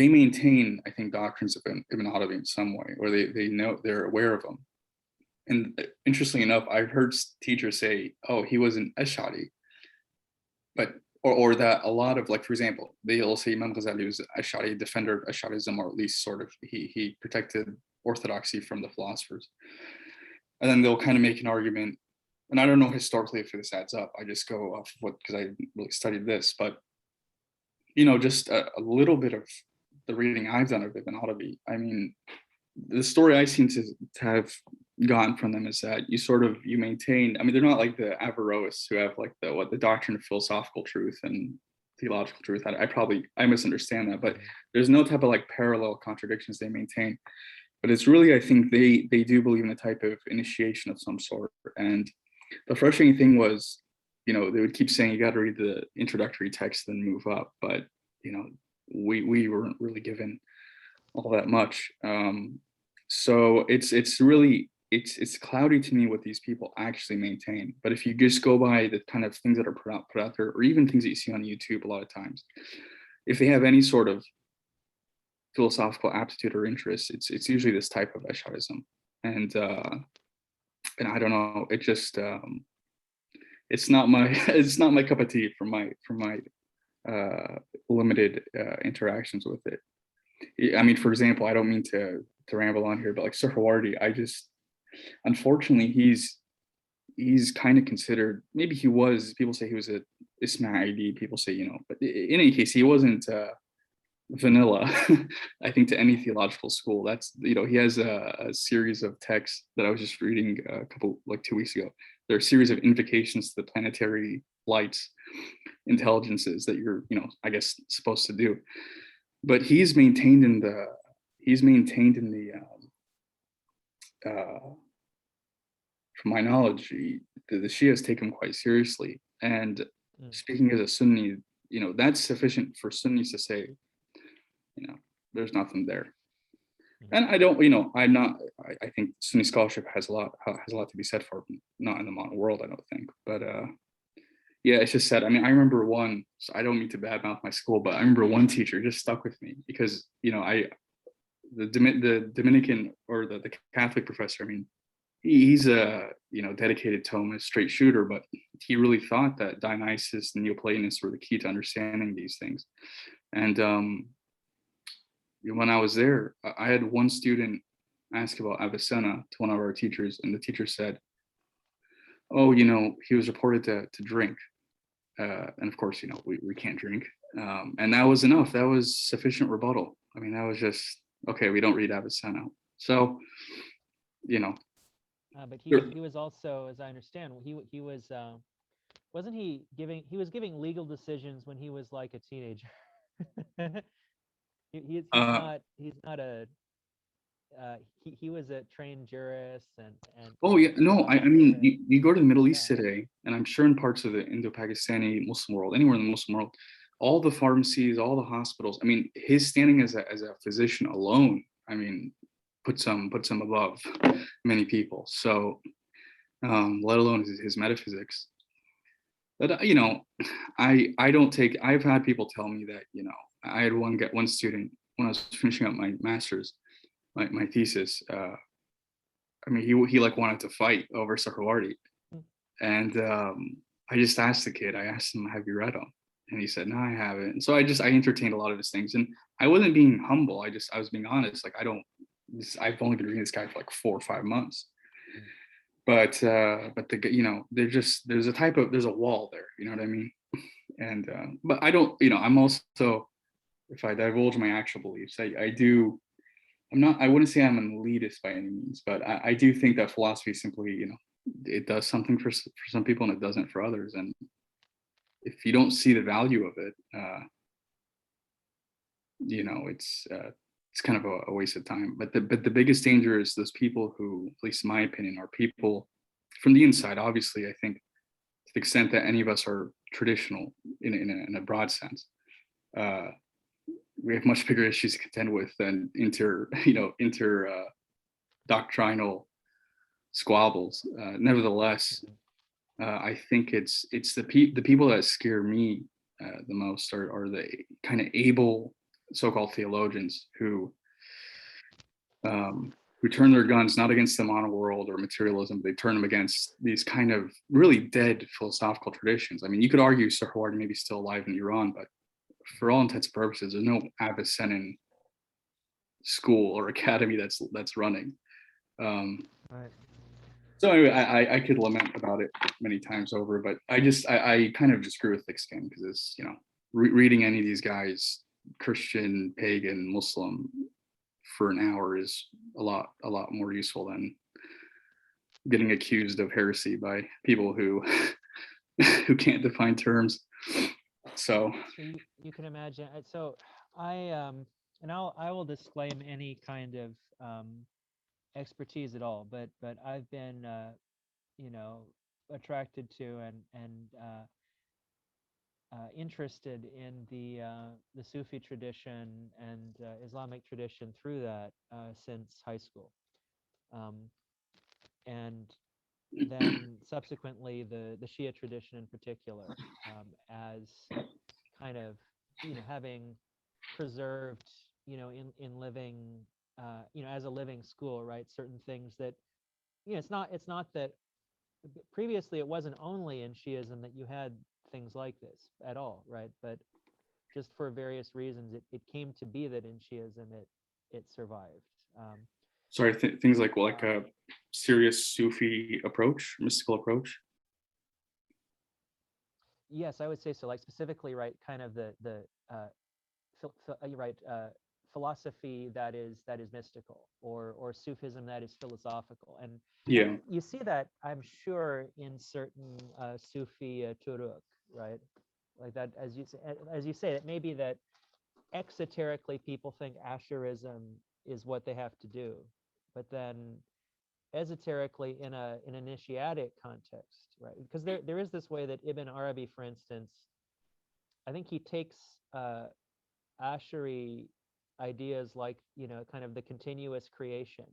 maintain, I think, doctrines of Ibn Arabi in some way, or they know, they're aware of them. And interestingly enough, I've heard teachers say, oh, he was an Ash'ari, but or that a lot of, like, for example, they'll say Imam Ghazali was an Ash'ari, defender of Ash'arism, or at least sort of he protected orthodoxy from the philosophers. And then they'll kind of make an argument, and I don't know historically if this adds up, I just go off what, because I really studied this, but, you know, just a little bit of the reading I've done of Ibn Arabi, I mean, the story I seem to have gotten from them is that you maintain, I mean, they're not like the Averroists who have like the doctrine of philosophical truth and theological truth. I misunderstand that, but there's no type of like parallel contradictions they maintain. But it's really, I think they do believe in a type of initiation of some sort. And the frustrating thing was, you know, they would keep saying you got to read the introductory text then move up, but, you know, we weren't really given all that much. So it's really, it's cloudy to me what these people actually maintain. But if you just go by the kind of things that are put out there, or even things that you see on YouTube a lot of times, if they have any sort of philosophical aptitude or interest, it's usually this type of Ash'arism. And I don't know, it just it's not my cup of tea from my limited interactions with it. I mean, for example, I don't mean to ramble on here, but like Suhrawardi, unfortunately, he's kind of considered, maybe he was, people say he was a Ismaili, people say, you know, but in any case, he wasn't vanilla, I think, to any theological school. That's, you know, he has a series of texts that I was just reading like 2 weeks ago. There are a series of invocations to the planetary lights intelligences that you're, you know, I guess supposed to do. But he's maintained in the from my knowledge, the Shias take him quite seriously. And speaking as a Sunni, you know, that's sufficient for Sunnis to say, you know, there's nothing there. And I don't, you know, I think Sunni scholarship has a lot to be said for it, not in the modern world, I don't think. But yeah, it's just sad. I mean, I remember one, so I don't mean to badmouth my school, but I remember one teacher just stuck with me because, you know, the Dominican or the Catholic professor, I mean, he's a dedicated Thomist, straight shooter, but he really thought that Dionysus and Neoplatonists were the key to understanding these things. And when I was there, I had one student ask about Avicenna to one of our teachers, and the teacher said, "Oh, he was reported to drink." And of course, we can't drink. And that was enough. That was sufficient rebuttal. I mean, that was just, okay, we don't read Avicenna. So, but he was also, as I understand, he was wasn't he giving legal decisions when he was like a teenager? He's not a he was a trained jurist and oh yeah, no, I mean, and, you go to the Middle East yeah. today, and I'm sure in parts of the Indo-Pakistani Muslim world, anywhere in the Muslim world, all the pharmacies, all the hospitals, I mean, his standing as a physician alone, I mean, puts him above many people. So let alone his metaphysics. But I've had people tell me that, I had one student when I was finishing up my master's, my thesis. I mean, he like wanted to fight over Sahawardi, and I just asked the kid. I asked him, "Have you read him?" And he said, "No, I haven't." And so I entertained a lot of his things, and I wasn't being humble. I was being honest. Like I've only been reading this guy for like 4 or 5 months. But there's a wall there, you know what I mean? And but I don't, I'm also, if I divulge my actual beliefs, I wouldn't say I'm an elitist by any means, but I do think that philosophy simply, it does something for some people and it doesn't for others. And if you don't see the value of it, it's kind of a waste of time. But the biggest danger is those people who, at least in my opinion, are people from the inside. Obviously, I think to the extent that any of us are traditional in a broad sense, we have much bigger issues to contend with than doctrinal squabbles. Nevertheless, I think it's the people that scare me the most are the kind of able so-called theologians who turn their guns not against the monoworld or materialism, they turn them against these kind of really dead philosophical traditions. I mean, you could argue Suhrawardi may be still alive in Iran, but for all intents and purposes, there's no Avicennan school or academy that's running. Right. So anyway, I could lament about it many times over, but I kind of just grew with thick skin because it's, reading any of these guys, Christian, pagan, Muslim, for an hour is a lot more useful than getting accused of heresy by people who can't define terms. So you can imagine. So I will disclaim any kind of expertise at all, but I've been attracted to and interested in the Sufi tradition and Islamic tradition through that since high school, and then subsequently the Shia tradition in particular, as kind of having preserved in living as a living school, right? Certain things that it's not that previously it wasn't only in Shiism that you had things like this at all, right? But just for various reasons, it came to be that in Shiism it survived. Sorry, things like a serious Sufi approach, mystical approach. Yes, I would say so. Like specifically, right? Kind of the you're right. Philosophy that is mystical, or Sufism that is philosophical, and yeah, you see that, I'm sure, in certain Sufi turuk, right? Like that, as you say, it may be that exoterically people think Asherism is what they have to do, but then esoterically in an initiatic context, right? Because there is this way that Ibn Arabi, for instance, I think he takes Asheri ideas like kind of the continuous creation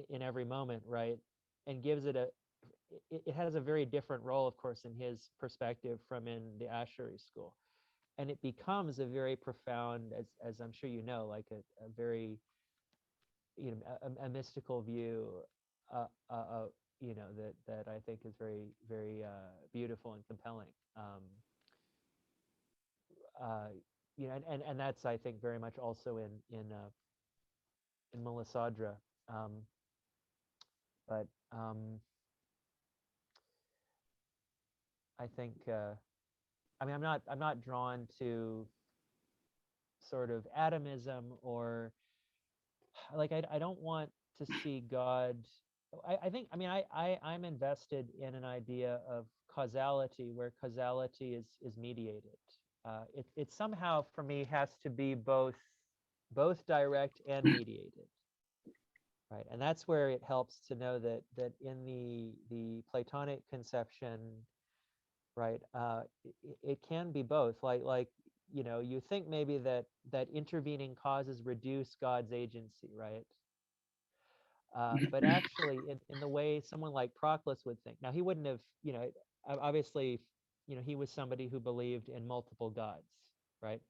in every moment, right? And gives it it has a very different role, of course, in his perspective from in the Asheri school. And it becomes a very profound, as I'm sure you know, like a very, a mystical view you know, that I think is very, very beautiful and compelling. You know, and that's, I think, very much also in Mulasandra. But I think, I mean, I'm not drawn to sort of atomism, or like I don't want to see God. I think, I mean, I'm invested in an idea of causality, where causality is mediated. It somehow for me has to be both direct and mediated, right? And that's where it helps to know that in the Platonic conception, right, it can be both. Like you know, you think maybe that intervening causes reduce God's agency, right? But actually, in the way someone like Proclus would think. Now, he wouldn't have, you know, obviously, you know, he was somebody who believed in multiple gods, right?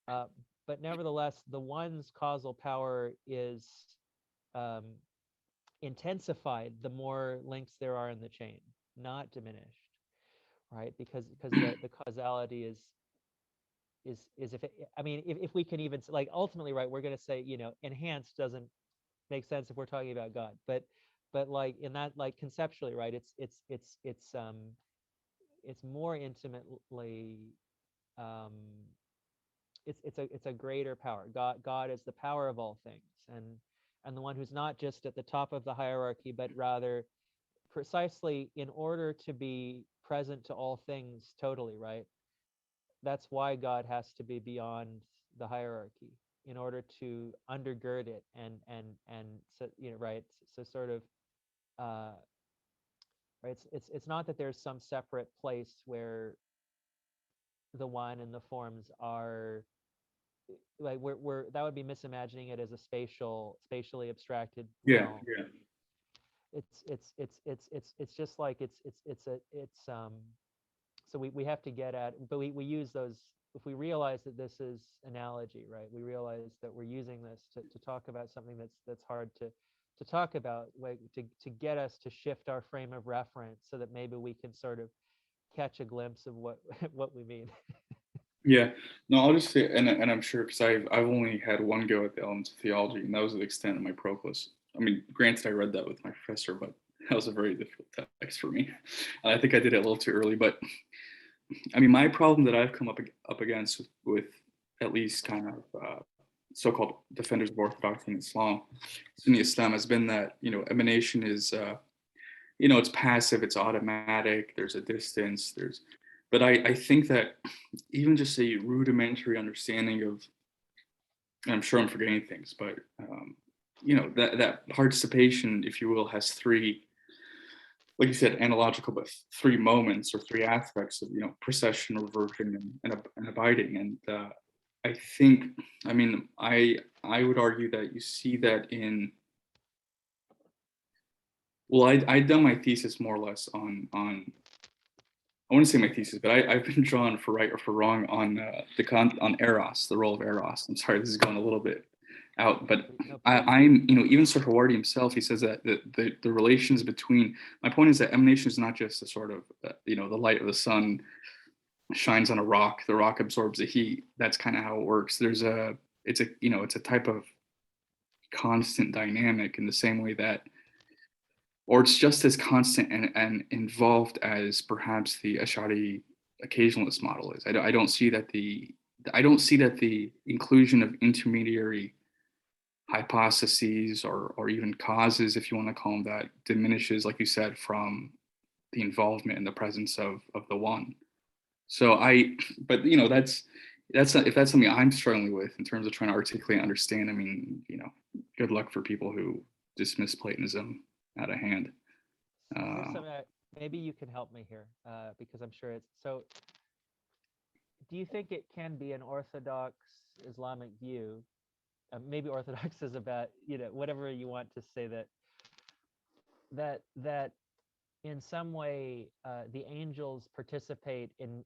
But nevertheless, the one's causal power is intensified the more links there are in the chain, not diminished, right? Because the causality is if it, I mean, if we can even, like, ultimately, right, we're going to say, you know, enhanced doesn't make sense if we're talking about God, but like in that, like, conceptually, right, it's more intimately, it's a greater power. God is the power of all things, and the one who's not just at the top of the hierarchy, but rather precisely in order to be present to all things totally, right? That's why God has to be beyond the hierarchy in order to undergird it, and so, you know, right, so sort of right, it's not that there's some separate place where the one and the forms are, like, we're that would be misimagining it as a spatially abstracted realm. It's just like it's so we have to get at, but we use those, if we realize that this is analogy, right, we realize that we're using this to talk about something that's hard to talk about, like to get us to shift our frame of reference so that maybe we can sort of catch a glimpse of what what we mean. Yeah, no, I'll just say, and I'm sure, because I've only had one go at the elements of theology, and that was the extent of my Proclus. I mean, granted, I read that with my professor, but that was a very difficult text for me. And I think I did it a little too early. But I mean, my problem that I've come up against with at least kind of so-called defenders of orthodoxy in Islam, Sunni Islam, has been that, you know, emanation is, you know, it's passive, it's automatic. There's a distance. But I think that even just a rudimentary understanding of, and I'm sure I'm forgetting things, but you know, that participation, if you will, has three, like you said, analogical, but three moments or three aspects of, you know, procession, reversion, and abiding. And I think, I mean, I would argue that you see that in, well, I'd done my thesis more or less on I wouldn't say my thesis, but I've been drawn, for right or for wrong, on on Eros, the role of Eros. I'm sorry, this is going a little bit out, but I'm, you know, even Suhrawardi himself, he says that the relations between, my point is that emanation is not just a sort of, you know, the light of the sun shines on a rock, the rock absorbs the heat. That's kind of how it works. It's a, you know, it's a type of constant dynamic, in the same way that, or it's just as constant and involved as perhaps the Ash'ari occasionalist model is. I don't see that the inclusion of intermediary hypotheses or even causes, if you want to call them that, diminishes, like you said, from the involvement and the presence of the one. So but you know, that's not, if that's something I'm struggling with in terms of trying to articulate and understand. I mean, you know, good luck for people who dismiss Platonism out of hand. Maybe you can help me here, because I'm sure it's so. Do you think it can be an orthodox Islamic view? Maybe orthodox is about, you know, whatever you want to say, that in some way the angels participate in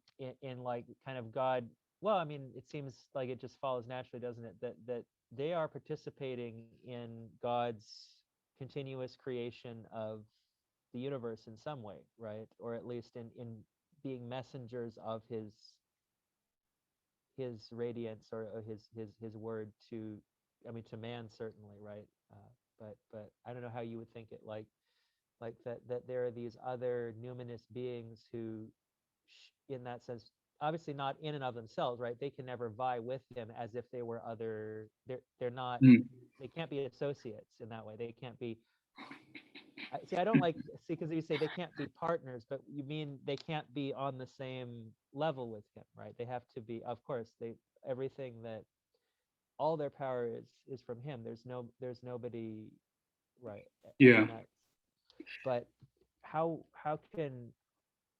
like kind of God. Well, I mean, it seems like it just follows naturally, doesn't it? That they are participating in God's continuous creation of the universe in some way, right? Or at least in being messengers of his radiance or his word to, I mean, to man certainly, right? But I don't know how you would think it, like that there are these other numinous beings who, in that sense, obviously not in and of themselves, right? They can never vie with him as if they were other. They're not. Mm. They can't be associates in that way. They can't be. See, I don't like see because you say they can't be partners, but you mean they can't be on the same level with him, right? They have to be. Of course, they everything that all their power is from him. There's nobody, right? I Yeah. mean that. But how can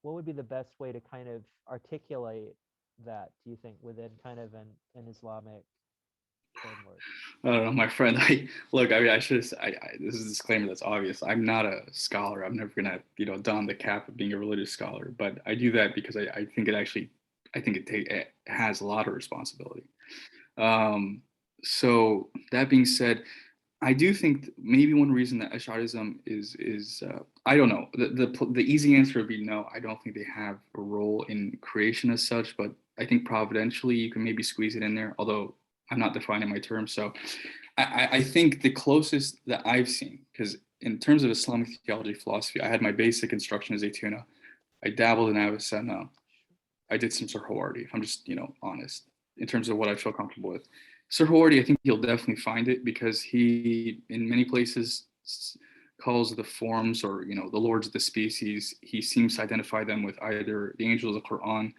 what would be the best way to kind of articulate that, do you think, within kind of an Islamic framework? I don't know, my friend. I mean, I should. This is a disclaimer that's obvious. I'm not a scholar. I'm never gonna, don the cap of being a religious scholar. But I do that because I think it actually, it has a lot of responsibility. So that being said, I do think maybe one reason that Ash'arism is I don't know. The easy answer would be no. I don't think they have a role in creation as such, but I think providentially you can maybe squeeze it in there. Although I'm not defining my terms, so I think the closest that I've seen, because in terms of Islamic theology philosophy, I had my basic instruction as Zaytuna. I dabbled in Avicenna. I did some Sirhawardi, if I'm just honest, in terms of what I feel comfortable with. Sirhawardi, I think you'll definitely find it because he, in many places, calls the forms or the lords of the species. He seems to identify them with either the angels of the Quran.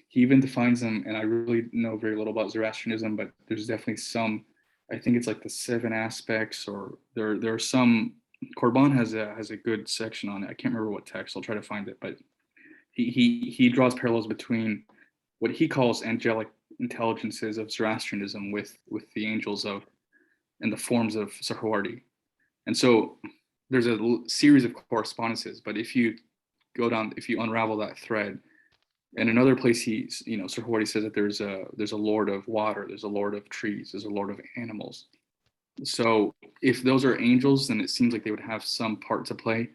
He even defines them, and I really know very little about Zoroastrianism, but there's definitely some. I think it's like the 7 aspects, or there are some. Korban has a good section on it. I can't remember what text. I'll try to find it, but he draws parallels between what he calls angelic intelligences of Zoroastrianism with the angels of and the forms of Sirhawardi. And so there's a series of correspondences, but if you unravel that thread, in another place Sirhawardi says that there's a lord of water, there's a lord of trees, there's a lord of animals. So if those are angels, then it seems like they would have some part to play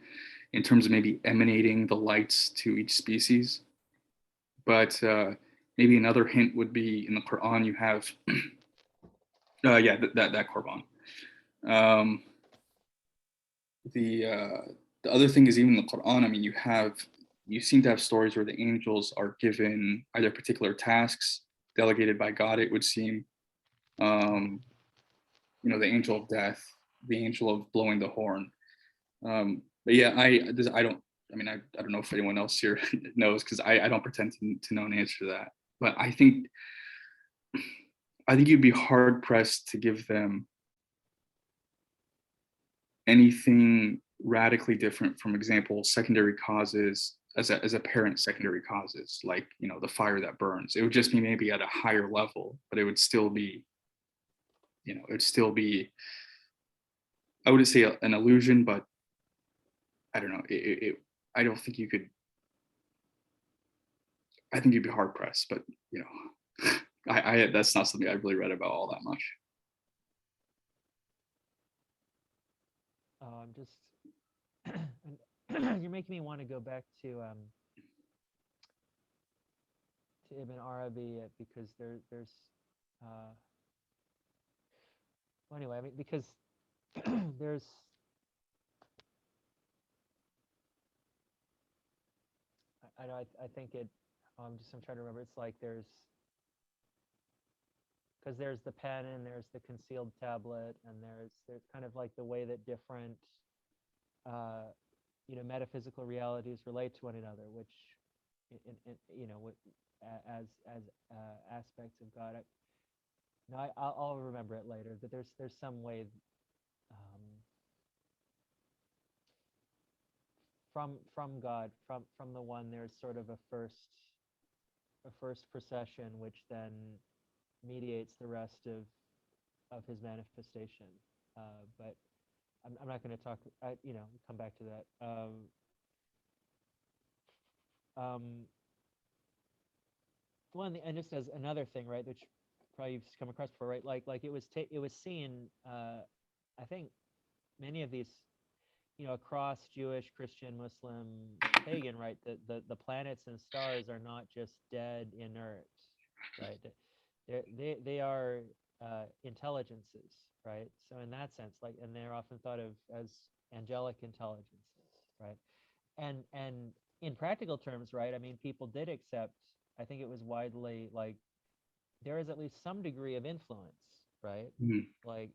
in terms of maybe emanating the lights to each species. But maybe another hint would be in the Quran you have, that Korban. The other thing is even in the Quran, I mean, you seem to have stories where the angels are given either particular tasks delegated by God, it would seem. The angel of death, the angel of blowing the horn. But yeah, I don't know if anyone else here knows, because I don't pretend to know an answer to that. But I think you'd be hard pressed to give them anything radically different from example secondary causes as apparent secondary causes, like the fire that burns. It would just be maybe at a higher level, but it would still be I wouldn't say an illusion, but I don't know. I don't think you could. I think you'd be hard pressed, but I that's not something I've really read about all that much. I'm just you're making me want to go back to Ibn Arabi, because there's well, anyway, I mean, because there's I think it I'm trying to remember. It's like because there's the pen and there's the concealed tablet, and there's kind of like the way that different metaphysical realities relate to one another, which as aspects of God. I'll remember it later, but there's some way from God, from the one, there's sort of a first procession, which then mediates the rest of his manifestation. But I'm not going to talk. Come back to that. One, and just as another thing, right, which probably you've come across before, right? Like it was seen. I think many of these across Jewish, Christian, Muslim, pagan, right? The planets and stars are not just dead, inert, right? They are intelligences, right? So in that sense, like, and they're often thought of as angelic intelligences, right? And in practical terms, right? I mean, people did accept. I think it was widely like there is at least some degree of influence, right? Mhm. Like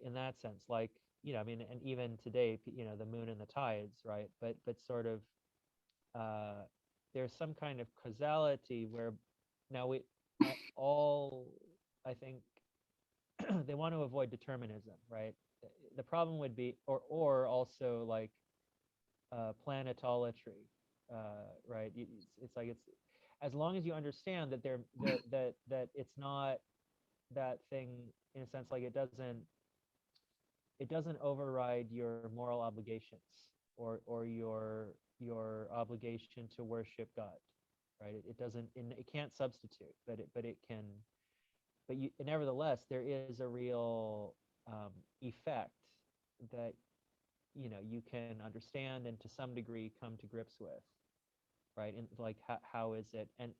in that sense, like, I mean, and even today, the moon and the tides, right? But sort of there's some kind of causality where now we all, I think, they want to avoid determinism, right? The problem would be, or also like planetolatry, right? It's like it's as long as you understand that that it's not that thing in a sense, like it doesn't override your moral obligations or your obligation to worship God, right? It doesn't, it can't substitute, but it can. But nevertheless, there is a real effect that you can understand and to some degree come to grips with, right? And like how is it, and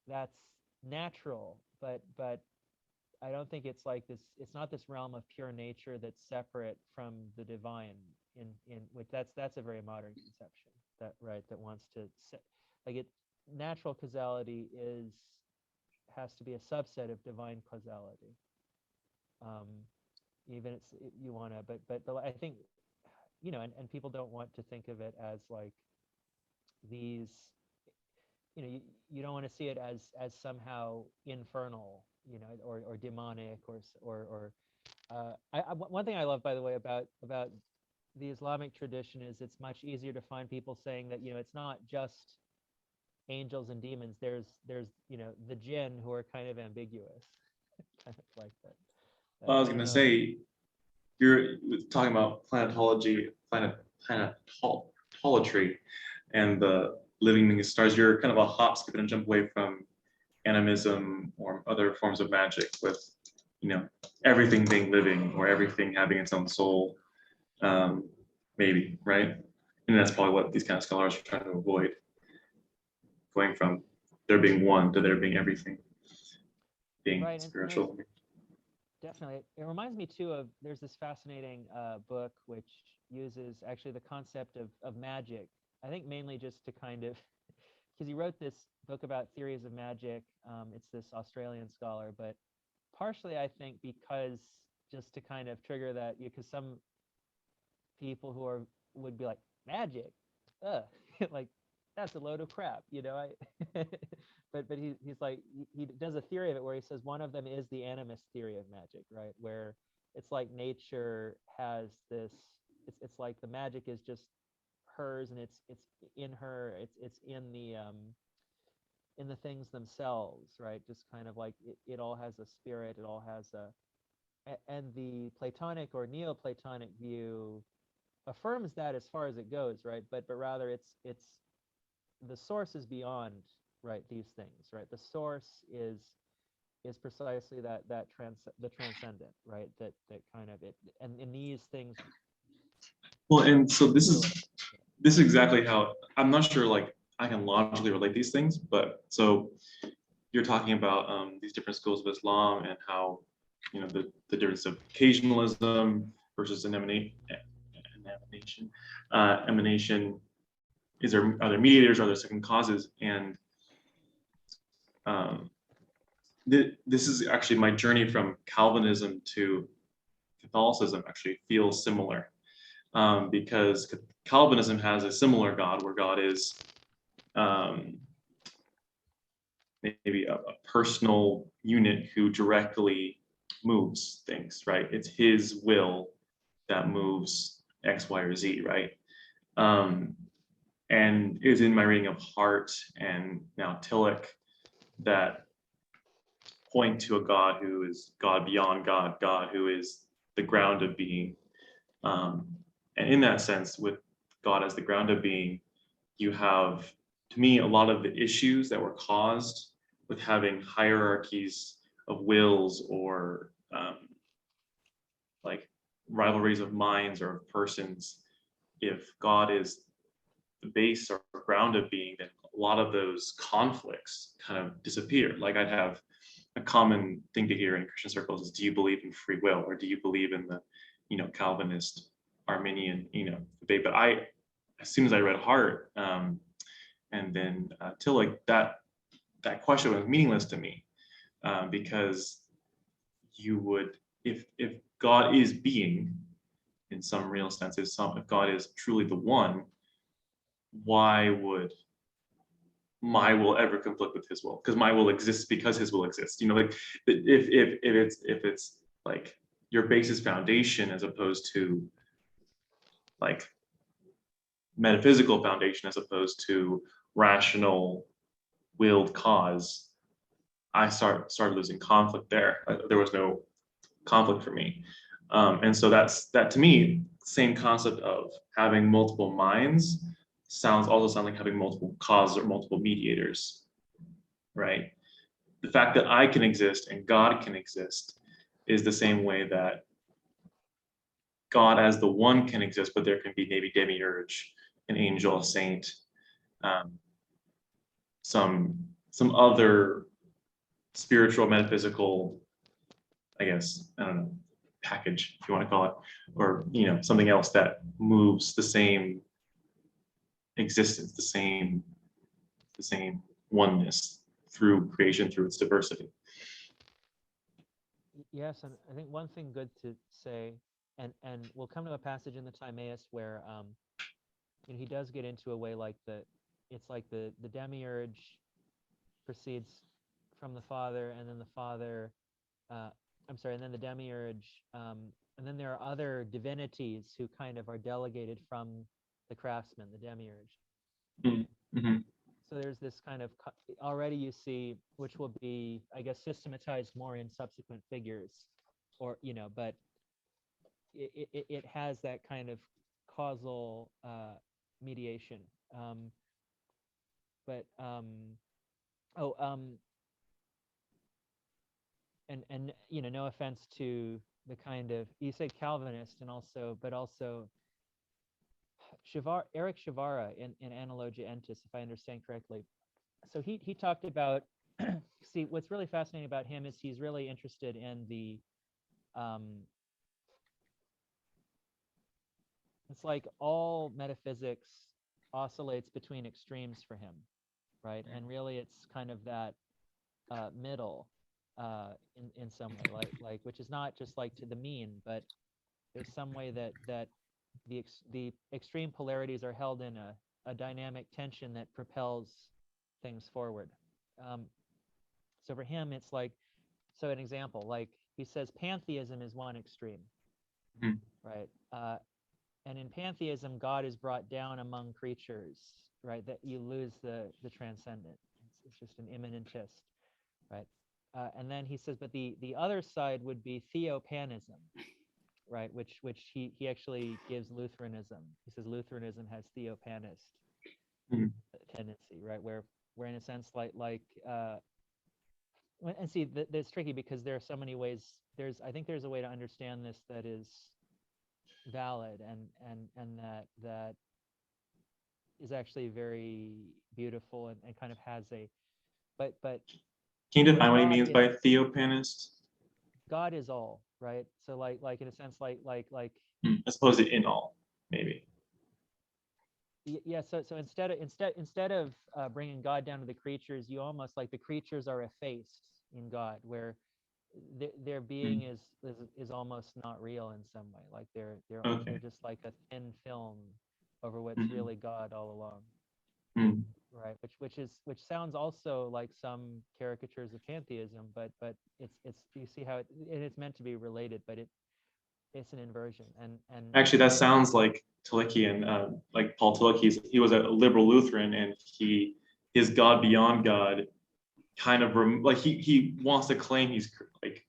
that's natural, but I don't think it's like this. It's not this realm of pure nature that's separate from the divine. In which that's a very modern conception that wants to like it. Natural causality has to be a subset of divine causality. Even you want to, but I think and people don't want to think of it as like these. You don't want to see it as somehow infernal, or demonic, or one thing I love, by the way, about the Islamic tradition is it's much easier to find people saying that it's not just angels and demons. There's the jinn who are kind of ambiguous, kind of like that. Well, I was going to say, you're talking about planetolatry, and the living being stars. You're kind of a hop, skip, and a jump away from animism or other forms of magic, with everything being living or everything having its own soul, maybe, right? And that's probably what these kind of scholars are trying to avoid, going from there being one to there being everything, being right, spiritual. Definitely. It reminds me too of, there's this fascinating book which uses actually the concept of magic. I think mainly just to kind of, because he wrote this book about theories of magic. It's this Australian scholar, but partially I think because just to kind of trigger that, because some people who would be like, magic, like that's a load of crap, but he's like, he does a theory of it where he says one of them is the animist theory of magic, right? Where it's like nature has this, it's like the magic is just hers, and it's in her, it's in the things themselves, right? Just kind of like it all has a spirit, it all has and the Platonic or Neoplatonic view affirms that as far as it goes, right? But rather it's the source is beyond, right, these things, right? The source is precisely the transcendent, right? That kind of it, and in these things. Well, and so this is exactly how, I'm not sure like I can logically relate these things, but so you're talking about these different schools of Islam and how the difference of occasionalism versus emanation. Are there mediators, are there second causes? And this is actually my journey from Calvinism to Catholicism actually feels similar, because Calvinism has a similar God where God is maybe a personal unit who directly moves things, right? It's his will that moves X, Y, or Z, right? And it was in my reading of Hart and now Tillich that point to a God who is God beyond God, God who is the ground of being. And in that sense, with God as the ground of being, you have, to me, a lot of the issues that were caused with having hierarchies of wills or like rivalries of minds or of persons, if God is the base or ground of being, then a lot of those conflicts kind of disappear. Like I'd have a common thing to hear in Christian circles is, do you believe in free will, or do you believe in the, Calvinist, Arminian, debate? But as soon as I read Hart, and then till like that question was meaningless to me, because you would, if God is being in some real sense, if God is truly the one, why would my will ever conflict with his will? Because my will exists because his will exists. Like if it's like your basis foundation as opposed to like metaphysical foundation as opposed to rational willed cause, I started losing conflict there. There was no conflict for me. And so that to me, same concept of having multiple minds sounds like having multiple causes or multiple mediators, right? The fact that I can exist and God can exist is the same way that God as the one can exist, but there can be maybe demiurge, an angel, a saint, some other spiritual, metaphysical, I guess, I don't know, package, if you want to call it, or something else that moves the same existence, the same oneness through creation, through its diversity. Yes, and I think one thing good to say, and we'll come to a passage in the Timaeus where he does get into a way like it's like the demiurge proceeds from the Father, and then the Father, and then the demiurge, and then there are other divinities who kind of are delegated from the craftsman, the demiurge. Mm-hmm. So there's this kind of, already you see, which will be, I guess, systematized more in subsequent figures, or, but it has that kind of causal mediation. And no offense to the kind of, you say Calvinist, but also Eric Shavara in Analogia Entis, if I understand correctly. So he talked about, see, what's really fascinating about him is he's really interested in the, it's like all metaphysics oscillates between extremes for him, right? And really it's kind of that middle in some way, like which is not just like to the mean, but there's some way that the extreme polarities are held in a dynamic tension that propels things forward. So for him, it's like, so an example, like he says pantheism is one extreme, right? And in pantheism, God is brought down among creatures, right? That you lose the transcendent. It's just an immanentist, right? And then he says, but the other side would be theopanism, right? Which he actually gives Lutheranism. He says Lutheranism has theopanist tendency, right? Where in a sense, and see, that's tricky because there are so many ways. I think there's a way to understand this that is valid and that is actually very beautiful and kind of has a, but can you define what he means by theopanist? God is all, right? So like in a sense, like as opposed to in all, maybe. Yeah. So instead of bringing God down to the creatures, you almost like the creatures are effaced in God, where their being is almost not real in some way. Like they're just like a thin film over what's really God all along. Right, which sounds also like some caricatures of pantheism, but it's you see how it's meant to be related, but it's an inversion. And actually that sounds like Tillichian, like Paul Tillich. He was a liberal Lutheran, and his God beyond God kind of like he wants to claim he's like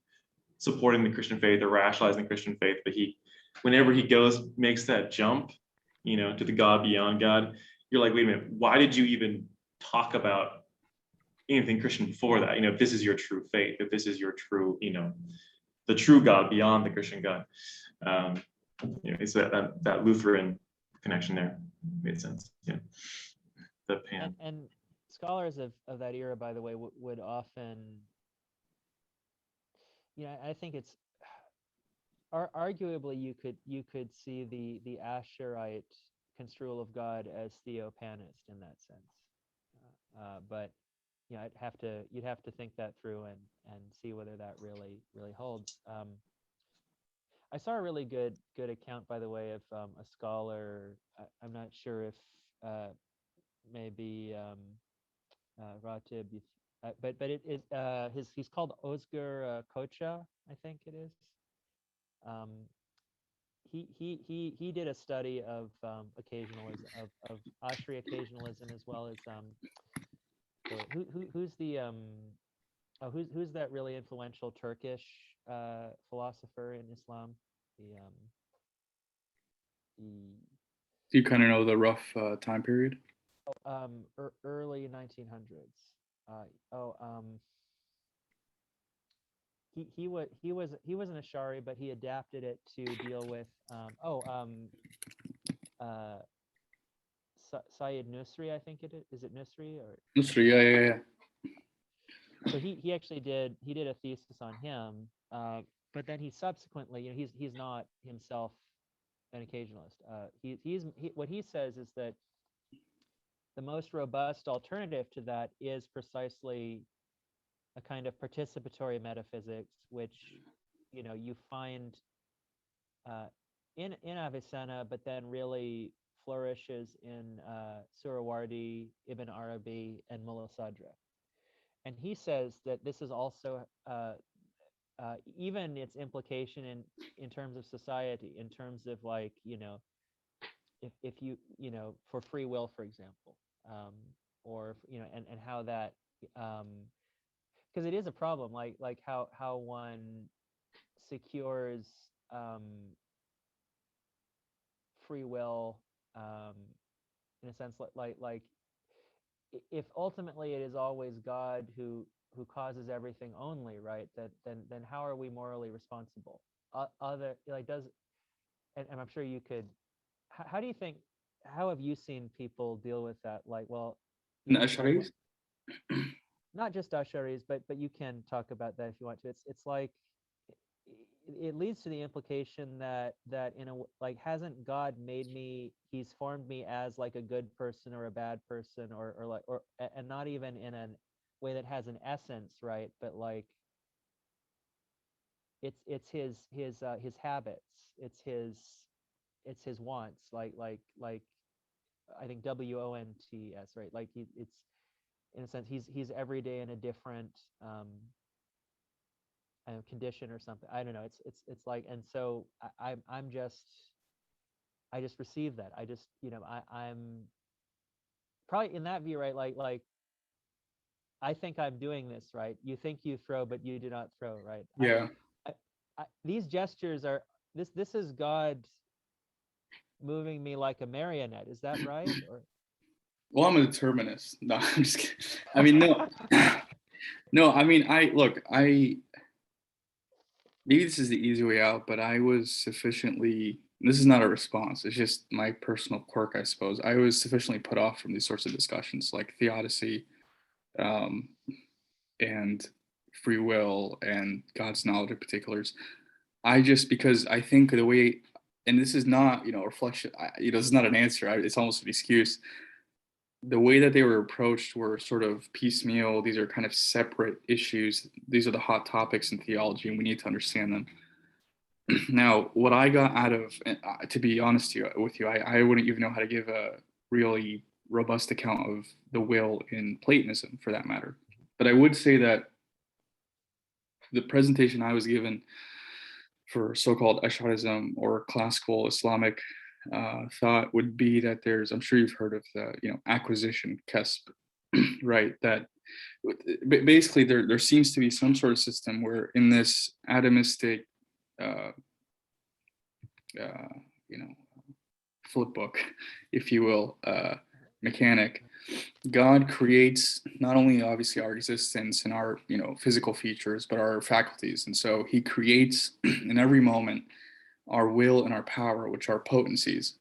supporting the Christian faith or rationalizing the Christian faith, but whenever he makes that jump, to the God beyond God, you're like, wait a minute, why did you even talk about anything Christian before that? If this is your true faith, if this is your true, the true God beyond the Christian God. it's that Lutheran connection there made sense. Yeah, the pan. And scholars of that era, by the way, would often, I think it's arguably you could see the Asherite construal of God as theopanist in that sense, but you'd have to think that through and see whether that really holds. I saw a really good account, by the way, of a scholar. I'm not sure if maybe Ratib, but it is he's called Özgür Koça, I think it is. He did a study of occasionalism, of Ashri occasionalism, as well as who's the who's that really influential Turkish philosopher in Islam? Do you kind of know the rough time period? Early 1900s. He was an Ash'ari, but he adapted it to deal with Sayyid Nusri, I think it is. Is it Nusri or Nusri? Yeah. So he actually did a thesis on him, but then he subsequently, he's not himself an occasionalist. What he says is that the most robust alternative to that is precisely a kind of participatory metaphysics, which you find in Avicenna, but then really flourishes in Suhrawardi, Ibn Arabi, and Mullah Sadra. And he says that this is also even its implication in terms of society, in terms of like, if you, for free will, for example, or, and how that, because it is a problem, like how one secures free will, in a sense, like if ultimately it is always God who causes everything only, right? Then how are we morally responsible? And I'm sure you could. How do you think? How have you seen people deal with that? Like, well, Ash'aris? Not just Ash'aris, but you can talk about that if you want to. It's like it leads to the implication that like, hasn't God made me? He's formed me as like a good person or a bad person, and not even in a way that has an essence, right? But like it's his habits, it's his wants, like I think WONTS, right? Like it's in a sense he's every day in a different condition or something. I don't know. It's like, and so I just receive that. I just I'm probably in that view, right? Like I think I'm doing this, right? You think you throw, but you do not throw, right? Yeah. These gestures are this is God moving me like a marionette. Is that right? Or Well, I'm a determinist. No, I'm just kidding. I mean, no. No, I mean, maybe this is the easy way out, but I was sufficiently, this is not a response, it's just my personal quirk, I suppose. I was sufficiently put off from these sorts of discussions like theodicy, and free will and God's knowledge of particulars. Because I think the way, and this is not, a reflection, this is not an answer, it's almost an excuse. The way that they were approached were sort of piecemeal. These are kind of separate issues. These are the hot topics in theology, and we need to understand them. Now, what I got out of, to be honest with you, I wouldn't even know how to give a really robust account of the will in Platonism, for that matter. But I would say that the presentation I was given for so-called Ash'arism or classical Islamic thought would be that I'm sure you've heard of the, acquisition kesb, right? That basically there seems to be some sort of system where in this atomistic, flip book, if you will, mechanic, God creates not only obviously our existence and our, physical features, but our faculties. And so he creates in every moment our will and our power, which are potencies.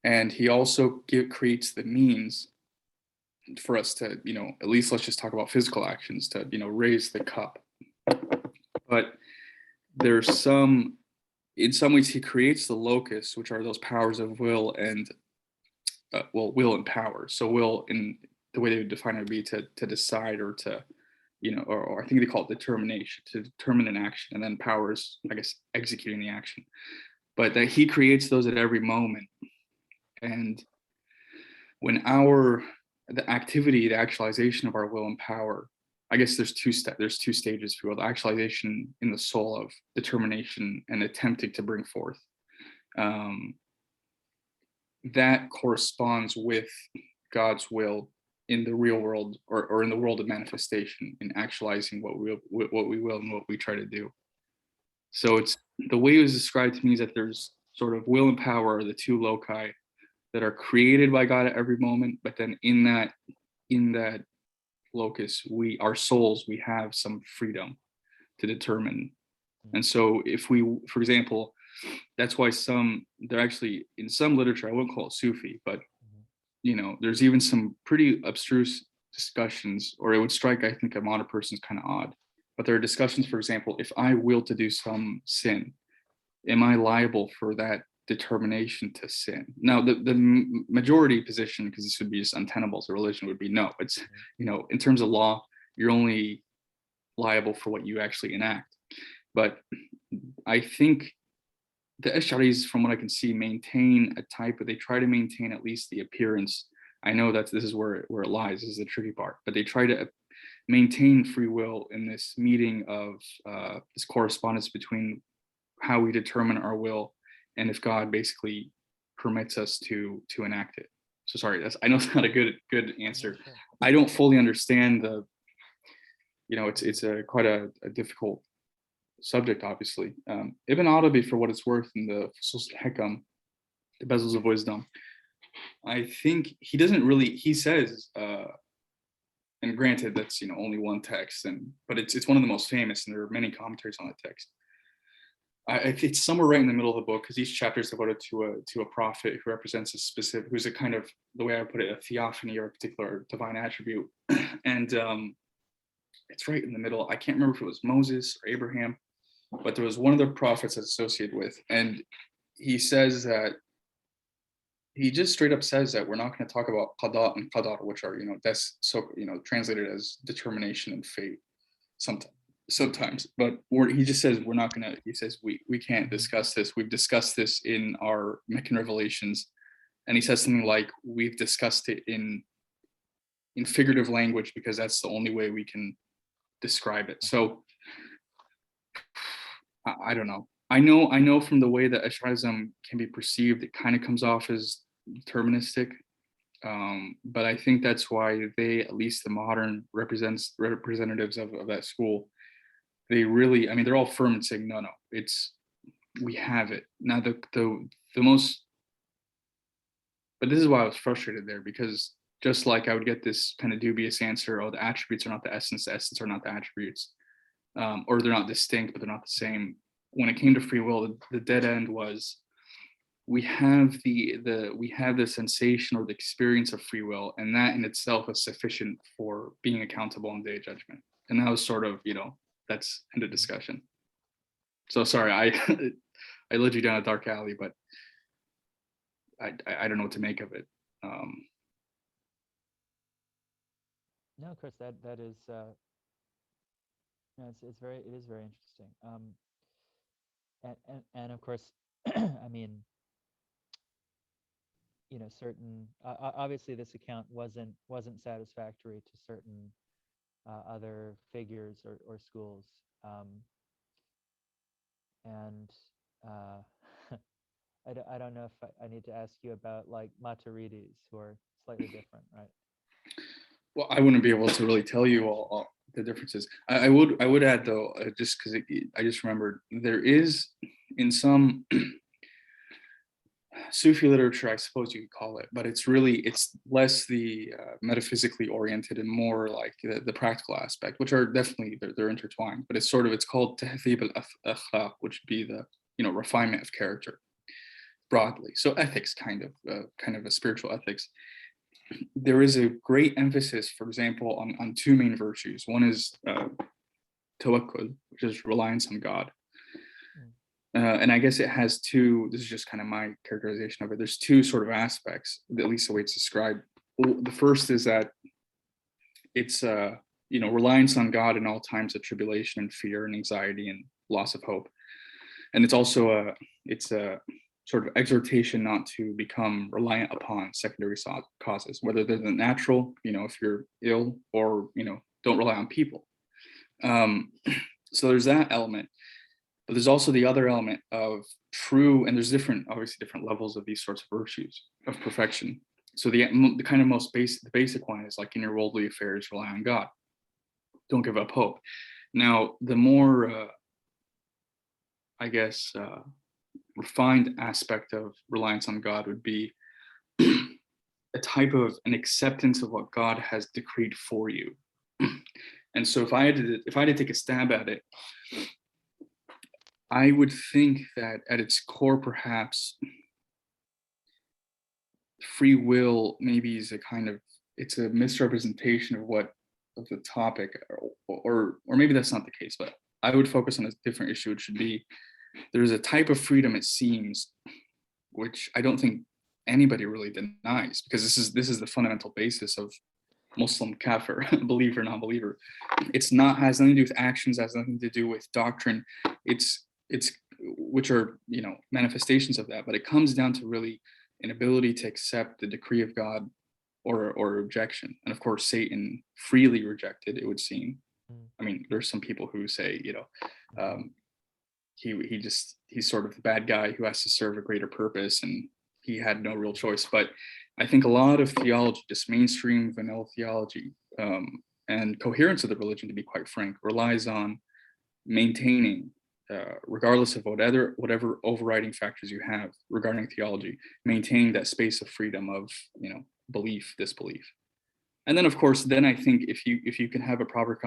And he also creates the means for us to, at least let's just talk about physical actions, to, raise the cup. But there's in some ways, he creates the locus, which are those powers of will and, will and power. So will, in the way they would define it, would be to decide or to, or I think they call it determination, to determine an action, and then powers, I guess, executing the action. But that he creates those at every moment. And when the activity, the actualization of our will and power, I guess there's two stages, if you will: the actualization in the soul of determination and attempting to bring forth. That corresponds with God's will in the real world, or in the world of manifestation, in actualizing what we will and what we try to do. So it's the way it was described to me is that there's sort of will and power are the two loci that are created by God at every moment, but then in that locus, our souls, we have some freedom to determine. And so if we, for example, that's why they're actually, in some literature, I wouldn't call it Sufi, but there's even some pretty abstruse discussions, or it would strike, I think, a modern person is kind of odd. But there are discussions, for example, if I will to do some sin, am I liable for that determination to sin? Now, the majority position, because this would be just untenable as a religion, would be no. It's, in terms of law, you're only liable for what you actually enact. But I think the Ash'aris, from what I can see, maintain a type, but they try to maintain at least the appearance. I know that this is where it lies. This is the tricky part, but they try to maintain free will in this meeting of this correspondence between how we determine our will and if God basically permits us to enact it. So sorry, I know it's not a good answer. I don't fully understand it's quite a difficult subject, obviously. Ibn Arabi, for what it's worth, in the Fusus al-Hikam, the Bezels of Wisdom, I think he says, and granted that's only one text, but it's one of the most famous, and there are many commentaries on that text. It's somewhere right in the middle of the book, because each chapter is devoted to a prophet who represents a specific, who's a kind of, the way I would put it, a theophany or a particular divine attribute. And it's right in the middle. I can't remember if it was Moses or Abraham, but there was one of the prophets that's associated with, and he says that, he just straight up says that we're not going to talk about qada and qadar, which are, that's so, translated as determination and fate sometimes, but he just says we're not going to, he says we can't discuss this. We've discussed this in our Meccan revelations. And he says something like, we've discussed it in figurative language because that's the only way we can describe it. So I don't know. I know from the way that Ash'arism can be perceived, it kind of comes off as deterministic. But I think that's why they, at least the modern representatives of that school, they really, they're all firm in saying, no, we have it. Now the most, but this is why I was frustrated there, because just like I would get this kind of dubious answer, oh, the attributes are not the essence are not the attributes. Or they're not distinct, but they're not the same. When it came to free will, the dead end was, we have the sensation or the experience of free will, and that in itself is sufficient for being accountable on the day of judgment. And that was sort of, that's end of discussion. So sorry, I led you down a dark alley, but I don't know what to make of it. No, Chris, that is it is very interesting. And of course, certain obviously this account wasn't satisfactory to certain other figures or schools, and I don't know if I need to ask you about like Maturides, who are slightly different, right? Well, I wouldn't be able to really tell you all the differences. I would add though, just because I just remembered, there is in some Sufi literature, I suppose you could call it, but it's less the metaphysically oriented and more like the practical aspect, which are definitely they're intertwined. But it's called Tahdhib al-Akhlaq, which would be the refinement of character broadly. So ethics, kind of a spiritual ethics. There is a great emphasis, for example, on two main virtues. One is tawakkul, which is reliance on God. And I guess it has two, this is just kind of my characterization of it. There's two sort of aspects, at least the way it's described. The first is that it's, reliance on God in all times of tribulation and fear and anxiety and loss of hope. And it's also it's a sort of exhortation not to become reliant upon secondary causes, whether they're the natural, if you're ill, or, don't rely on people. So there's that element. But there's also the other element of true, and there's obviously different levels of these sorts of virtues of perfection. So the kind of the basic one is like in your worldly affairs, rely on God. Don't give up hope. Now, the more, refined aspect of reliance on God would be a type of an acceptance of what God has decreed for you. And so if I had to take a stab at it, I would think that at its core, perhaps free will maybe is it's a misrepresentation of the topic, or maybe that's not the case, but I would focus on a different issue. It should be, there's a type of freedom, it seems, which I don't think anybody really denies, because this is the fundamental basis of Muslim kafir, believer, non-believer. Has nothing to do with actions, has nothing to do with doctrine. It's which are manifestations of that, but it comes down to really an ability to accept the decree of God or rejection. And of course, Satan freely rejected, it would seem. I mean, there's some people who say, he's sort of the bad guy who has to serve a greater purpose, and he had no real choice. But I think a lot of theology, just mainstream vanilla theology, and coherence of the religion, to be quite frank, relies on maintaining, regardless of whatever overriding factors you have regarding theology, maintaining that space of freedom of belief, disbelief. And then, of course, I think if you can have a proper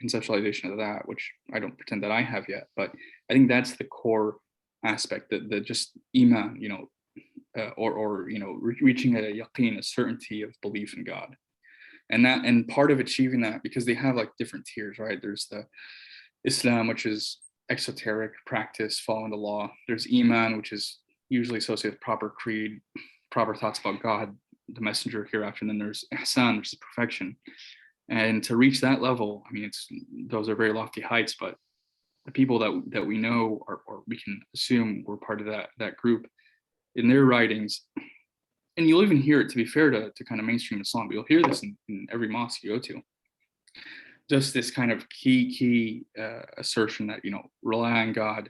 conceptualization of that, which I don't pretend that I have yet, but I think that's the core aspect, that just iman, reaching a yaqeen, a certainty of belief in God. And part of achieving that, because they have like different tiers, right? There's the Islam, which is exoteric practice, following the law. There's iman, which is usually associated with proper creed, proper thoughts about God, the messenger, hereafter. And then there's ihsan, which is perfection. And to reach that level, I mean, those are very lofty heights, but the people that we know, or we can assume were part of that group, in their writings, and you'll even hear it, to be fair to kind of mainstream Islam, but you'll hear this in every mosque you go to, just this kind of key assertion that, rely on God,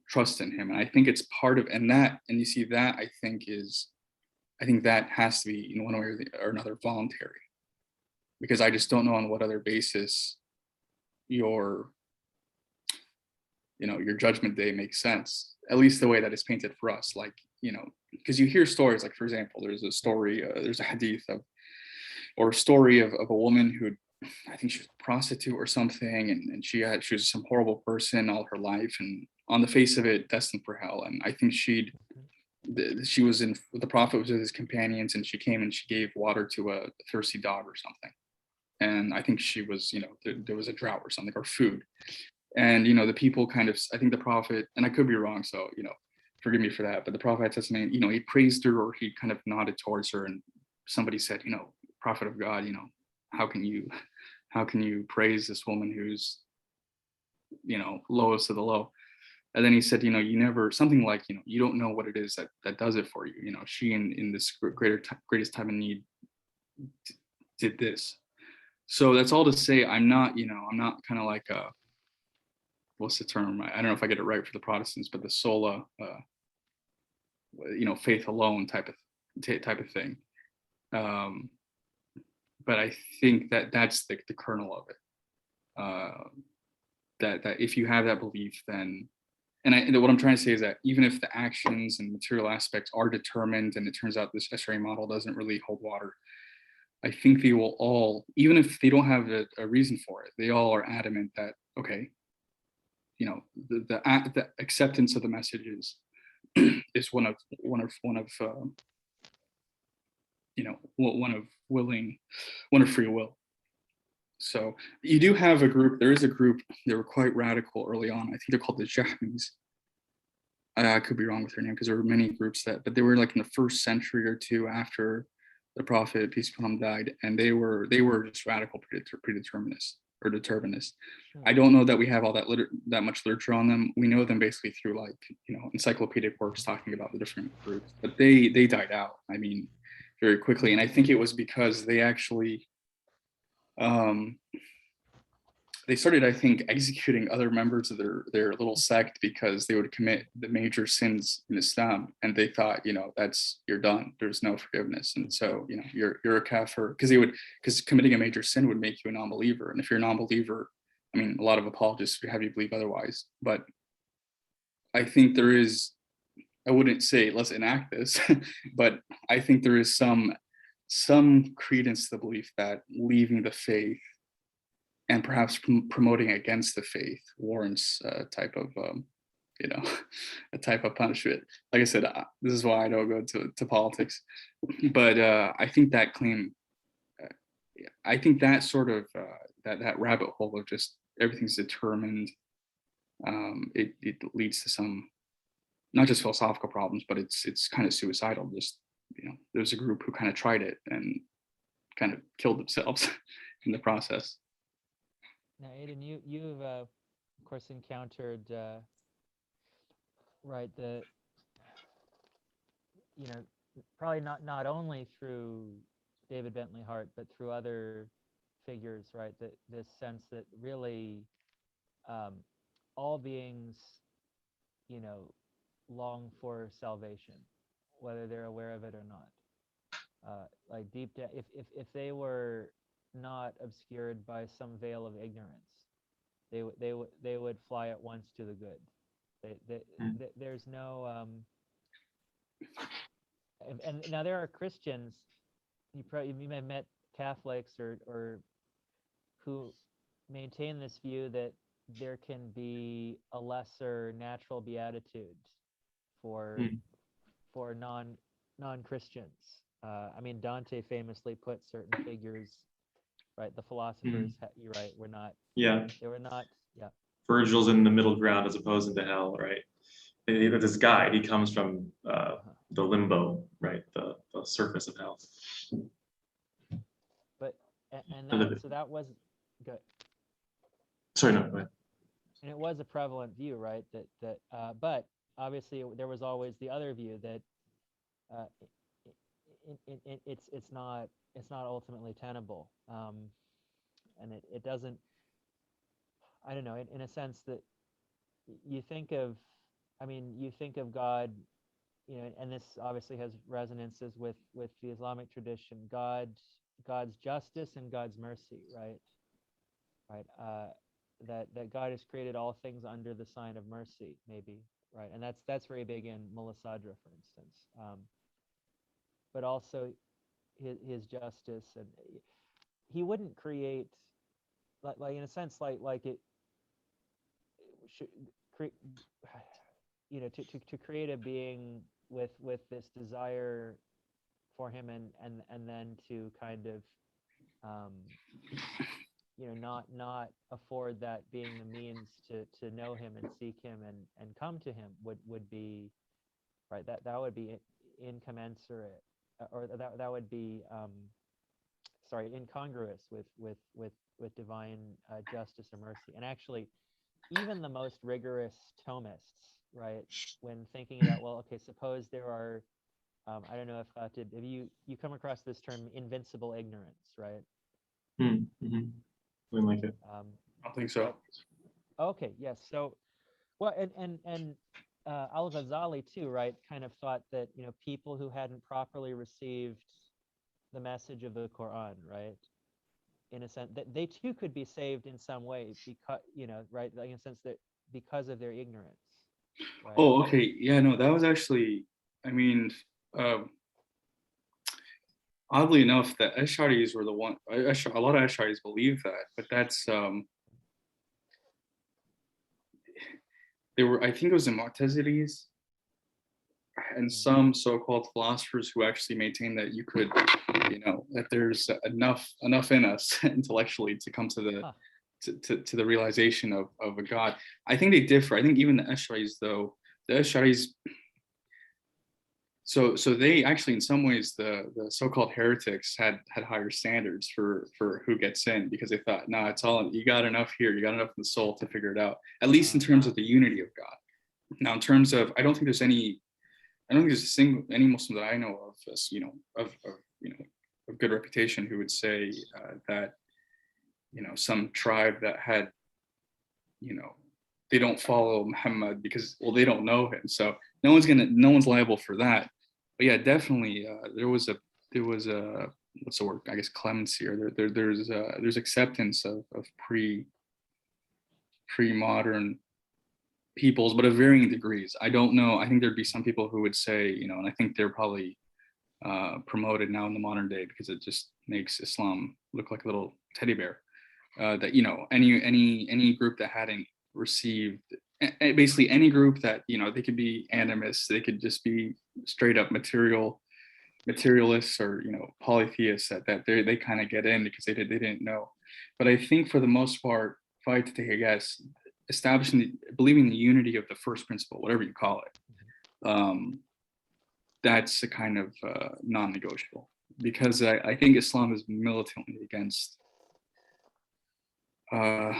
trust in him. And I think it's part of, and you see that, I think that has to be, in one way or another, voluntary, because I just don't know on what other basis your judgment day makes sense, at least the way that it's painted for us. Like, because you hear stories, like, for example, there's a hadith or a story of a woman who, I think she was a prostitute or something, and she was some horrible person all her life, and on the face of it, destined for hell. And I think she was the Prophet was with his companions, and she came and she gave water to a thirsty dog or something. And I think she was, there was a drought or something, or food. And, the people kind of, I think the Prophet, and I could be wrong, so, forgive me for that, but the Prophet had something, he praised her, or he kind of nodded towards her, and somebody said, Prophet of God, how can you praise this woman who's, lowest of the low? And then he said, you never, something like, you don't know what it is that does it for you. She in this greatest time of need did this. So that's all to say, I'm not kind of like what's the term? I don't know if I get it right for the Protestants, but the sola, faith alone type of thing. But I think that's the kernel of it. That if you have that belief, then, and what I'm trying to say is that even if the actions and material aspects are determined, and it turns out this SRA model doesn't really hold water, I think they will all, even if they don't have a reason for it, they all are adamant that, okay, you know, the acceptance of the messages is one of you know, one of free will. So you do have a group. There is a group. They were quite radical early on. I think they're called the Jahmis. I could be wrong with their name because there were many groups but they were like in the first century or two after the Prophet, peace be upon him, died, and they were just radical predeterminists or determinists. I don't know that we have all that much literature on them. We know them basically through, like, you know, encyclopedic works talking about the different groups, but they died out, I mean, very quickly. And I think it was because they actually they started, I think, executing other members of their little sect because they would commit the major sins in Islam, and they thought, you know, you're done. There's no forgiveness, and so, you know, you're a kafir, because committing a major sin would make you a non-believer, and if you're a non-believer, I mean, a lot of apologists have you believe otherwise, but I think there is, I wouldn't say let's enact this, but I think there is some credence to the belief that leaving the faith and perhaps promoting against the faith warrants a type of, you know, a type of punishment. Like I said, this is why I don't go to politics. But I think that claim, I think that sort of, that rabbit hole of just everything's determined, it leads to some, not just philosophical problems, but it's kind of suicidal. Just, you know, there's a group who kind of tried it and kind of killed themselves in the process. Now, Aidan, you've of course encountered right, you know, probably not only through David Bentley Hart, but through other figures, right? That this sense that really all beings, you know, long for salvation, whether they're aware of it or not. Like deep down, if they were not obscured by some veil of ignorance, they would fly at once to the good. There's no and now there are Christians, you may have met Catholics or who maintain this view that there can be a lesser natural beatitude for non-Christians. I mean, Dante famously put certain figures, right? The philosophers, you're right, were not. Yeah. They were not. Yeah. Virgil's in the middle ground as opposed into hell, right? This guide, he comes from the limbo, right? The surface of hell. But so that was good. Sorry, no, go ahead. And it was a prevalent view, right? But obviously there was always the other view that it's not ultimately tenable, and it doesn't. I don't know. In a sense that you think of, I mean, you think of God, you know, and this obviously has resonances with the Islamic tradition. God's justice and God's mercy, right? Right. That God has created all things under the sign of mercy, maybe, right? And that's very big in Mullah Sadra, for instance. But also his justice, and he wouldn't create, like in a sense, like it should create, you know, to create a being with this desire for him, and then to kind of you know, not afford that being the means to know him and seek him and come to him would be, right, that would be incommensurate, or that would be sorry, incongruous with divine justice or mercy. And actually, even the most rigorous Thomists, right, when thinking about, well, okay, suppose there are I don't know if have you come across this term, invincible ignorance, right? Like it. I don't think so. Okay, yes. So, well, and Al-Ghazali too, right, kind of thought that, you know, people who hadn't properly received the message of the Quran, right, in a sense, that they too could be saved in some way, because, you know, right, like in a sense that because of their ignorance. Right? Oh, okay. Yeah, no, that was actually, I mean, oddly enough, the Ash'aris were the one, a lot of Ash'aris believe that, but that's, there were, I think it was the Mu'tazilis and some so-called philosophers who actually maintain that you could, that there's enough in us intellectually to come to the to the realization of a God. I think they differ. I think even the Ash'aris, though, the Ash'aris, so they actually, in some ways, the so-called heretics had higher standards for who gets in, because they thought, no, it's all, you got enough here, you got enough in the soul to figure it out, at least in terms of the unity of God. Now, in terms of, I don't think there's any Muslim that I know of, as of good reputation, who would say that some tribe that had, they don't follow Muhammad because, well, they don't know him, so no one's liable for that. But yeah, definitely there was a what's the word, I guess, clemency, or there's acceptance of pre-modern peoples, but of varying degrees. I don't know. I think there'd be some people who would say, and I think they're probably promoted now in the modern day because it just makes Islam look like a little teddy bear. That any group that hadn't received, basically any group that they could be animists, they could just be straight up materialists, or polytheists, that they kind of get in because they didn't know. But I think for the most part, if I had to take a guess, believing the unity of the first principle, whatever you call it, that's a kind of non-negotiable, because I think Islam is militantly against a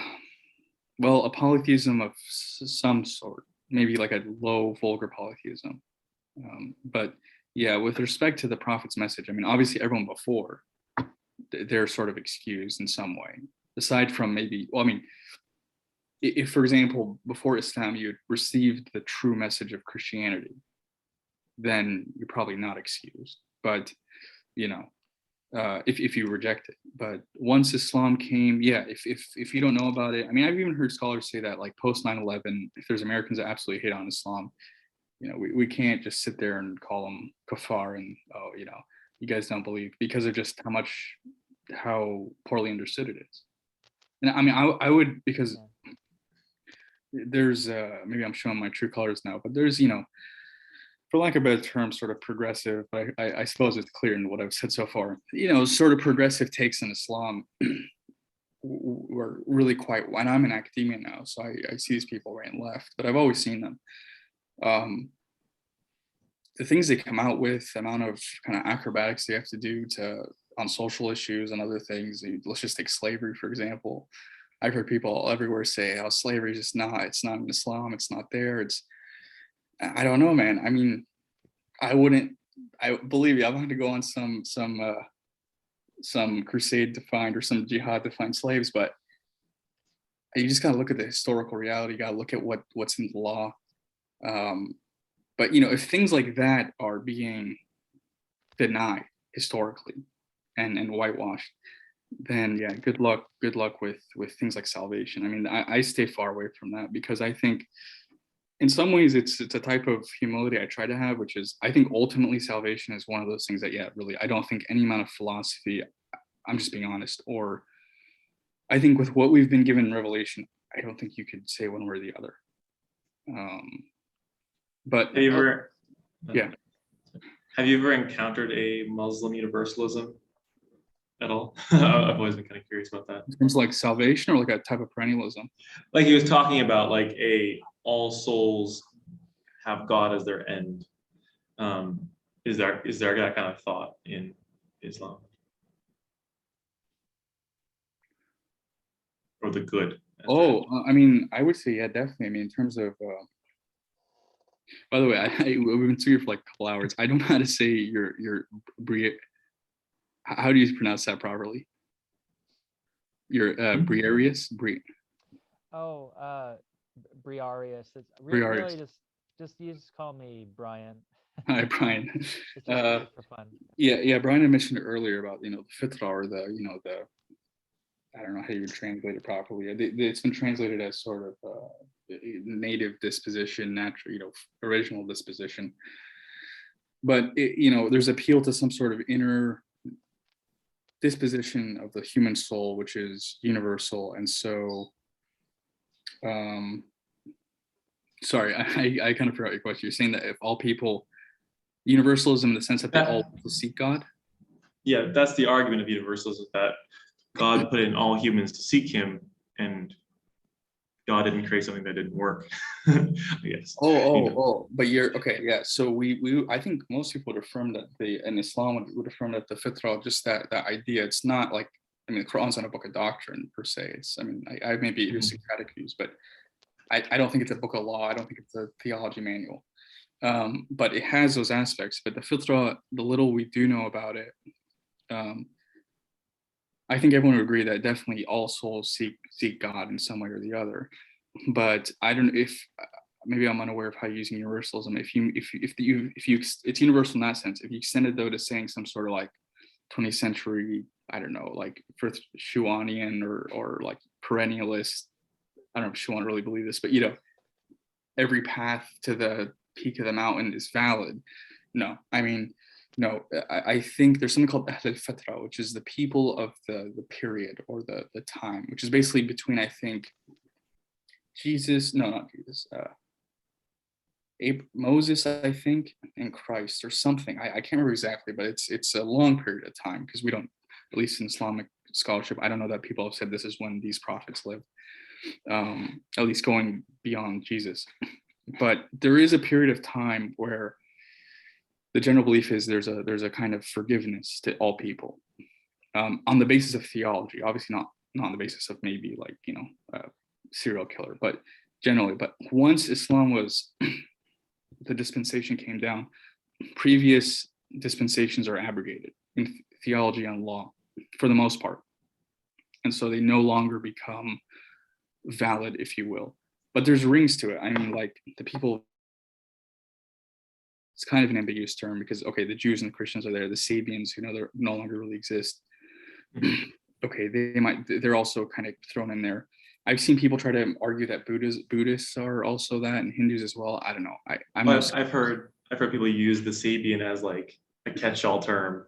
polytheism of some sort, maybe like a low vulgar polytheism. But yeah, with respect to the Prophet's message, I mean, obviously everyone before, they're sort of excused in some way, aside from maybe, well, I mean, if, for example, before Islam, you received the true message of Christianity, then you're probably not excused. But, if you reject it. But once Islam came, yeah, if you don't know about it, I mean, I've even heard scholars say that, like, post 9/11, if there's Americans that absolutely hate on Islam, we can't just sit there and call them kafar and, you guys don't believe, because of just how poorly understood it is. And I mean, I would, because there's maybe I'm showing my true colors now, but there's, for lack of a better term, sort of progressive, but I suppose it's clear in what I've said so far, sort of progressive takes in Islam were really quite, and I'm in academia now, so I see these people right and left, but I've always seen them. The things they come out with, the amount of kind of acrobatics they have to do on social issues and other things. Let's just take slavery, for example. I've heard people everywhere say, "Oh, slavery is just it's not in Islam, it's not there." I don't know, man. I mean, I believe you, I want to go on some crusade to find, or some jihad to find slaves, but you just gotta look at the historical reality. You gotta look at what's in the law. But if things like that are being denied historically and whitewashed, then yeah, good luck with things like salvation. I mean, I stay far away from that, because I think in some ways it's a type of humility I try to have, which is, I think ultimately salvation is one of those things that, yeah, really, I don't think any amount of philosophy, I'm just being honest, or I think with what we've been given in Revelation, I don't think you could say one way or the other. But have you ever yeah. Have you ever encountered a Muslim universalism at all? I've always been kind of curious about that. In terms of like salvation, or like a type of perennialism? Like he was talking about, like all souls have God as their end. Is there that kind of thought in Islam? Or the good? I mean, I would say, yeah, definitely. I mean, in terms of, by the way, we've been here for like a couple hours. I don't know how to say your how do you pronounce that properly? Your Briarius? Briarius. It's Briarius. really just you just call me Brian. Hi, Brian. It's just for fun. Yeah, Brian had mentioned earlier about the fitra, or the I don't know how you would translate it properly. It's been translated as sort of native disposition, natural, original disposition. But there's appeal to some sort of inner disposition of the human soul, which is universal. And so Sorry, I kind of forgot your question. You're saying that if all people, universalism in the sense that they all people seek God? Yeah, that's the argument of universalism, that God put in all humans to seek him, and God didn't create something that didn't work. I guess. But you're okay, yeah. So we I think most people would affirm that in Islam would affirm that the fitra, just that idea, it's not like, I mean, the Quran's not a book of doctrine per se. It's, I mean, I may be idiosyncratic views, but I don't think it's a book of law. I don't think it's a theology manual. But it has those aspects. But the fitra, the little we do know about it, I think everyone would agree that definitely all souls seek God in some way or the other. But I don't know if maybe I'm unaware of how you're using universalism. If you it's universal in that sense. If you extend it though to saying some sort of like 20th century, I don't know, like first Schuanian or like perennialist. I don't know if Schuan really believe this, but you know, every path to the peak of the mountain is valid. No, I mean, no, I think there's something called Ahl al-Fatra, which is the people of the period or the time, which is basically between, I think, Moses, I think, and Christ or something. I can't remember exactly, but it's a long period of time, because we don't, at least in Islamic scholarship, I don't know that people have said this is when these prophets lived, at least going beyond Jesus. But there is a period of time where the general belief is there's a kind of forgiveness to all people, on the basis of theology, obviously not on the basis of maybe like, you know, serial killer, but generally. But once Islam was, the dispensation came down, previous dispensations are abrogated in theology and law for the most part. And so they no longer become valid, if you will. But there's rings to it. I mean, like the people, it's kind of an ambiguous term because, okay, the Jews and the Christians are there, the Sabians, who know they no longer really exist. Okay, they're also kind of thrown in there. I've seen people try to argue that Buddhists are also that, and Hindus as well. I don't know. I've heard people use the Sabian as like a catch-all term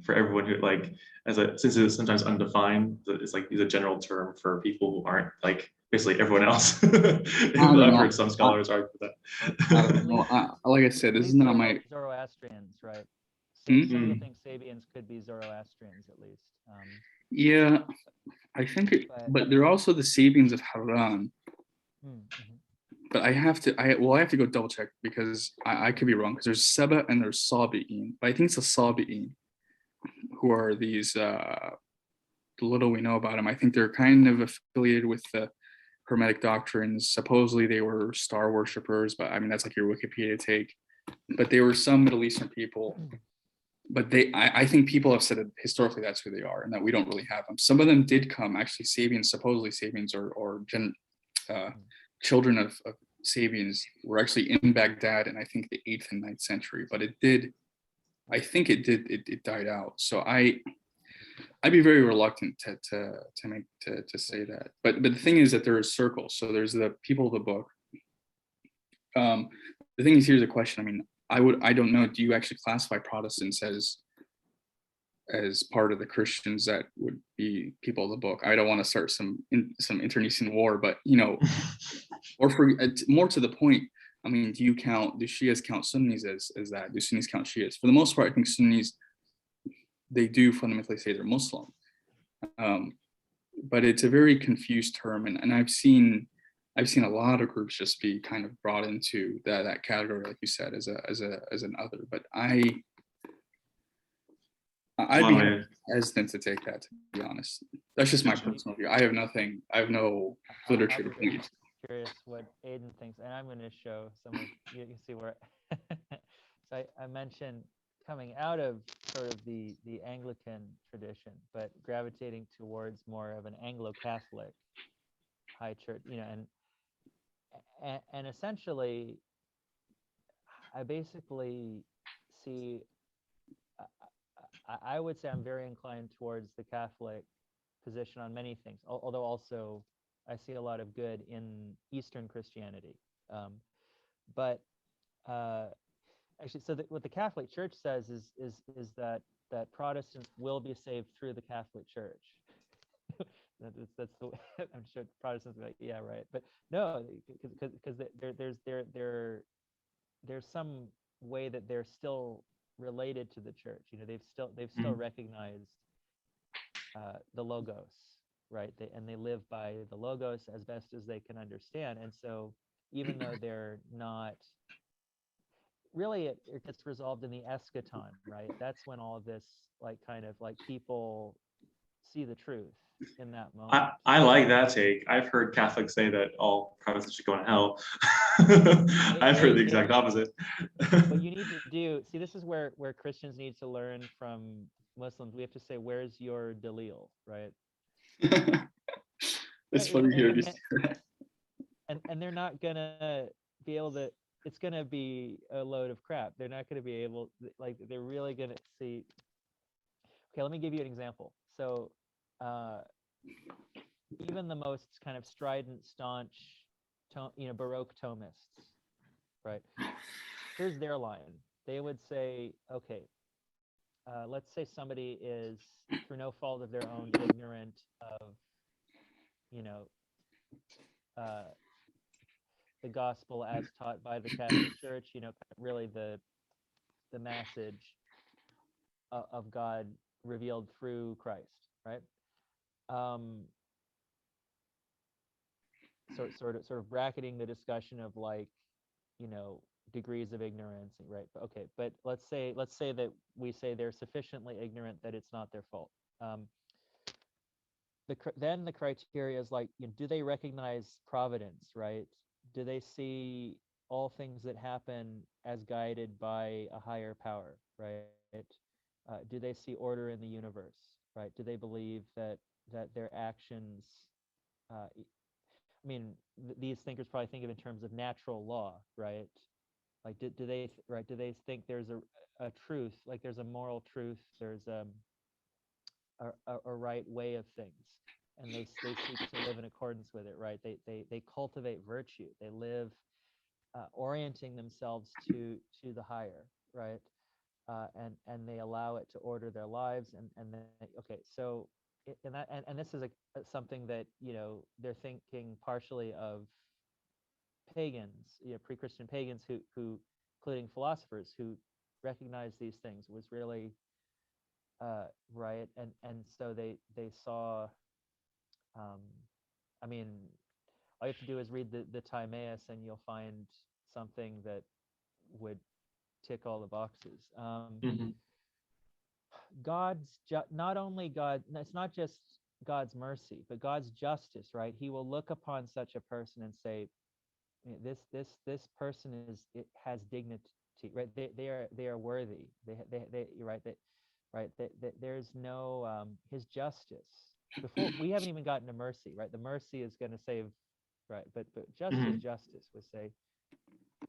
for everyone who, like, since it's sometimes undefined, it's like a general term for people who aren't like basically everyone else. I've heard some scholars argue that. Like I said, this is not my Zoroastrians, right? Some people think Sabians could be Zoroastrians at least. Yeah, I think but they're also the Sabians of Haran. But I have to go double check because I could be wrong, because there's Seba and there's Sabi'in, but I think it's the Sabi'in who are these, the little we know about them. I think they're kind of affiliated with the Hermetic doctrines. Supposedly they were star worshippers, but I mean, that's like your Wikipedia take. But they were some Middle Eastern people. But I think people have said that historically that's who they are, and that we don't really have them. Some of them did come, actually, Sabians, supposedly Sabians or children of Sabians were actually in Baghdad in, I think, the 8th and 9th century. But it died out. So I'd be very reluctant to say that. But the thing is that there are circles. So there's the people of the book. The thing is, here's a question. I mean, I don't know. Do you actually classify Protestants as part of the Christians that would be people of the book? I don't want to start some internecine war, but you know, or for more to the point, I mean, do Shias count Sunnis as that? Do Sunnis count Shias? For the most part, I think Sunnis, they do fundamentally say they're Muslim, but it's a very confused term, and I've seen a lot of groups just be kind of brought into that category, like you said, as an other. But I'd be hesitant to take that, to be honest. That's just my personal view. I have no literature to point. Curious what Aiden thinks, and I'm going to show some of you can see where. So I mentioned coming out of sort of the Anglican tradition, but gravitating towards more of an Anglo-Catholic high church, you know, and essentially, I basically see. I would say I'm very inclined towards the Catholic position on many things, although also I see a lot of good in Eastern Christianity. But actually, so what the Catholic Church says is that Protestants will be saved through the Catholic Church. that's the I'm sure Protestants are like, yeah, right. But no, because there's some way that they're still related to the church. You know, they've still recognized the logos, right? And they live by the logos as best as they can understand. And so even though they're not really, it gets resolved in the eschaton, right? That's when all of this like kind of like people see the truth in that moment. I like that take. I've heard Catholics say that all Protestants should go to hell. I've heard the exact opposite. What you need to do, see, this is where Christians need to learn from Muslims. We have to say, where's your dalil, right? It's funny to hear you say that. And they're not gonna be able to. It's gonna be a load of crap. They're not gonna be able, like, they're really gonna see. Okay, let me give you an example. So, even the most kind of strident, staunch, Baroque Thomists, right? Here's their line. They would say, okay, let's say somebody is, through no fault of their own, ignorant of, the gospel as taught by the Catholic Church, really the message of God revealed through Christ, right? Sort of bracketing the discussion of, like, degrees of ignorance, right? Okay, but let's say that we say they're sufficiently ignorant that it's not their fault. Then the criteria is like, do they recognize providence, right? Do they see all things that happen as guided by a higher power, right? Do they see order in the universe, right? Do they believe that their actions, these thinkers probably think of in terms of natural law, right? Like, do they think there's a truth, like there's a moral truth, there's a right way of things, and they seek to live in accordance with it, right? They cultivate virtue, they live orienting themselves to the higher, right? And they allow it to order their lives, and then, okay, so and this is something that they're thinking partially of pagans, pre-Christian pagans who, including philosophers, who recognized these things was really right, and so they saw. All you have to do is read the Timaeus, and you'll find something that would tick all the boxes. Not only God, it's not just God's mercy, but God's justice, right? He will look upon such a person and say, this person has dignity, right? They are worthy. They right, there's no his justice. Before, we haven't even gotten to mercy, right? The mercy is going to save, right? But justice would say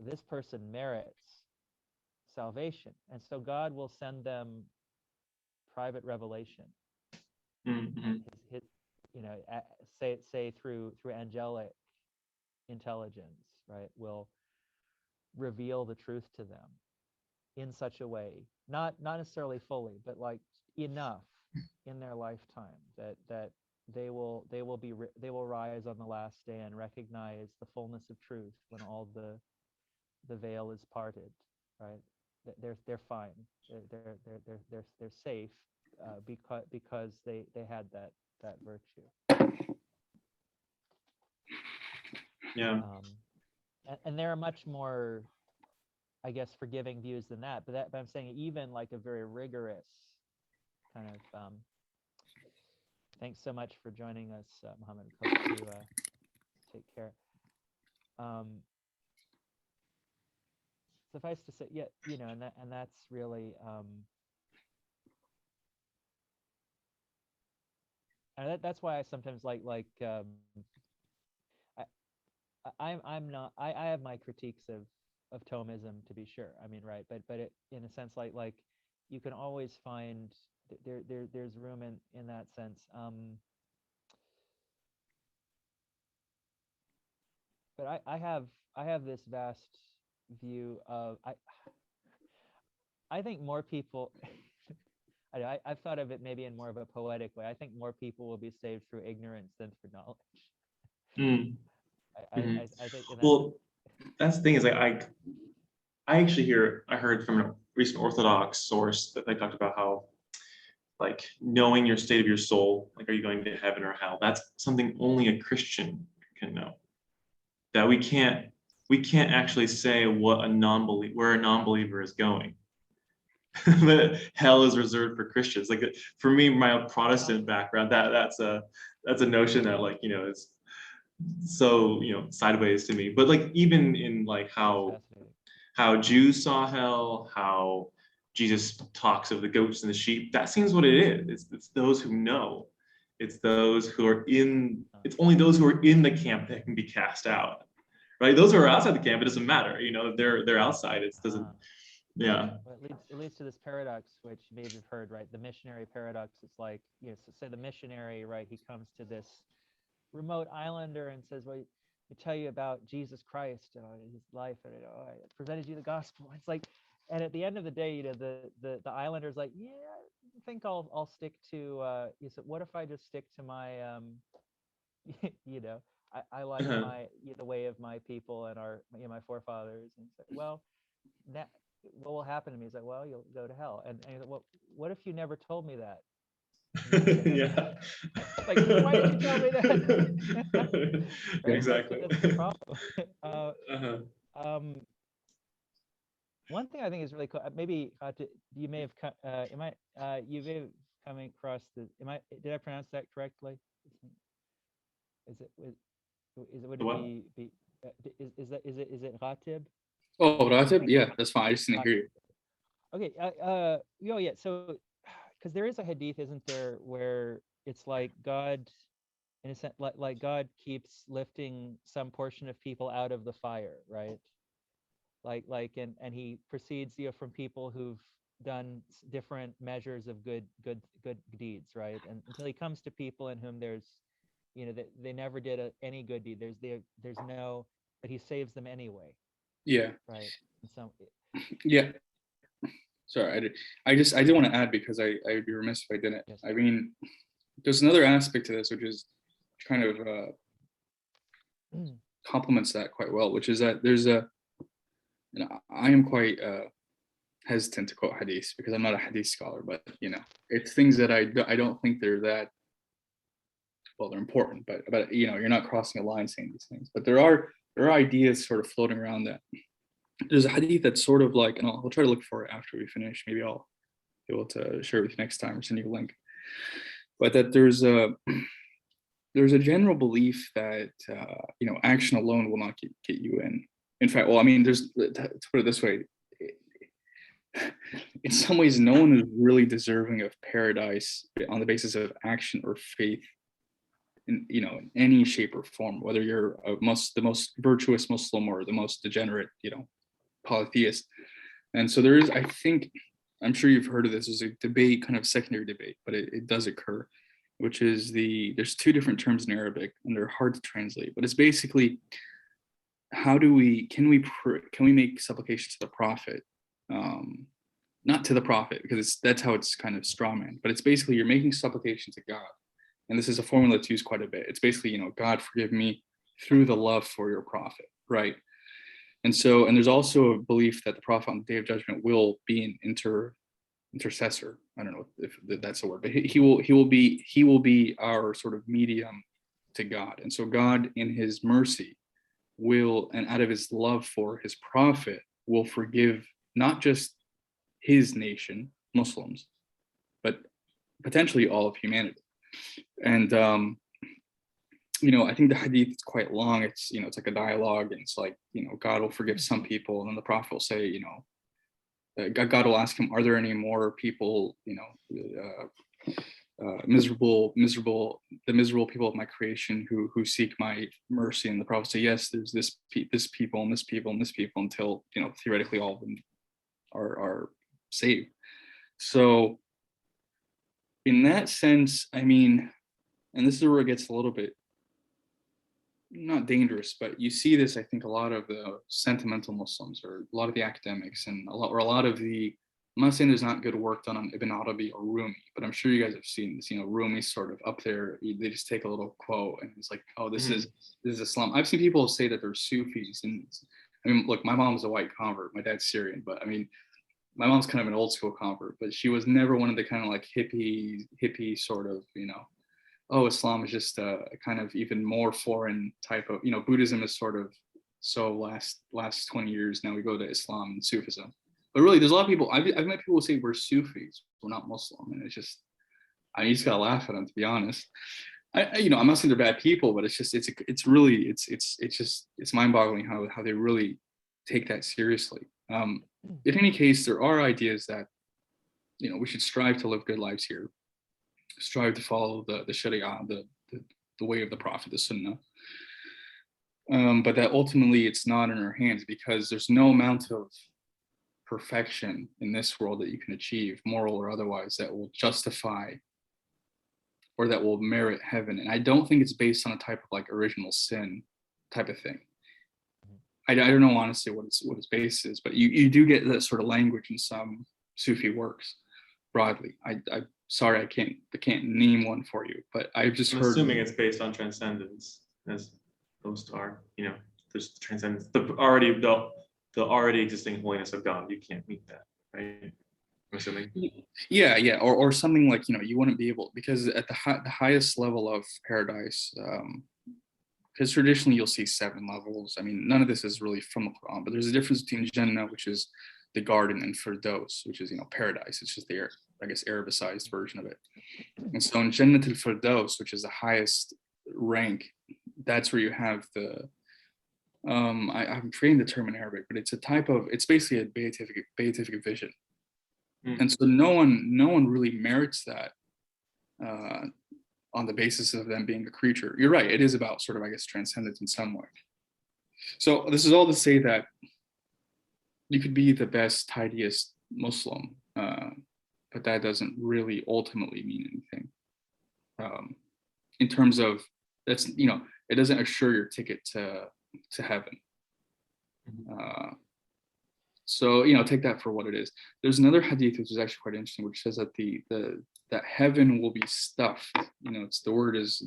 this person merits salvation, and so God will send them private revelation. His say through angelic intelligence, right? Will reveal the truth to them in such a way, not necessarily fully, but like enough in their lifetime that they will rise on the last day and recognize the fullness of truth when all the veil is parted, right? They're fine. They're safe because they had that virtue. Yeah. And there are much more, I guess, forgiving views than that. But I'm saying even like a very rigorous kind of. Thanks so much for joining us, Mohammed. Hope you take care. Suffice to say, yeah, and that's really. And that's why I sometimes like I'm not, I have my critiques of Thomism, to be sure. Right, but it, in a sense, like you can always find there's room in that sense. But I have this vast view of I think more people I've thought of it maybe in more of a poetic way. I think more people will be saved through ignorance than through knowledge. Mm. Mhm. I think. Well, that's the thing is I actually I heard from a recent Orthodox source that they talked about how like knowing your state of your soul, like are you going to heaven or hell? That's something only a Christian can know. That we can't actually say what where a non-believer is going. That hell is reserved for Christians. Like for me, my Protestant background, that's a notion that like is so sideways to me. But like even in like how Jews saw hell, how Jesus talks of the goats and the sheep, that seems what it is. It's those who know. It's those who are it's only those who are in the camp that can be cast out. Right? Those who are outside the camp, it doesn't matter. They're outside. It doesn't. Yeah. Well, it leads to this paradox, which you may have heard, right? The missionary paradox. It's like, so say the missionary, right? He comes to this remote islander and says, well, I tell you about Jesus Christ, his life, and I presented you the gospel. It's like, and at the end of the day, the islander's like, yeah, I think I'll stick to. He said, what if I just stick to my, I like the way of my people and my forefathers, and said, well, that what will happen to me? He's like, well, you'll go to hell. And he's like, well, what if you never told me that? Yeah. Like, why didn't you tell me that? Right? Exactly. That's the problem. One thing I think is really cool. Maybe you may have you may have come across the. Did I pronounce that correctly? Is it would What? it be is it Ratib? Oh, Ratib? Yeah, that's fine. I just didn't hear you. Okay. Yeah. So, because there is a hadith, isn't there, where it's like God, in a sense, like God keeps lifting some portion of people out of the fire, right? And he proceeds, from people who've done different measures of good deeds, right? And until he comes to people in whom there's, they never did any good deed. There's no, but he saves them anyway. Yeah. Right. And so. Yeah. Sorry, I did want to add, because I'd be remiss if I didn't. Yes. I mean, there's another aspect to this, which is kind of complements that quite well, which is that there's I am quite hesitant to quote hadith because I'm not a hadith scholar, but it's things that I don't think they're that, well, they're important, but you're not crossing a line saying these things. But there are ideas sort of floating around that. There's a hadith that's sort of like, and I'll try to look for it after we finish. Maybe I'll be able to share it with you next time or send you a link. But that there's a general belief that action alone will not get you in. In fact, well, I mean, to put it this way, in some ways, no one is really deserving of paradise on the basis of action or faith in any shape or form, whether you're the most virtuous Muslim or the most degenerate, polytheist. And so there is, I think, I'm sure you've heard of this, there's a debate, kind of secondary debate, but it does occur, which is there's two different terms in Arabic and they're hard to translate, but it's basically, can we make supplication to the prophet? Not to the prophet, because that's how it's kind of strawman, but it's basically you're making supplication to God. And this is a formula that's used quite a bit. It's basically, God, forgive me through the love for your prophet, right? And there's also a belief that the prophet on the Day of Judgment will be an intercessor. I don't know if that's the word, but he will be our sort of medium to God. And so God, in his mercy, will, and out of his love for his prophet, will forgive not just his nation, Muslims, but potentially all of humanity. And I think the hadith is quite long. It's it's like a dialogue, and it's like God will forgive some people, and then the prophet will say, God will ask him, are there any more people, miserable people of my creation who seek my mercy? And the prophet say, yes, there's this people and this people and this people, until theoretically all of them are saved. So in that sense, I mean, and this is where it gets a little bit not dangerous, but you see this, I think, a lot of the sentimental Muslims, or a lot of the academics, and a lot of the I'm not saying there's not good work done on Ibn Arabi or Rumi, but I'm sure you guys have seen this. Rumi sort of up there. They just take a little quote and it's like, oh, this is Islam. I've seen people say that they're Sufis, and I mean, look, my mom's a white convert. My dad's Syrian, but I mean, my mom's kind of an old school convert, but she was never one of the kind of like hippie sort of, oh, Islam is just a kind of even more foreign type of, Buddhism is sort of so last 20 years now we go to Islam and Sufism. But really, there's a lot of people, I've met people who say we're Sufis, we're not Muslim. And it's just, you just gotta laugh at them, to be honest. I'm not saying they're bad people, but it's just, it's mind boggling how they really take that seriously. In any case, there are ideas that, we should strive to live good lives here, strive to follow the Sharia, the way of the Prophet, the Sunnah. But that ultimately it's not in our hands, because there's no amount of perfection in this world that you can achieve, moral or otherwise, that will justify or that will merit heaven. And I don't think it's based on a type of like original sin type of thing. I don't know honestly what its base is, but you do get that sort of language in some Sufi works broadly. I'm sorry, I can't name one for you, but I've just heard. Assuming it's based on transcendence, as most are. There's transcendence, the already existing holiness of God. You can't meet that, right? I'm assuming. Yeah, or something like you wouldn't be able, because at the highest level of paradise. Because traditionally you'll see 7 levels. I mean, none of this is really from the Quran, but there's a difference between Jannah, which is the garden, and Firdaus, which is, paradise. It's just the, I guess, Arabicized version of it. And so in Jannah al-Firdaus, which is the highest rank, that's where you have the, I'm forgetting the term in Arabic, but it's basically a beatific vision. And so no one really merits that on the basis of them being a creature. You're right, it is about sort of, I guess, transcendence in some way. So this is all to say that you could be the best, tidiest Muslim, but that doesn't really ultimately mean anything. In terms of, that's, it doesn't assure your ticket to heaven. So, take that for what it is. There's another hadith which is actually quite interesting, which says that that heaven will be stuffed. It's the word is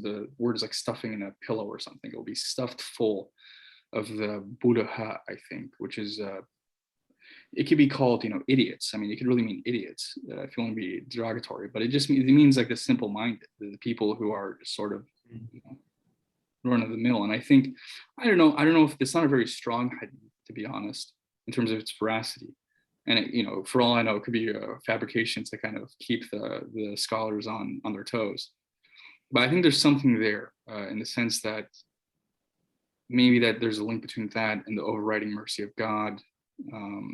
like stuffing in a pillow or something. It will be stuffed full of the Buddha, I think, which is it could be called, idiots. I mean, it could really mean idiots if you want to be derogatory, but it means like the simple-minded, the people who are just sort of run of the mill. And I think, I don't know if it's not a very strong hadith, to be honest, in terms of its veracity. And it, for all I know, it could be a fabrication to kind of keep the scholars on their toes. But I think there's something there in the sense that maybe that there's a link between that and the overriding mercy of God.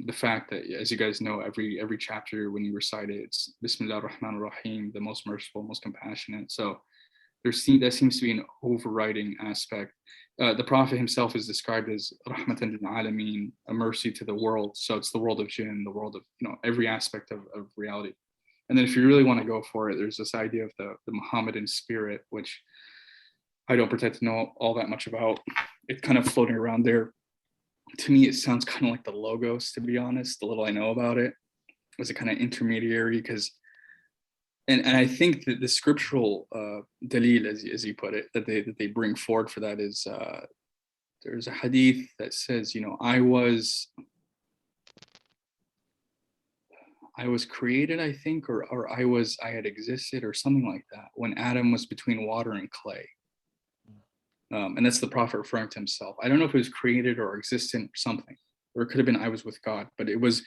The fact that, as you guys know, every chapter when you recite it, it's Bismillah ar-Rahman ar-Rahim, the most merciful, most compassionate. So that seems to be an overriding aspect. The Prophet himself is described as Rahmatan lil Alameen, a mercy to the world. So it's the world of jinn, the world of every aspect of reality. And then if you really want to go for it, there's this idea of the Muhammadan spirit, which I don't pretend to know all that much about. It's kind of floating around there. To me, it sounds kind of like the Logos, to be honest, the little I know about it, as a kind of intermediary, because and I think that the scriptural dalil, as you put it, that they bring forward for that is there's a hadith that says, I was created, I think, or I had existed, or something like that, when Adam was between water and clay. And that's the Prophet referring to himself. I don't know if it was created or existent or something, or it could have been I was with God, but it was,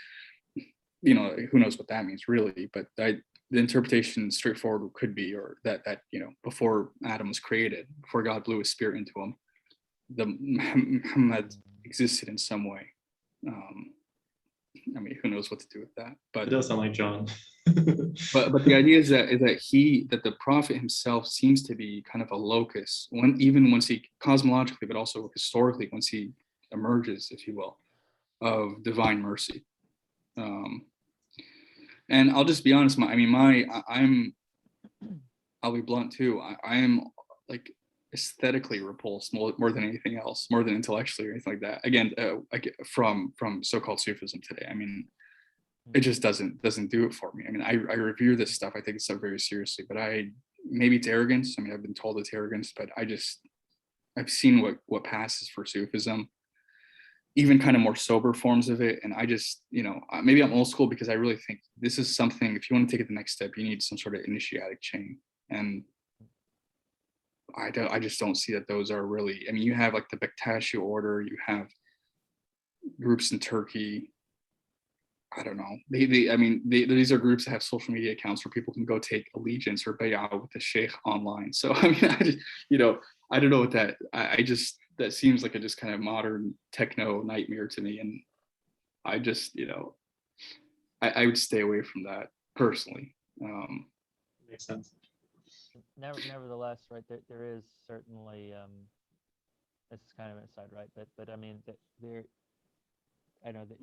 who knows what that means really, but the interpretation straightforward could be, or that before Adam was created, before God blew his spirit into him, the Muhammad existed in some way. I mean, who knows what to do with that? But it does sound like John. but the idea is that the Prophet himself seems to be kind of a locus, even once he cosmologically, but also historically, once he emerges, if you will, of divine mercy. And I'll just be honest, I'll be blunt too. I am like aesthetically repulsed more than anything else, more than intellectually or anything like that. Again, from so-called Sufism today. I mean, it just doesn't do it for me. I mean, I revere this stuff. I take this stuff very seriously, but maybe it's arrogance. I mean, I've been told it's arrogance, but I've seen what passes for Sufism, even kind of more sober forms of it. And I just, maybe I'm old school because I really think this is something, if you want to take it the next step, you need some sort of initiatic chain. And I just don't see that those are really, I mean, you have like the Bektashi order, you have groups in Turkey. I don't know. These are groups that have social media accounts where people can go take allegiance or bay'ah with the sheikh online. So, I mean, I don't know what that, that seems like a just kind of modern techno nightmare to me. And I just, I would stay away from that personally. Makes sense. Nevertheless, right, there is certainly, this is kind of an aside, right, but I mean, I know that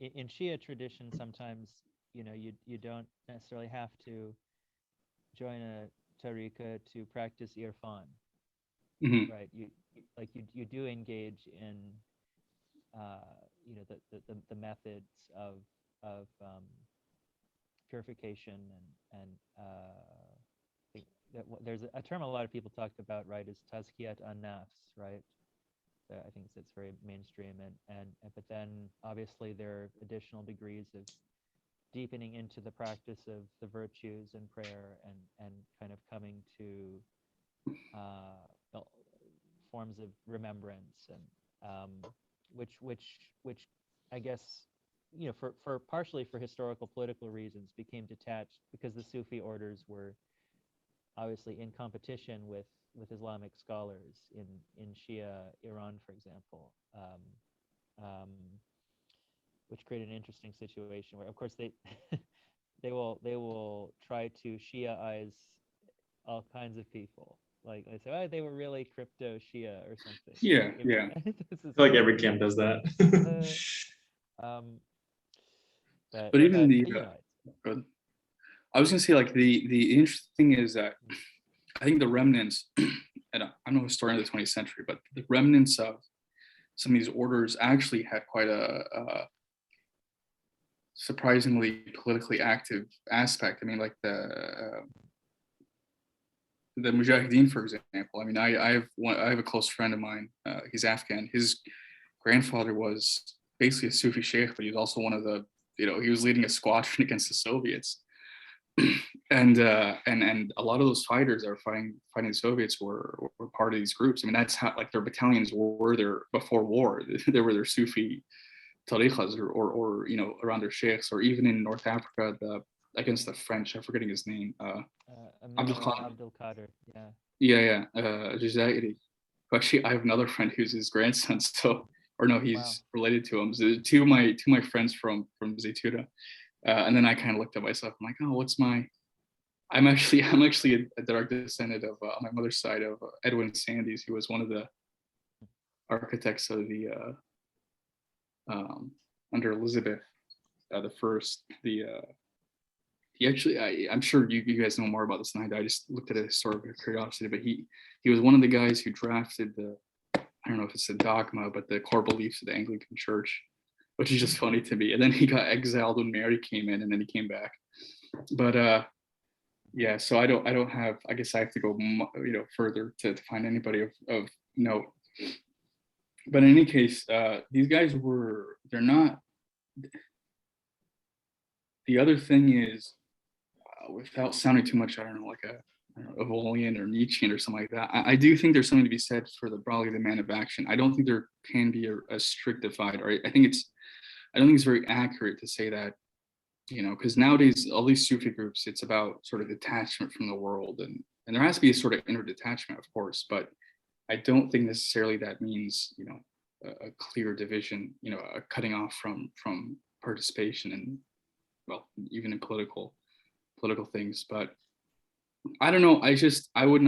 in Shia tradition, sometimes, you don't necessarily have to join a tariqa to practice irfan, right? You do engage in, the methods of purification and there's a term a lot of people talk about, right, is tazkiyat an-nafs, right? I think it's very mainstream, but then obviously there are additional degrees of deepening into the practice of the virtues and prayer and kind of coming to forms of remembrance and which I guess for partially for historical political reasons became detached because the Sufi orders were obviously in competition with Islamic scholars in Shia Iran, for example, which created an interesting situation where, of course, they will try to Shiaize all kinds of people. Like they say, oh, they were really crypto Shia or something. Yeah. I feel like every camp does that. But even I was gonna say, like the interesting thing is that I think the remnants, and I'm no historian of the 20th century, but the remnants of some of these orders actually had quite a surprisingly politically active aspect. I mean, like the Mujahideen, for example. I mean, I have a close friend of mine. He's Afghan. His grandfather was basically a Sufi sheikh, but he's also one of the, he was leading a squadron against the Soviets. And a lot of those fighters that were fighting the Soviets were part of these groups. I mean, that's how, like, their battalions were there before war. They were their Sufi tariqas or around their sheikhs, or even in North Africa, against the French. I'm forgetting his name. Abdul Qadir. Yeah. Jazairi. Actually, I have another friend who's his grandson. So, or no, he's related to him. So two of my friends from Zaytuna. And then I kind of looked at myself. I'm like, oh, I'm actually a direct descendant of on my mother's side of Edwin Sandys, who was one of the architects of the under Elizabeth the First. He actually, I'm sure you guys know more about this than I do. I just looked at a historical curiosity, but he was one of the guys who drafted I don't know if it's the dogma, but the core beliefs of the Anglican Church, which is just funny to me. And then he got exiled when Mary came in, and then he came back. But yeah, so I don't have. I guess I have to go further to find anybody of note. But in any case, these guys they're not. The other thing is, without sounding too much, I don't know, like a Evolian or Nietzschean or something like that, I do think there's something to be said for broadly the man of action. I don't think there can be a strict divide, or I don't think it's very accurate to say that, because nowadays all these Sufi groups, it's about sort of detachment from the world, and there has to be a sort of inner detachment, of course, but I don't think necessarily that means a clear division, a cutting off from participation in, well, even in political things. But I don't know. I'll just be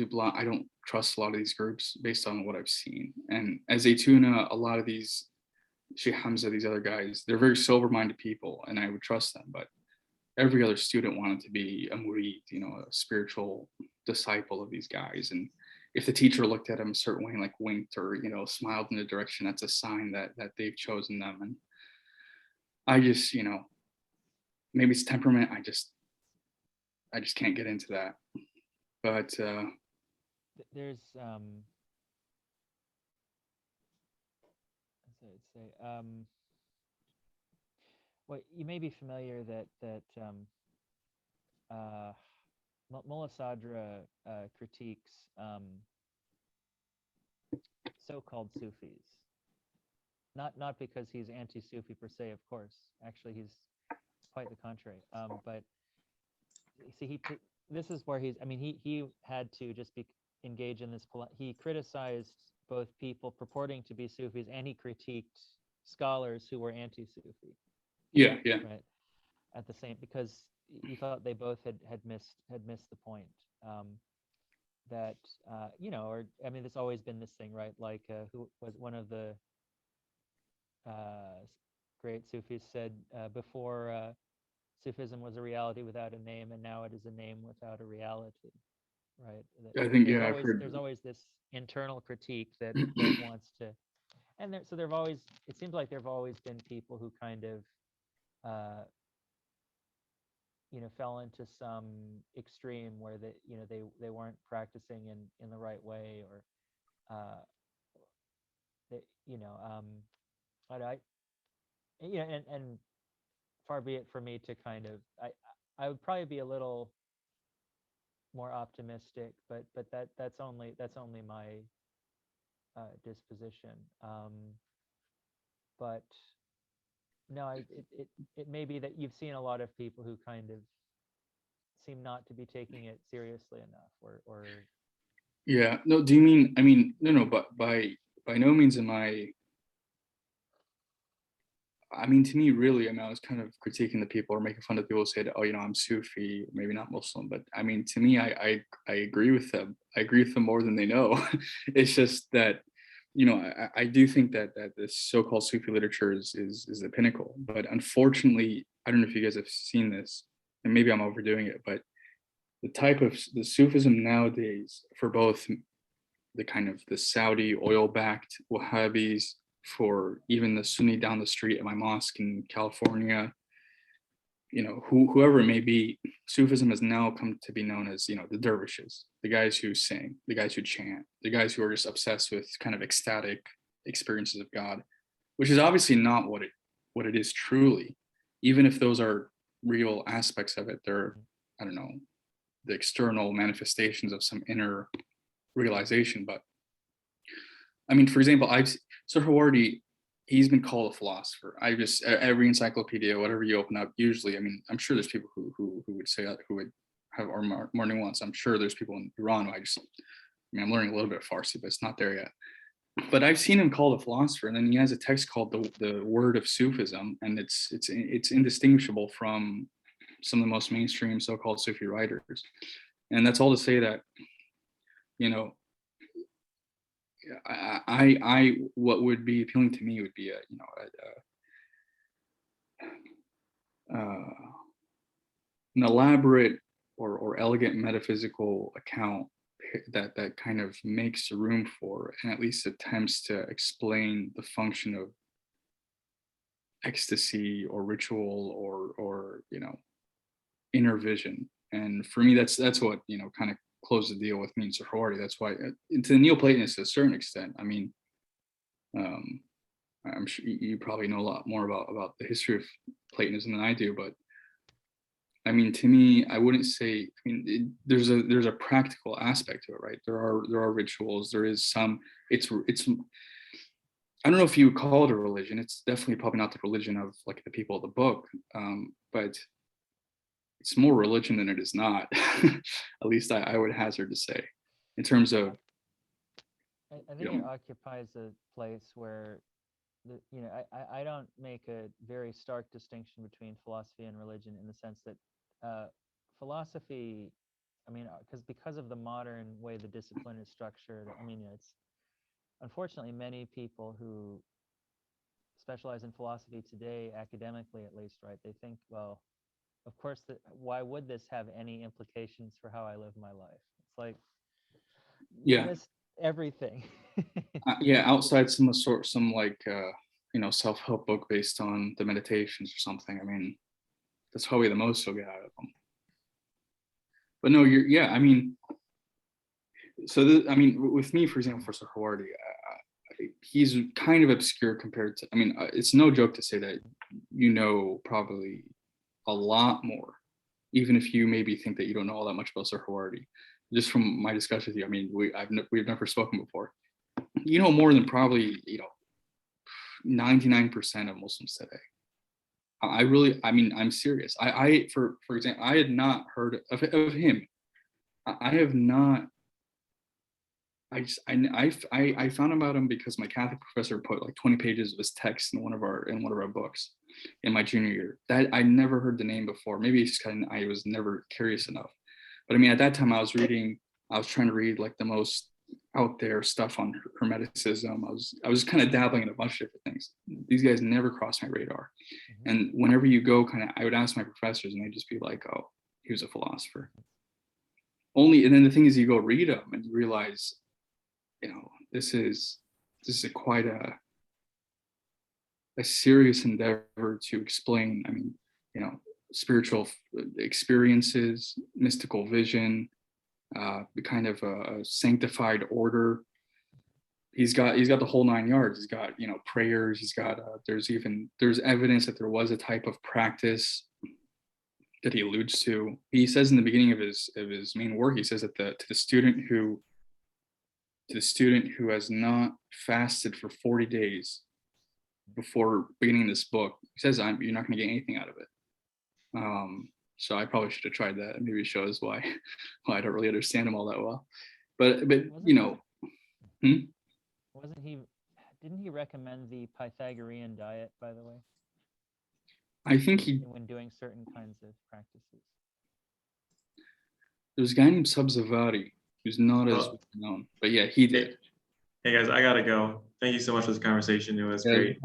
blunt. I don't trust a lot of these groups based on what I've seen. And as Zaytuna, a lot of these Sheikh Hamza, these other guys, they're very sober-minded people, and I would trust them. But every other student wanted to be a murid, a spiritual disciple of these guys. And if the teacher looked at them a certain way, like winked or smiled in the direction, that's a sign that they've chosen them. And I just, maybe it's temperament. I just can't get into that. But There's let's say well, you may be familiar that Mullah Sadra critiques so-called Sufis. Not because he's anti-Sufi per se, of course. Actually, he's quite the contrary. But see, this is where he had to just engage in this. He criticized both people purporting to be Sufis, and he critiqued scholars who were anti-Sufi. yeah. Right. At the same, because he thought they both had missed the point. That or there's always been this thing, right? Like who was one of the great Sufis said before Sufism was a reality without a name, and now it is a name without a reality, right? I think There's always this internal critique that wants to, and there've always, it seems like there've always been people who kind of fell into some extreme where they weren't practicing in the right way, or but and far be it for me to kind of, I would probably be a little more optimistic, but that's only my disposition. But no, it may be that you've seen a lot of people who kind of seem not to be taking it seriously enough, or Yeah. No, do you mean, no, but by no means am to me, really, I was kind of critiquing the people or making fun of people who say that, oh, I'm Sufi, maybe not Muslim, but to me, I agree with them. I agree with them more than they know. It's just that, I do think that this so-called Sufi literature is the pinnacle. But unfortunately, I don't know if you guys have seen this, and maybe I'm overdoing it, but the type of the Sufism nowadays, for both the kind of the Saudi oil-backed Wahhabis, for even the Sunni down the street at my mosque in California, whoever it may be, Sufism has now come to be known as, the dervishes, the guys who sing, the guys who chant, the guys who are just obsessed with kind of ecstatic experiences of God, which is obviously not what it is truly. Even if those are real aspects of it, they're, I don't know, the external manifestations of some inner realization. But for example, Suhrawardi, he's been called a philosopher. Every encyclopedia, whatever you open up, usually, I'm sure there's people who would say that, who would have our morning ones. I'm sure there's people in Iran who I'm learning a little bit of Farsi, but it's not there yet. But I've seen him called a philosopher, and then he has a text called the Word of Sufism, and it's indistinguishable from some of the most mainstream so-called Sufi writers. And that's all to say that, I what would be appealing to me would be an elaborate or elegant metaphysical account that kind of makes room for, and at least attempts to explain the function of ecstasy or ritual or inner vision. And for me, that's what kind of closed the deal with me and Suhrawardi. That's why, to the Neoplatonists to a certain extent, I'm sure you probably know a lot more about the history of Platonism than I do, but to me, I wouldn't say. There's a practical aspect to it, right? There are rituals. There is some. It's. I don't know if you would call it a religion. It's definitely probably not the religion of like the people of the book, but it's more religion than it is not. At least I would hazard to say, in terms of. I think it occupies a place where, I don't make a very stark distinction between philosophy and religion, in the sense that philosophy, because of the modern way the discipline is structured, it's unfortunately many people who specialize in philosophy today, academically at least, right? They think, well, of course, why would this have any implications for how I live my life? It's like, Yeah, list everything. outside some self-help book based on the meditations or something. I mean, that's probably the most you'll get out of them. But no, I mean, so with me, for example, for Sukhawardhi, he's kind of obscure compared to, I mean, it's no joke to say that probably a lot more, even if you maybe think that you don't know all that much about Sukhawardhi. Just from my discussion with you, I mean, we've never spoken before. You know more than probably 99% of Muslims today. I'm serious. For example, I had not heard of him. I have not. I found about him because my Catholic professor put like 20 pages of his text in one of our books in my junior year. That I never heard the name before. Maybe it's just kind of I was never curious enough. But I mean, at that time I was trying to read like the most out there stuff on Hermeticism. I was kind of dabbling in a bunch of different things. These guys never crossed my radar. Mm-hmm. And whenever you go, I would ask my professors, and they'd just be like, "Oh, he was a philosopher." And then the thing is, you go read them and you realize, this is quite a serious endeavor to explain. I mean, spiritual experiences, mystical vision, the kind of a sanctified order. He's got the whole 9 yards. He's got prayers. He's got there's evidence that there was a type of practice that he alludes to. He says in the beginning of his main work, he says that to the student who has not fasted for 40 days before beginning this book, he says you're not going to get anything out of it. So I probably should have tried that. Maybe it shows why I don't really understand him all that well. But Didn't he recommend the Pythagorean diet, by the way? I think when doing certain kinds of practices. There's a guy named Subzavari who's not as known, but yeah, he did. Hey guys, I gotta go. Thank you so much for this conversation. It was great.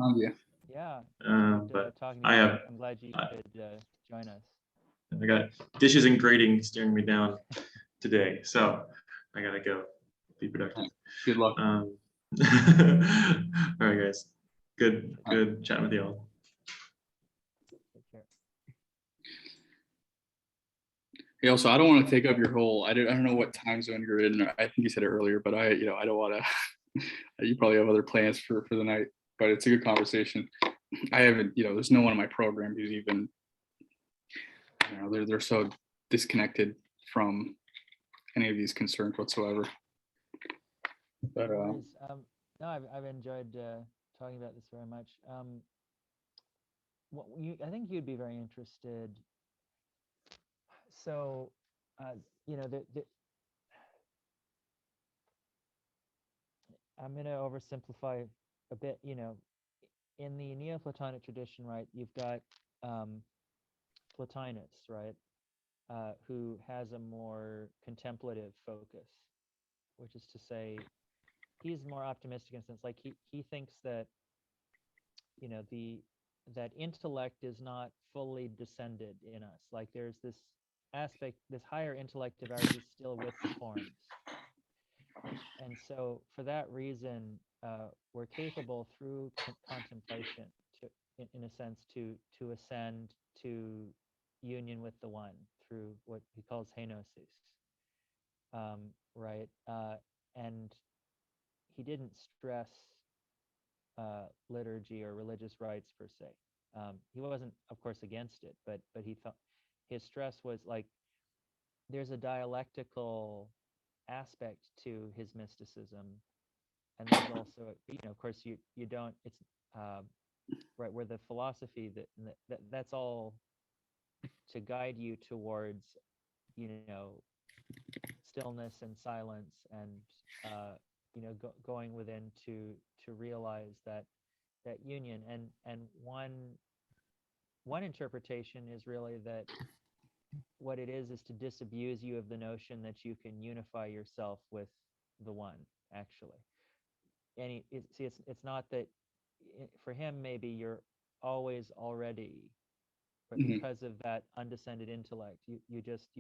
Yeah. But I'm glad you could join us. I got dishes and grading staring me down today, so I gotta go. Be productive. Good luck. All right, guys. Good chatting with y'all. Hey, also, I don't want to take up your whole. I don't know what time zone you're in. I think you said it earlier, but I don't want to. You probably have other plans for the night, but it's a good conversation. I haven't, there's no one in my program who's even, they're so disconnected from any of these concerns whatsoever. But no, I've enjoyed talking about this very much. I think you'd be very interested. So, I'm going to oversimplify a bit. In the Neoplatonic tradition, right, you've got Plotinus, right, who has a more contemplative focus, which is to say, he's more optimistic in a sense. Like he thinks that, that intellect is not fully descended in us. Like there's this aspect, this higher intellect of ours is still with the forms. And so for that reason, we're capable through contemplation to, in a sense, to ascend to union with the one through what he calls henosis, right? And he didn't stress liturgy or religious rites per se. He wasn't, of course, against it, but he thought his stress was like there's a dialectical aspect to his mysticism, and there's also, of course, you don't. It's right where the philosophy that's all to guide you towards, stillness and silence, and going within to realize that union, and one interpretation is really that what it is to disabuse you of the notion that you can unify yourself with the one, actually. And it's not that for him maybe you're always already, but because of that undescended intellect, you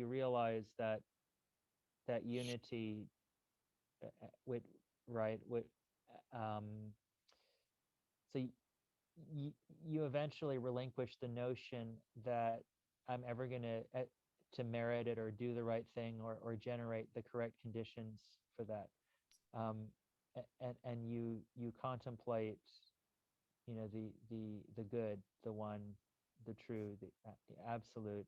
realize that unity with right with so you eventually relinquish the notion that I'm ever going to merit it or do the right thing or generate the correct conditions for that. And you contemplate, the good, the one, the true, the absolute,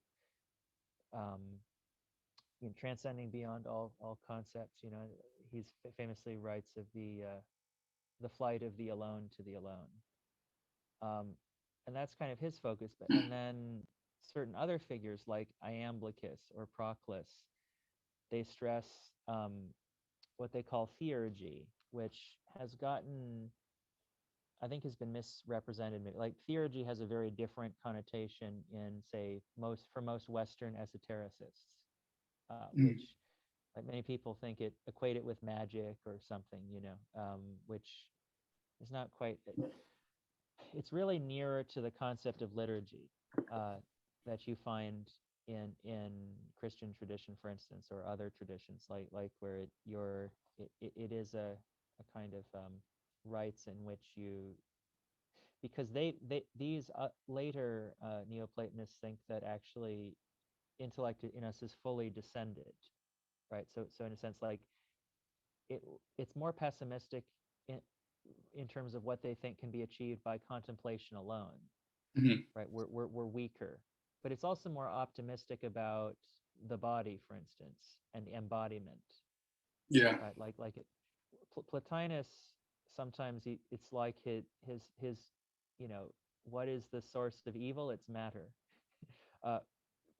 transcending beyond all concepts. He's famously writes of the flight of the alone to the alone. And that's kind of his focus. And then certain other figures like Iamblichus or Proclus, they stress what they call theurgy, which has gotten, I think, has been misrepresented. Like theurgy has a very different connotation in, say, for most Western esotericists, which, like, many people think it equate it with magic or something, which is not quite. It's really nearer to the concept of liturgy that you find in Christian tradition, for instance, or other traditions, like where it is a kind of rites in which because these later Neoplatonists think that actually intellect in us is fully descended, right? So in a sense, like it's more pessimistic in terms of what they think can be achieved by contemplation alone, right? We're weaker, but it's also more optimistic about the body, for instance, and the embodiment. Yeah. Right? Like Plotinus, sometimes it's like his what is the source of evil? It's matter.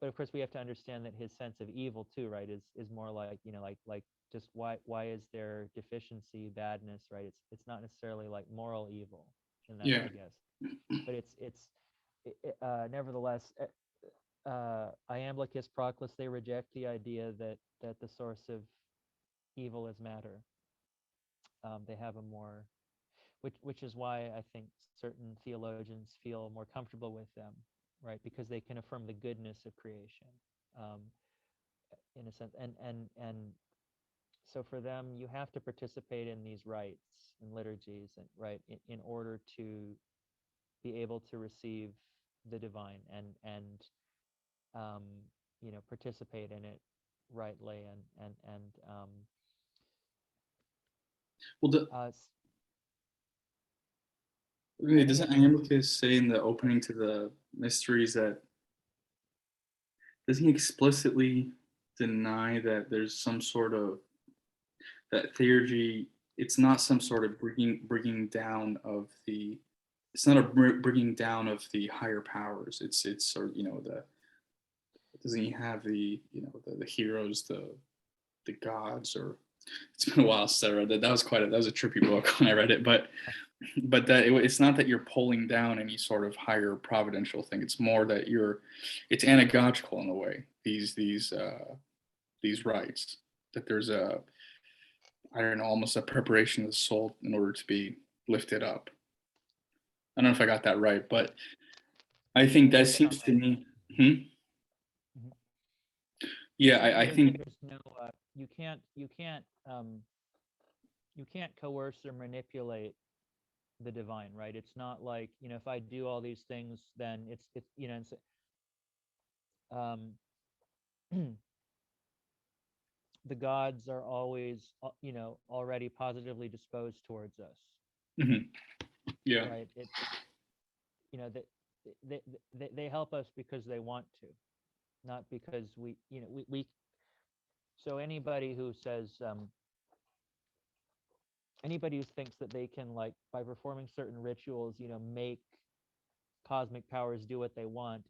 But of course, we have to understand that his sense of evil too, right, is more like like just why is there deficiency, badness, right? It's not necessarily like moral evil in that, I guess, but it's nevertheless, Iamblichus, Proclus, they reject the idea that the source of evil is matter. They have a more, which is why I think certain theologians feel more comfortable with them, right? Because they can affirm the goodness of creation, in a sense, and so for them, you have to participate in these rites and liturgies, and right in order to be able to receive the divine and participate in it rightly and well, doesn't Iamblichus say in the opening to the mysteries that, does he explicitly deny that there's some sort of, that theurgy, it's not some sort of bringing down of the, it's not a bringing down of the higher powers. It's sort of, doesn't he have the, the heroes, the gods, or it's been a while since I read that. That was a trippy book when I read it, but that it's not that you're pulling down any sort of higher providential thing. It's more that it's anagogical in a way. These rites, that there's I don't know, almost a preparation of the soul in order to be lifted up. I don't know if I got that right, but I think that seems to me. Yeah, I think there's no you can't coerce or manipulate the divine, right? It's not like, if I do all these things, then it's the gods are always already positively disposed towards us. Yeah. Right. They help us because they want to, not because we so anybody who says anybody who thinks that they can, like, by performing certain rituals, make cosmic powers do what they want,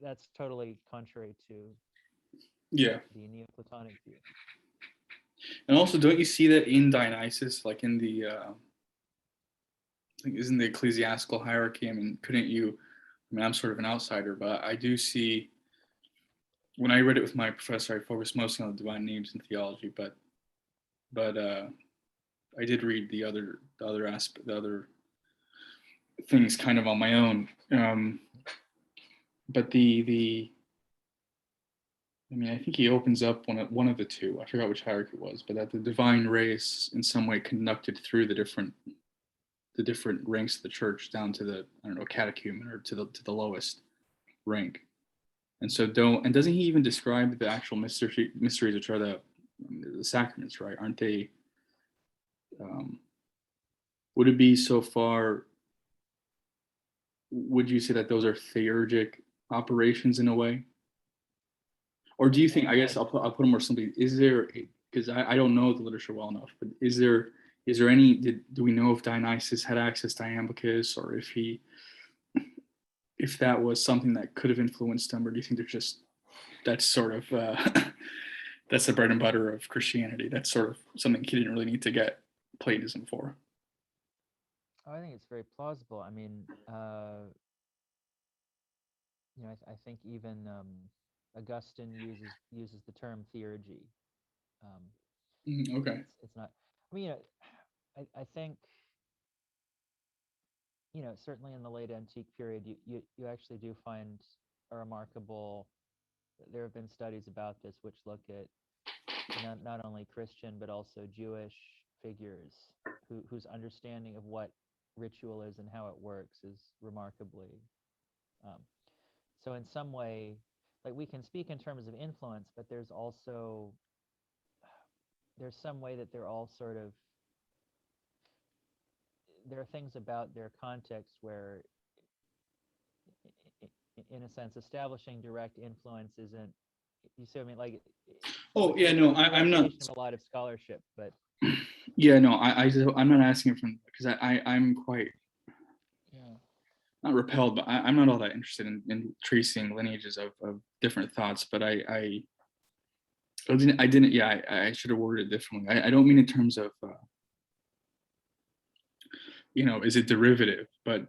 that's totally contrary to the Neoplatonic view. And also, don't you see that in Dionysus, like in the isn't the ecclesiastical hierarchy? I mean, I'm sort of an outsider, but I do see, when I read it with my professor, I focused mostly on the divine names in theology, but I did read the other things kind of on my own. But I think he opens up one of the two. I forgot which hierarchy it was, but that the divine race in some way conducted through the the different ranks of the church down to the, I don't know, catechumen, or to the lowest rank. And so doesn't he even describe the actual mysteries, which are the sacraments, right? Aren't they? Would it be so far? Would you say that those are theurgic operations in a way? Or do you think, I guess I'll put it more simply, is there, because I don't know the literature well enough, but is there any, do we know if Dionysius had access to Iamblichus, or if that was something that could have influenced him, or do you think there's just, that's sort of, that's the bread and butter of Christianity, that's sort of something he didn't really need to get Platonism for? Oh, I think it's very plausible. I mean, you know, I think even Augustine uses the term theurgy. Okay. It's not. I mean, you know, I think, you know, certainly in the late antique period, you actually do find a remarkable. There have been studies about this which look at not only Christian but also Jewish figures whose understanding of what ritual is and how it works is remarkably. So in some way, like, we can speak in terms of influence, but there's some way that they're all sort of, there are things about their context where, in a sense, establishing direct influence isn't, you see what I mean? Like, oh yeah, no, I'm not a lot of scholarship, but yeah, no, I'm not asking it from, because I'm quite, yeah, not repelled, but I'm not all that interested in tracing lineages of different thoughts. But I didn't, yeah, I should have worded it differently. I don't mean in terms of, you know, is it derivative, but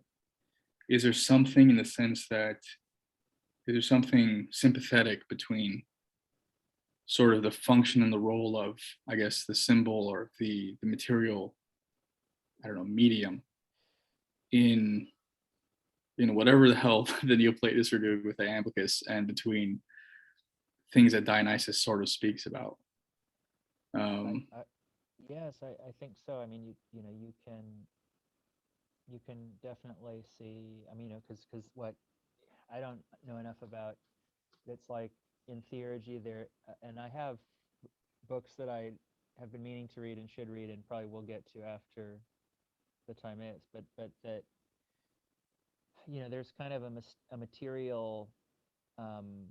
is there something in the sense that, is there something sympathetic between sort of the function and the role of, I guess, the symbol or the material, I don't know, medium in whatever the hell the Neoplatonists are doing with the Iamblichus, and between things that Dionysus sort of speaks about. Yes, I think so. I mean, you know, you can definitely see. I mean, you know, because what I don't know enough about, it's like in theurgy there, and I have books that I have been meaning to read and should read and probably will get to after the Timaeus, but that, you know, there's kind of a material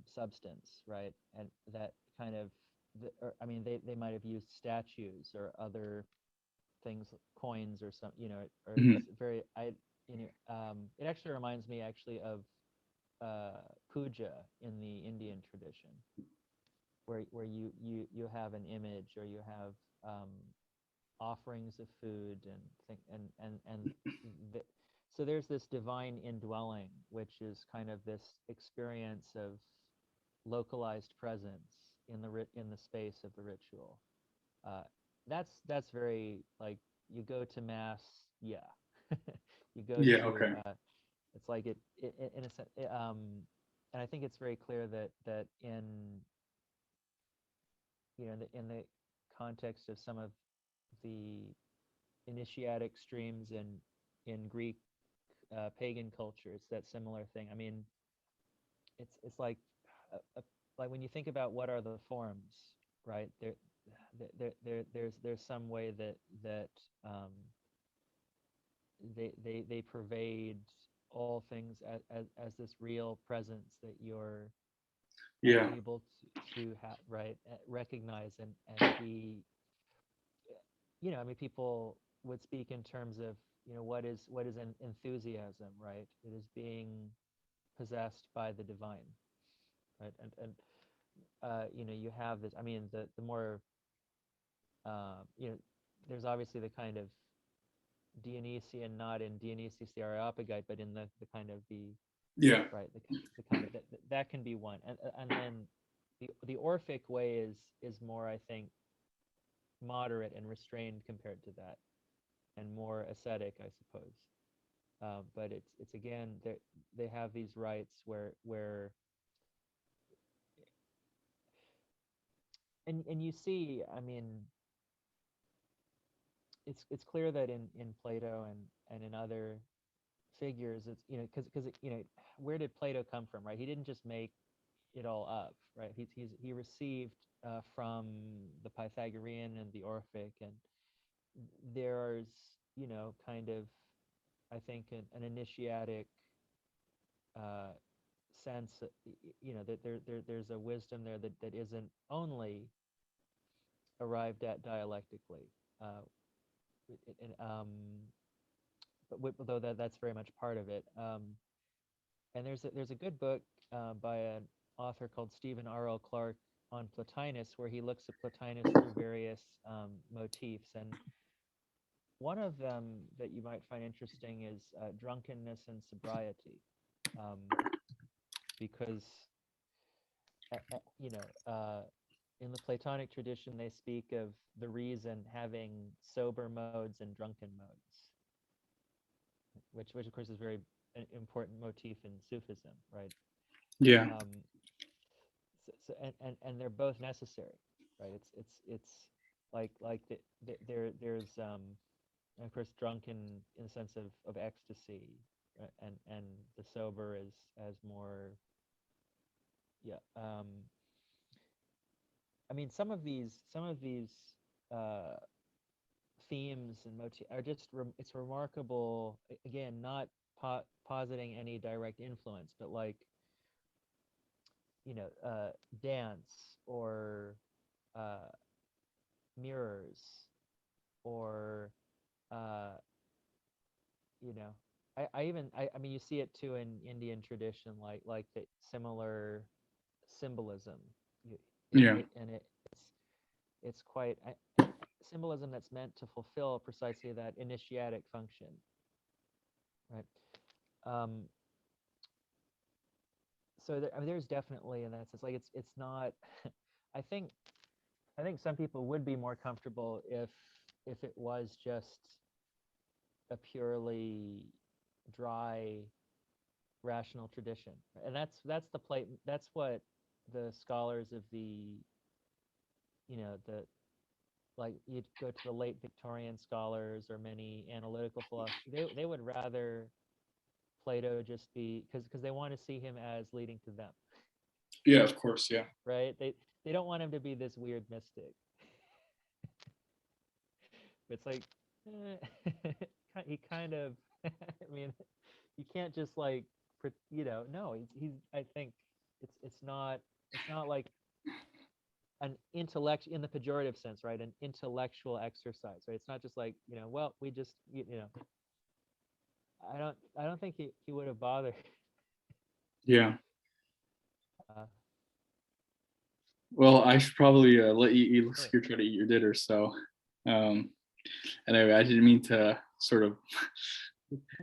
substance, right? And that kind of, I mean, they might have used statues or other things, coins or some, you know, or it's very, it actually reminds me actually of puja in the Indian tradition, where you have an image, or you have offerings of food and so there's this divine indwelling, which is kind of this experience of localized presence in the space of the ritual. That's very, like, you go to mass, yeah. You go yeah, to okay. it's like it in a sense, and I think it's very clear that in, you know, in the context of some of the initiatic streams in Greek pagan culture, it's that similar thing. I mean, it's like like when you think about what are the forms, right? There's some way that they pervade all things as this real presence that you're able to right, recognize and be, you know, I mean, people would speak in terms of, you know, what is an enthusiasm, right? It is being possessed by the divine, right? And you know, you have this, I mean, the more you know, there's obviously the kind of Dionysian, not in Dionysius the Areopagite, but in the kind of the, right, the kind of that can be one, and then the Orphic way is more, I think, moderate and restrained compared to that, and more ascetic, I suppose. But it's again, they have these rites where and you see, I mean, it's clear that in Plato and in other figures, it's because where did Plato come from, right? He didn't just make it all up, right? He received from the Pythagorean and the Orphic, and there's kind of, I think, an initiatic sense that, that there's a wisdom there that isn't only arrived at dialectically, but though that's very much part of it. And there's a good book by an author called Stephen R.L. Clark on Plotinus, where he looks at Plotinus through various motifs, and one of them that you might find interesting is drunkenness and sobriety, because in the Platonic tradition they speak of the reason having sober modes and drunken modes, which of course is very an important motif in Sufism, right? Yeah. And they're both necessary, right? It's like there's of course drunken in the sense of ecstasy, right? And the sober is as more, I mean, some of these themes and motifs are just it's remarkable, again, not positing any direct influence, but like dance or mirrors or I mean, you see it too in Indian tradition, like the similar symbolism. Yeah. It's quite symbolism that's meant to fulfill precisely that initiatic function, right? So I mean, there's definitely in that sense, like it's not. I think some people would be more comfortable if it was just a purely dry rational tradition, and that's what the scholars of the the, like, you'd go to the late Victorian scholars or many analytical philosophers, they would rather Plato just be, because they want to see him as leading to them. Yeah, of course. Yeah. Right? They don't want him to be this weird mystic. It's like he kind of I mean, you can't just like no, he's I think it's not like an intellect in the pejorative sense, right? An intellectual exercise, right? It's not just like, well, we just I don't think he would have bothered. Yeah. Well, I should probably let you Sure. try to eat your dinner. So, anyway, I didn't mean to sort of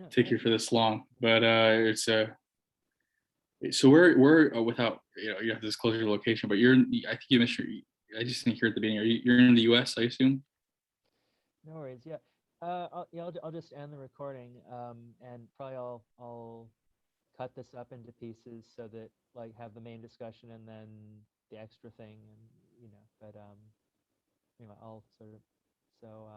take you for this long, but it's so we're without you have to disclose your location, but I think you mentioned I just didn't hear at the beginning. You're in the U.S., I assume. No worries. Yeah. I'll just end the recording, and probably I'll cut this up into pieces so that like have the main discussion and then the extra thing, and but anyway, I'll sort of so